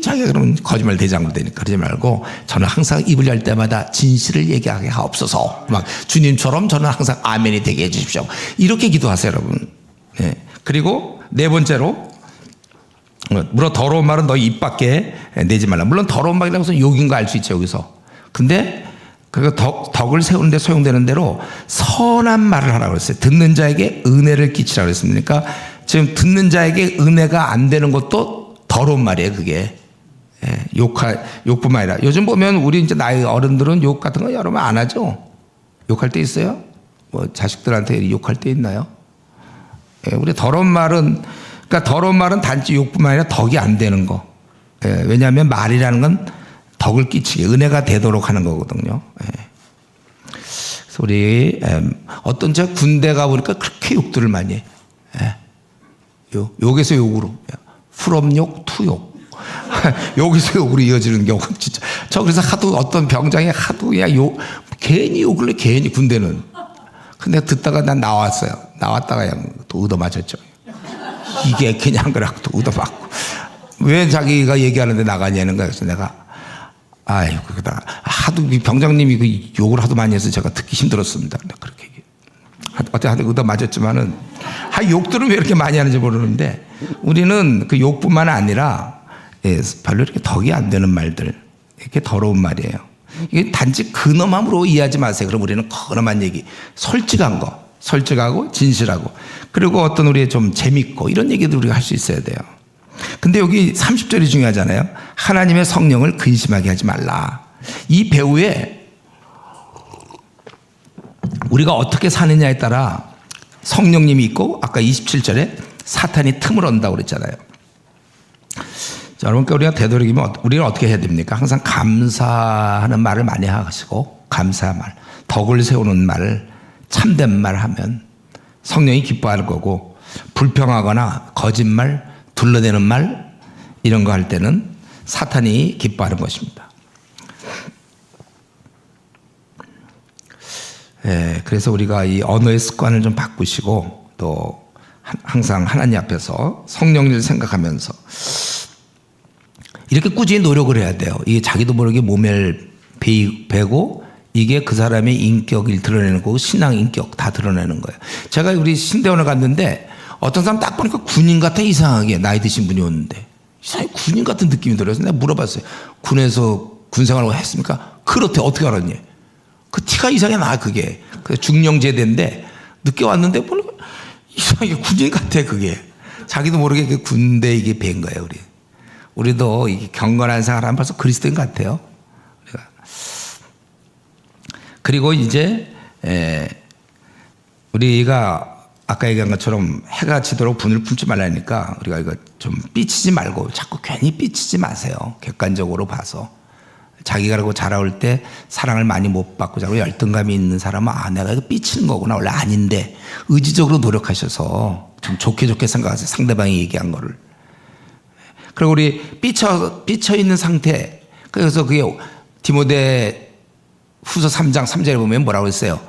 A: 자기가 그러면 거짓말 대장으로 되니까 그러지 말고 저는 항상 입을 열 때마다 진실을 얘기하게 하옵소서, 막 주님처럼 저는 항상 아멘이 되게 해주십시오, 이렇게 기도하세요, 여러분. 네. 그리고 네 번째로, 물론 더러운 말은 너 입 밖에 내지 말라. 물론 더러운 말이라고 해서 욕인 거 알 수 있죠, 여기서. 근데 그 덕을 세우는데 소용되는 대로 선한 말을 하라고 그랬어요. 듣는 자에게 은혜를 끼치라고 그랬습니다. 그러니까 지금 듣는 자에게 은혜가 안 되는 것도 더러운 말이에요, 그게. 욕뿐만 아니라 요즘 보면 우리 이제 나이 어른들은 욕 같은 거 여러 번 안 하죠. 욕할 때 있어요? 뭐 자식들한테 욕할 때 있나요? 우리 더러운 말은, 그러니까 더러운 말은 단지 욕뿐만 아니라 덕이 안 되는 거. 왜냐하면 말이라는 건 덕을 끼치게, 은혜가 되도록 하는 거거든요. 그래서 우리 어떤 제가 군대 가보니까 그렇게 욕들을 많이 해. 욕에서 욕으로, 풀업욕, 투욕. 여기서 욕으로 이어지는 경우 진짜. 저 그래서 하도 어떤 병장이 하도 그냥 괜히 욕을 해, 괜히 군대는. 근데 듣다가 난 나왔어요. 나왔다가 그냥 또 얻어맞았죠. 이게 그냥 그래갖고 또 얻어맞고. 왜 자기가 얘기하는데 나가냐는 거야. 그래서 내가 아이고, 그러다가 하도 병장님이 그 욕을 하도 많이 해서 제가 듣기 힘들었습니다. 그렇게 어떻게 얻어맞았지만은 욕들은 왜 이렇게 많이 하는지 모르는데, 우리는 그 욕뿐만 아니라 별로 이렇게 덕이 안 되는 말들, 이렇게 더러운 말이에요. 이게 단지 근엄함으로 이해하지 마세요. 그럼 우리는 근엄한 얘기, 솔직한 거, 솔직하고 진실하고, 그리고 어떤 우리의 좀 재밌고 이런 얘기도 우리가 할 수 있어야 돼요. 근데 여기 30절이 중요하잖아요. 하나님의 성령을 근심하게 하지 말라. 이 배후에 우리가 어떻게 사느냐에 따라 성령님이 있고, 아까 27절에 사탄이 틈을 얻는다고 그랬잖아요. 자, 여러분, 우리가 되도록이면 우리는 어떻게 해야 됩니까? 항상 감사하는 말을 많이 하시고, 감사한 말, 덕을 세우는 말을, 참된 말 하면 성령이 기뻐할 거고, 불평하거나 거짓말, 둘러대는 말, 이런 거 할 때는 사탄이 기뻐하는 것입니다. 그래서 우리가 이 언어의 습관을 좀 바꾸시고, 또 항상 하나님 앞에서 성령님을 생각하면서 이렇게 꾸준히 노력을 해야 돼요. 이게 자기도 모르게 모멸 배고, 이게 그 사람의 인격을 드러내는 거고, 신앙 인격 다 드러내는 거예요. 제가 우리 신대원을 갔는데 어떤 사람 딱 보니까 군인 같아, 이상하게 나이 드신 분이 오는데 이상하게 군인 같은 느낌이 들어서 내가 물어봤어요. 군에서 군생활을 했습니까? 그렇대. 어떻게 알았니? 그 티가 이상하게 나. 그게 중령제대인데 늦게 왔는데 보니까 이상하게 군인 같아. 그게 자기도 모르게 그 군대 이게 뵌 거예요. 우리도 이게 경건한 생활하면 벌써 그리스도인 같아요. 그리고 이제 우리가 아까 얘기한 것처럼 해가 지도록 분을 품지 말라니까, 우리가 이거 좀 삐치지 말고, 자꾸 괜히 삐치지 마세요. 객관적으로 봐서. 자기가 그러고 자라올 때 사랑을 많이 못 받고 자고 열등감이 있는 사람은 내가 이거 삐치는 거구나, 원래 아닌데, 의지적으로 노력하셔서 좀 좋게 생각하세요. 상대방이 얘기한 거를. 그리고 우리 삐쳐 있는 상태, 그래서 그게 디모데 후서 3장 3절에 보면 뭐라고 했어요?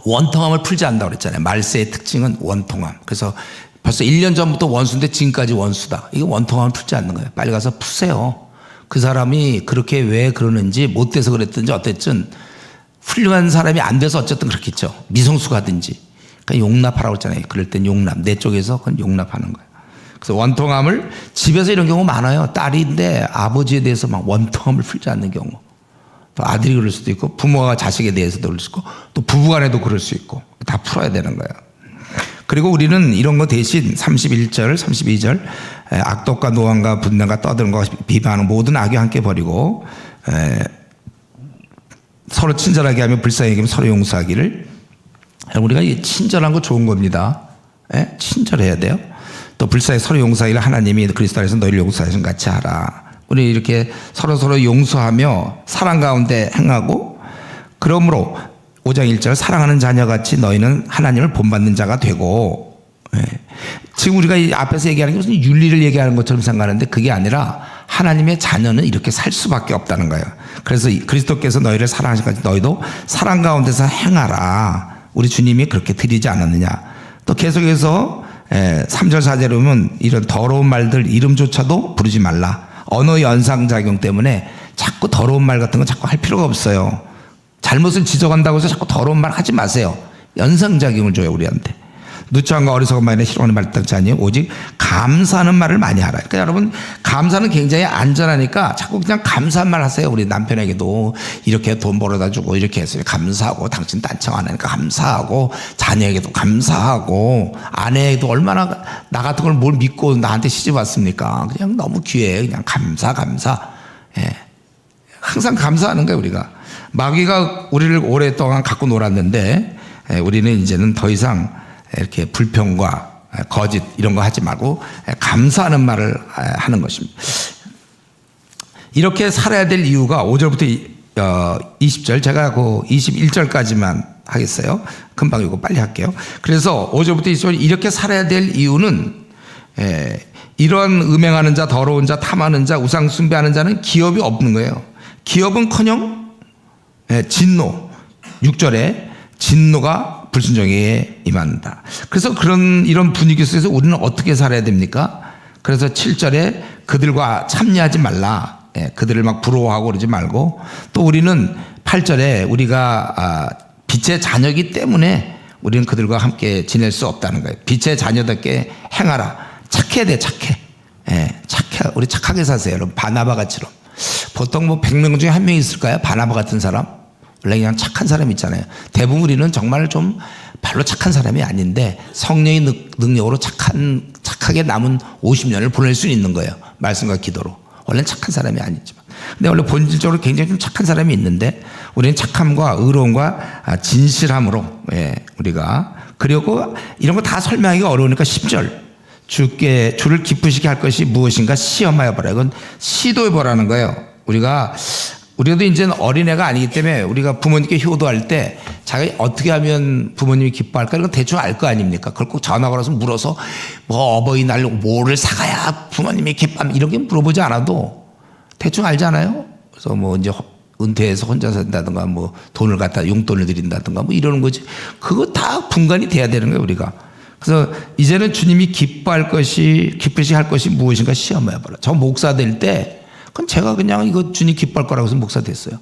A: 원통함을 풀지 않는다고 그랬잖아요. 말세의 특징은 원통함. 그래서 벌써 1년 전부터 원수인데 지금까지 원수다. 이게 원통함을 풀지 않는 거예요. 빨리 가서 푸세요. 그 사람이 그렇게 왜 그러는지, 못돼서 그랬든지 어쨌든 훌륭한 사람이 안 돼서 어쨌든 그렇겠죠. 미성숙하든지. 그러니까 용납하라고 했잖아요. 그럴 땐 용납. 내 쪽에서 그건 용납하는 거예요. 그래서 원통함을 집에서 이런 경우 많아요. 딸인데 아버지에 대해서 막 원통함을 풀지 않는 경우. 또 아들이 그럴 수도 있고 부모가 자식에 대해서도 그럴 수 있고 또 부부간에도 그럴 수 있고 다 풀어야 되는 거예요. 그리고 우리는 이런 거 대신 31절, 32절 악독과 노함과 분노가 떠드는 것 비방하는 모든 악이 함께 버리고 서로 친절하게 하며 불쌍히 여기며 서로 용서하기를. 우리가 친절한 거 좋은 겁니다. 친절해야 돼요. 또 불쌍히 서로 용서하기를 하나님이 그리스도 안에서 너희를 용서하신 같이 하라. 우리 이렇게 서로 용서하며 사랑 가운데 행하고 그러므로 5장 1절 사랑하는 자녀같이 너희는 하나님을 본받는 자가 되고. 지금 우리가 이 앞에서 얘기하는 게 무슨 윤리를 얘기하는 것처럼 생각하는데 그게 아니라 하나님의 자녀는 이렇게 살 수밖에 없다는 거예요. 그래서 그리스도께서 너희를 사랑하신 같이 너희도 사랑 가운데서 행하라. 우리 주님이 그렇게 드리지 않았느냐. 또 계속해서 3절 4절에 보면 이런 더러운 말들 이름조차도 부르지 말라. 언어 연상작용 때문에 자꾸 더러운 말 같은 거 자꾸 할 필요가 없어요. 잘못을 지적한다고 해서 자꾸 더러운 말 하지 마세요. 연상작용을 줘요 우리한테. 누추함과 어리석은 말이나 희롱하는 말 따지 아니요 오직 감사하는 말을 많이 하라. 그러니까 여러분 감사는 굉장히 안전하니까 자꾸 그냥 감사한 말 하세요. 우리 남편에게도 이렇게 돈 벌어다 주고 이렇게 해서 감사하고 당신 딴청 안 하니까 감사하고 자녀에게도 감사하고 아내에게도 얼마나 나 같은 걸 뭘 믿고 나한테 시집 왔습니까. 그냥 너무 귀해. 그냥 감사. 항상 감사하는 거예요 우리가. 마귀가 우리를 오랫동안 갖고 놀았는데 우리는 이제는 더 이상 이렇게 불평과 거짓 이런 거 하지 말고 감사하는 말을 하는 것입니다. 이렇게 살아야 될 이유가 5절부터 20절 제가 그 21절까지만 하겠어요. 금방 이거 빨리 할게요. 그래서 5절부터 20절 이렇게 살아야 될 이유는 이런 음행하는 자 더러운 자 탐하는 자 우상 숭배하는 자는 기업이 없는 거예요. 기업은커녕 진노 6절에 진노가 불순종에 임한다. 그래서 이런 분위기 속에서 우리는 어떻게 살아야 됩니까? 그래서 7절에 그들과 참여하지 말라. 그들을 막 부러워하고 그러지 말고 또 우리는 8절에 우리가 빛의 자녀이기 때문에 우리는 그들과 함께 지낼 수 없다는 거예요. 빛의 자녀답게 행하라. 착해야 돼 착해. 우리 착하게 사세요. 여러분 바나바 같이로. 보통 뭐 100명 중에 한 명 있을까요? 바나바 같은 사람? 원래 그냥 착한 사람 있잖아요. 대부분 우리는 정말 좀 별로 착한 사람이 아닌데 성령의 능력으로 착하게 남은 50년을 보낼 수 있는 거예요. 말씀과 기도로. 원래는 착한 사람이 아니지만. 근데 원래 본질적으로 굉장히 좀 착한 사람이 있는데 우리는 착함과 의로움과 진실함으로 우리가 그리고 이런 거 다 설명하기가 어려우니까 10절 주를 기쁘시게 할 것이 무엇인가 시험하여 보라. 이건 시도해 보라는 거예요. 우리도 이제는 어린애가 아니기 때문에 우리가 부모님께 효도할 때 자기 어떻게 하면 부모님이 기뻐할까 이런 거 대충 알 거 아닙니까? 그걸 꼭 전화 걸어서 물어서 뭐 어버이날 뭐를 사가야 부모님이 기뻐하면 이런 게 물어보지 않아도 대충 알잖아요. 그래서 뭐 이제 은퇴해서 혼자 산다든가 뭐 돈을 갖다 용돈을 드린다든가 뭐 이러는 거지. 그거 다 분간이 돼야 되는 거예요 우리가. 그래서 이제는 주님이 기쁘시게 할 것이 무엇인가 시험해 봐라. 저 목사 될 때 그건 제가 그냥 이거 주님 기뻐할 거라고 해서 목사 됐어요.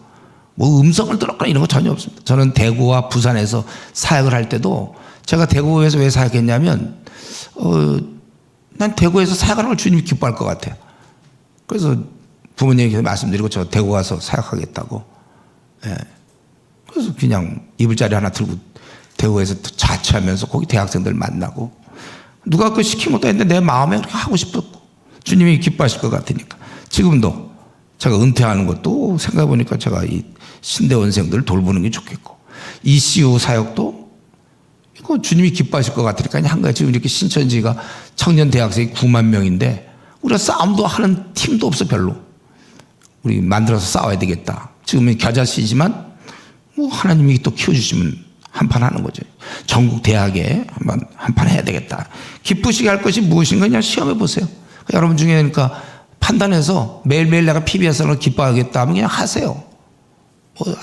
A: 뭐 음성을 들었거나 이런 거 전혀 없습니다. 저는 대구와 부산에서 사역을 할 때도 제가 대구에서 왜 사역했냐면 난 대구에서 사역하는 걸 주님이 기뻐할 것 같아요. 그래서 부모님에게 말씀드리고 저 대구 가서 사역하겠다고. 그래서 그냥 이불자리 하나 들고 대구에서 자취하면서 거기 대학생들 만나고 누가 그 시킨 것도 했는데 내 마음에 그렇게 하고 싶었고 주님이 기뻐하실 것 같으니까. 지금도 제가 은퇴하는 것도 생각해보니까 제가 이 신대원생들을 돌보는 게 좋겠고 ECU 사역도 이거 주님이 기뻐하실 것 같으니까 한 거야. 지금 이렇게 신천지가 청년 대학생이 9만 명인데 우리가 싸움도 하는 팀도 없어 별로. 우리 만들어서 싸워야 되겠다. 지금은 겨자씨지만 뭐 하나님이 또 키워주시면 한판 하는 거죠. 전국 대학에 한판 해야 되겠다. 기쁘시게 할 것이 무엇인가 그냥 시험해 보세요. 여러분 중에 그러니까 판단해서 매일매일 내가 PBS를 기뻐하겠다 하면 그냥 하세요.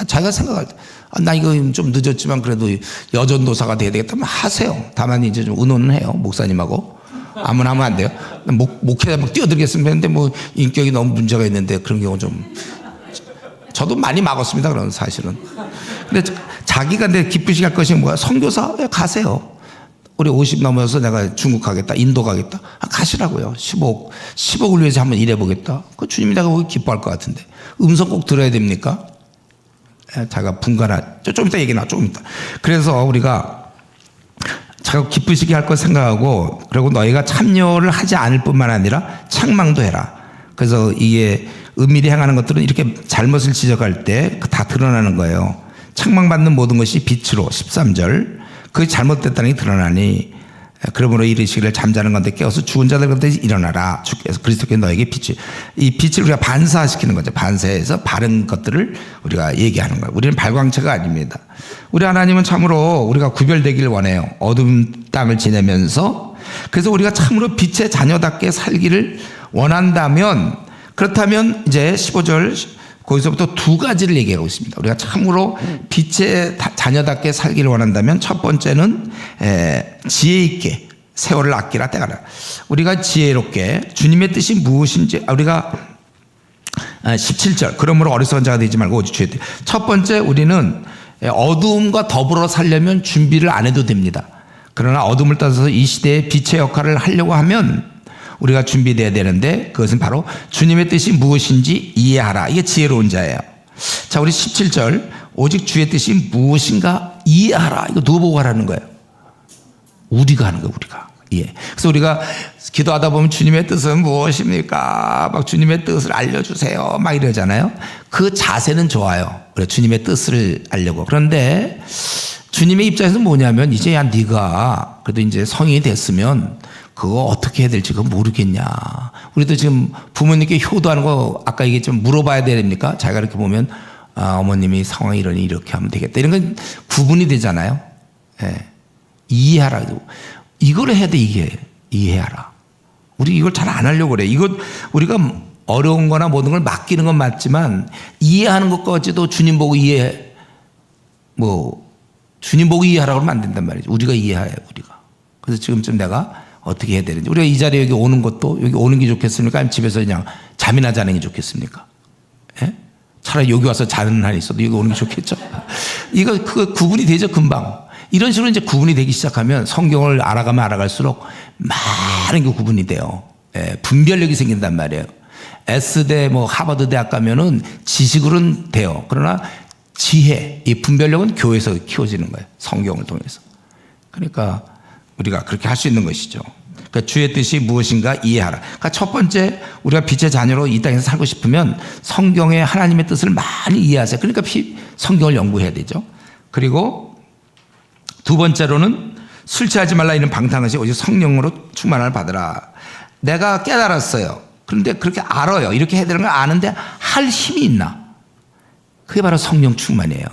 A: 자기가 생각할 때 나 이거 좀 늦었지만 그래도 여전도사가 돼야 되겠다 하면 하세요. 다만 이제 좀 의논은 해요. 목사님하고. 아무나 하면 안 돼요. 목회자 막 뛰어들겠으면 했는데 뭐 인격이 너무 문제가 있는데 그런 경우 좀 저도 많이 막았습니다. 그런 사실은. 근데 자기가 내 기쁘시게 할 것이 뭐야? 선교사 가세요. 우리 50 넘어서 내가 중국 가겠다, 인도 가겠다. 가시라고요. 10억을 위해서 한번 일해보겠다. 그 주님이 내가 보기 기뻐할 것 같은데. 음성 꼭 들어야 됩니까? 자가 분간한, 좀 이따 얘기 나, 조금 이따. 그래서 우리가 자가 기쁘시게 할 것 생각하고, 그리고 너희가 참여를 하지 않을 뿐만 아니라 책망도 해라. 그래서 이게 은밀히 행하는 것들은 이렇게 잘못을 지적할 때 다 드러나는 거예요. 책망받는 모든 것이 빛으로, 13절. 그게 잘못됐다는 게 드러나니 그러므로 이르시기를 잠자는 건데 깨어서 죽은 자들 가운데 일어나라. 주께서 그리스도께 너에게 빛이, 이 빛을 우리가 반사시키는 거죠. 반사해서 바른 것들을 우리가 얘기하는 거예요. 우리는 발광체가 아닙니다. 우리 하나님은 참으로 우리가 구별되기를 원해요. 어둠 땅을 지내면서. 그래서 우리가 참으로 빛의 자녀답게 살기를 원한다면, 그렇다면 이제 15절 거기서부터 두 가지를 얘기하고 있습니다. 우리가 참으로 빛의 자녀답게 살기를 원한다면 첫 번째는 지혜 있게 세월을 아끼라 때가라. 우리가 지혜롭게 주님의 뜻이 무엇인지, 우리가 17절 그러므로 어리석은 자가 되지 말고 오직 주의 뜻. 첫 번째, 우리는 어두움과 더불어 살려면 준비를 안 해도 됩니다. 그러나 어둠을 떠나서 이 시대의 빛의 역할을 하려고 하면 우리가 준비되어야 되는데, 그것은 바로 주님의 뜻이 무엇인지 이해하라. 이게 지혜로운 자예요. 자, 우리 17절 오직 주의 뜻이 무엇인가 이해하라. 이거 누구 보고 하라는 거예요? 우리가 하는 거예요. 우리가. 예. 그래서 우리가 기도하다 보면 주님의 뜻은 무엇입니까? 막 주님의 뜻을 알려주세요. 막 이러잖아요. 그 자세는 좋아요. 그래, 주님의 뜻을 알려고. 그런데 주님의 입장에서는 뭐냐면, 이제 야 네가 그래도 이제 성인이 됐으면 그거 어떻게 해야 될지 그거 모르겠냐. 우리도 지금 부모님께 효도하는 거 아까 얘기 좀 물어봐야 됩니까? 자기가 이렇게 보면 어머님이 상황이 이러니 이렇게 하면 되겠다. 이런 건 구분이 되잖아요. 예. 이해하라. 이걸 해야 돼. 이게 이해하라. 우리 이걸 잘 안 하려고 그래. 이거 우리가 어려운 거나 모든 걸 맡기는 건 맞지만 이해하는 것까지도 주님 보고 주님 보고 이해하라고 하면 안 된단 말이죠. 우리가 이해해요. 우리가. 그래서 지금쯤 내가 어떻게 해야 되는지. 우리가 이 자리에 여기 오는 것도, 여기 오는 게 좋겠습니까? 아니면 집에서 그냥 잠이나 자는 게 좋겠습니까? 예? 차라리 여기 와서 자는 한이 있어도 여기 오는 게 좋겠죠? 이거, 그거 구분이 되죠, 금방. 이런 식으로 이제 구분이 되기 시작하면 성경을 알아가면 알아갈수록 많은 게 구분이 돼요. 예, 분별력이 생긴단 말이에요. S대, 하버드 대학 가면은 지식으로는 돼요. 그러나 지혜, 이 분별력은 교회에서 키워지는 거예요. 성경을 통해서. 그러니까 우리가 그렇게 할 수 있는 것이죠. 그러니까 주의 뜻이 무엇인가 이해하라. 그러니까 첫 번째, 우리가 빛의 자녀로 이 땅에서 살고 싶으면 성경의 하나님의 뜻을 많이 이해하세요. 그러니까 성경을 연구해야 되죠. 그리고 두 번째로는 술 취하지 말라. 이런 방탕하시 오직 성령으로 충만을 받으라. 내가 깨달았어요. 그런데 그렇게 알아요. 이렇게 해야 되는 걸 아는데 할 힘이 있나? 그게 바로 성령 충만이에요.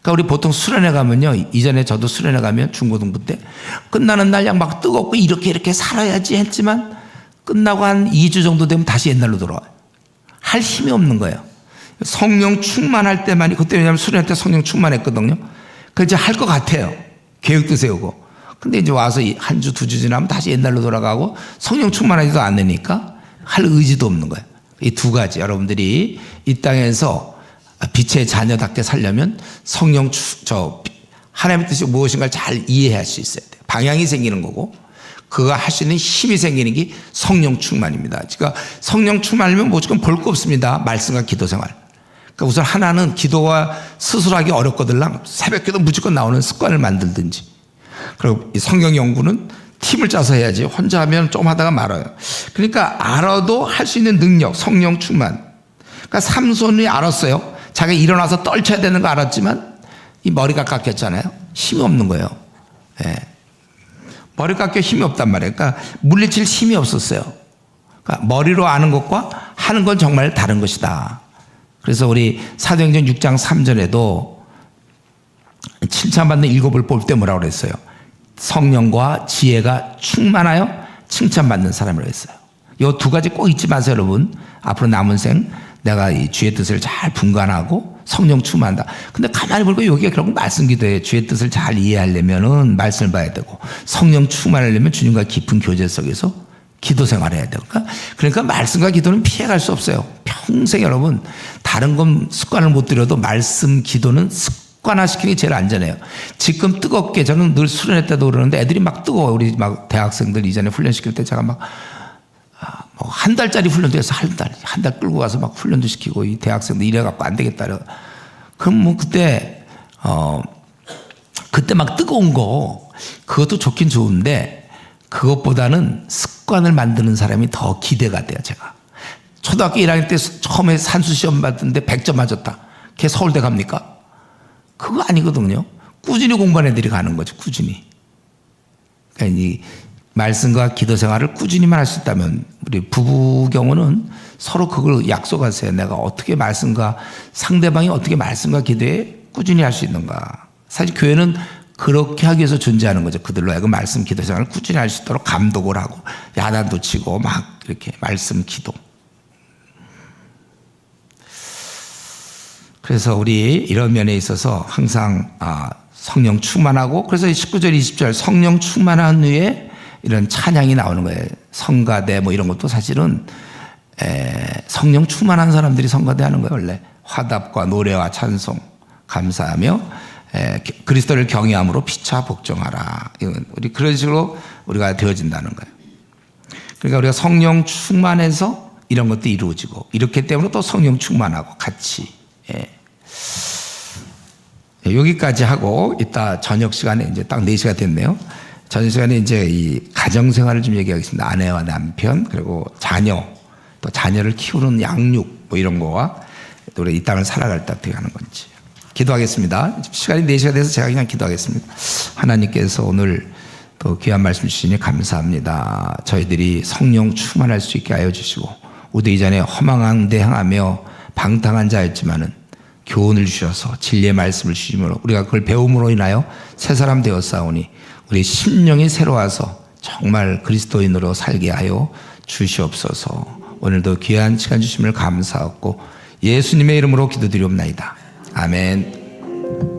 A: 그러니까 우리 보통 수련회 가면요, 이전에 저도 수련회 가면 중고등부 때 끝나는 날 막 뜨겁고 이렇게 살아야지 했지만 끝나고 한 2주 정도 되면 다시 옛날로 돌아와요. 할 힘이 없는 거예요. 성령 충만할 때만이, 그때 왜냐하면 수련회 때 성령 충만했거든요. 그래서 이제 할 것 같아요. 계획도 세우고. 근데 이제 와서 한 주, 2주 지나면 다시 옛날로 돌아가고 성령 충만하지도 않으니까 할 의지도 없는 거예요. 이 두 가지, 여러분들이 이 땅에서 빛의 자녀답게 살려면 하나님의 뜻이 무엇인가를 잘 이해할 수 있어야 돼요. 방향이 생기는 거고, 그거 할 수 있는 힘이 생기는 게 성령 충만입니다. 그러니까 성령 충만이면 무조건 볼 거 없습니다. 말씀과 기도 생활. 그러니까 우선 하나는 기도가 스스로 하기 어렵거든요. 새벽 기도 무조건 나오는 습관을 만들든지. 그리고 이 성경 연구는 팀을 짜서 해야지 혼자 하면 좀 하다가 말아요. 그러니까 알아도 할 수 있는 능력, 성령 충만. 그러니까 삼손이 알았어요. 자기가 일어나서 떨쳐야 되는 거 알았지만 이 머리가 깎였잖아요. 힘이 없는 거예요. 예. 머리 깎여 힘이 없단 말이에요. 그러니까 물리칠 힘이 없었어요. 그러니까 머리로 아는 것과 하는 건 정말 다른 것이다. 그래서 우리 사도행전 6장 3절에도 칭찬받는 일곱을 볼 때 뭐라고 그랬어요? 성령과 지혜가 충만하여 칭찬받는 사람이라고 했어요. 이 두 가지 꼭 잊지 마세요, 여러분. 앞으로 남은 생 내가 이 주의 뜻을 잘 분간하고 성령 충만한다. 근데 가만히 보니까 여기가 결국 말씀 기도예요. 주의 뜻을 잘 이해하려면은 말씀을 봐야 되고, 성령 충만하려면 주님과 깊은 교제 속에서 기도 생활을 해야 되고. 그러니까 말씀과 기도는 피해갈 수 없어요. 평생 여러분, 다른 건 습관을 못 들여도 말씀 기도는 습관화시키는 게 제일 안전해요. 지금 뜨겁게 저는 늘 수련했다도 그러는데 애들이 막 뜨거워요. 우리 막 대학생들 이전에 훈련시킬 때 제가 막 한 달짜리 훈련도 해서 한 달 끌고 가서 막 훈련도 시키고 이 대학생들 이래갖고 안 되겠다. 그럼 뭐 그때 막 뜨거운 거 그것도 좋긴 좋은데 그것보다는 습관을 만드는 사람이 더 기대가 돼요. 제가 초등학교 1학년 때 처음에 산수 시험 봤는데 100점 맞았다. 걔 서울대 갑니까? 그거 아니거든요. 꾸준히 공부한 애들이 가는 거죠. 꾸준히. 그러니까 이 말씀과 기도 생활을 꾸준히만 할 수 있다면 우리 부부 경우는 서로 그걸 약속하세요. 내가 어떻게 말씀과 상대방이 어떻게 말씀과 기도에 꾸준히 할 수 있는가. 사실 교회는 그렇게 하기 위해서 존재하는 거죠. 그들로 하여금 말씀 기도 생활을 꾸준히 할 수 있도록 감독을 하고 야단도 치고 막 이렇게 말씀 기도. 그래서 우리 이런 면에 있어서 항상 성령 충만하고 그래서 19절 20절 성령 충만한 후에 이런 찬양이 나오는 거예요. 성가대 뭐 이런 것도 사실은 성령 충만한 사람들이 성가대 하는 거예요. 원래 화답과 노래와 찬송 감사하며 그리스도를 경외함으로 피차 복종하라. 이건 우리 그런 식으로 우리가 되어진다는 거예요. 그러니까 우리가 성령 충만해서 이런 것도 이루어지고 이렇기 때문에 또 성령 충만하고 같이 여기까지 하고 이따 저녁 시간에 이제 딱 4시가 됐네요. 저녁 시간에 이제 이 가정 생활을 좀 얘기하겠습니다. 아내와 남편 그리고 자녀 또 자녀를 키우는 양육 뭐 이런 거와 또 우리 이 땅을 살아갈 때 어떻게 하는 건지 기도하겠습니다. 시간이 4시가 돼서 제가 그냥 기도하겠습니다. 하나님께서 오늘 또 귀한 말씀 주시니 감사합니다. 저희들이 성령 충만할 수 있게 하여 주시고 우리 이전에 허망한 데 향하며 방탕한 자였지만은 교훈을 주셔서 진리의 말씀을 주심으로 우리가 그걸 배움으로 인하여 새 사람 되었사오니 우리 심령이 새로워서 정말 그리스도인으로 살게 하여 주시옵소서. 오늘도 귀한 시간 주심을 감사하고 예수님의 이름으로 기도드리옵나이다. 아멘.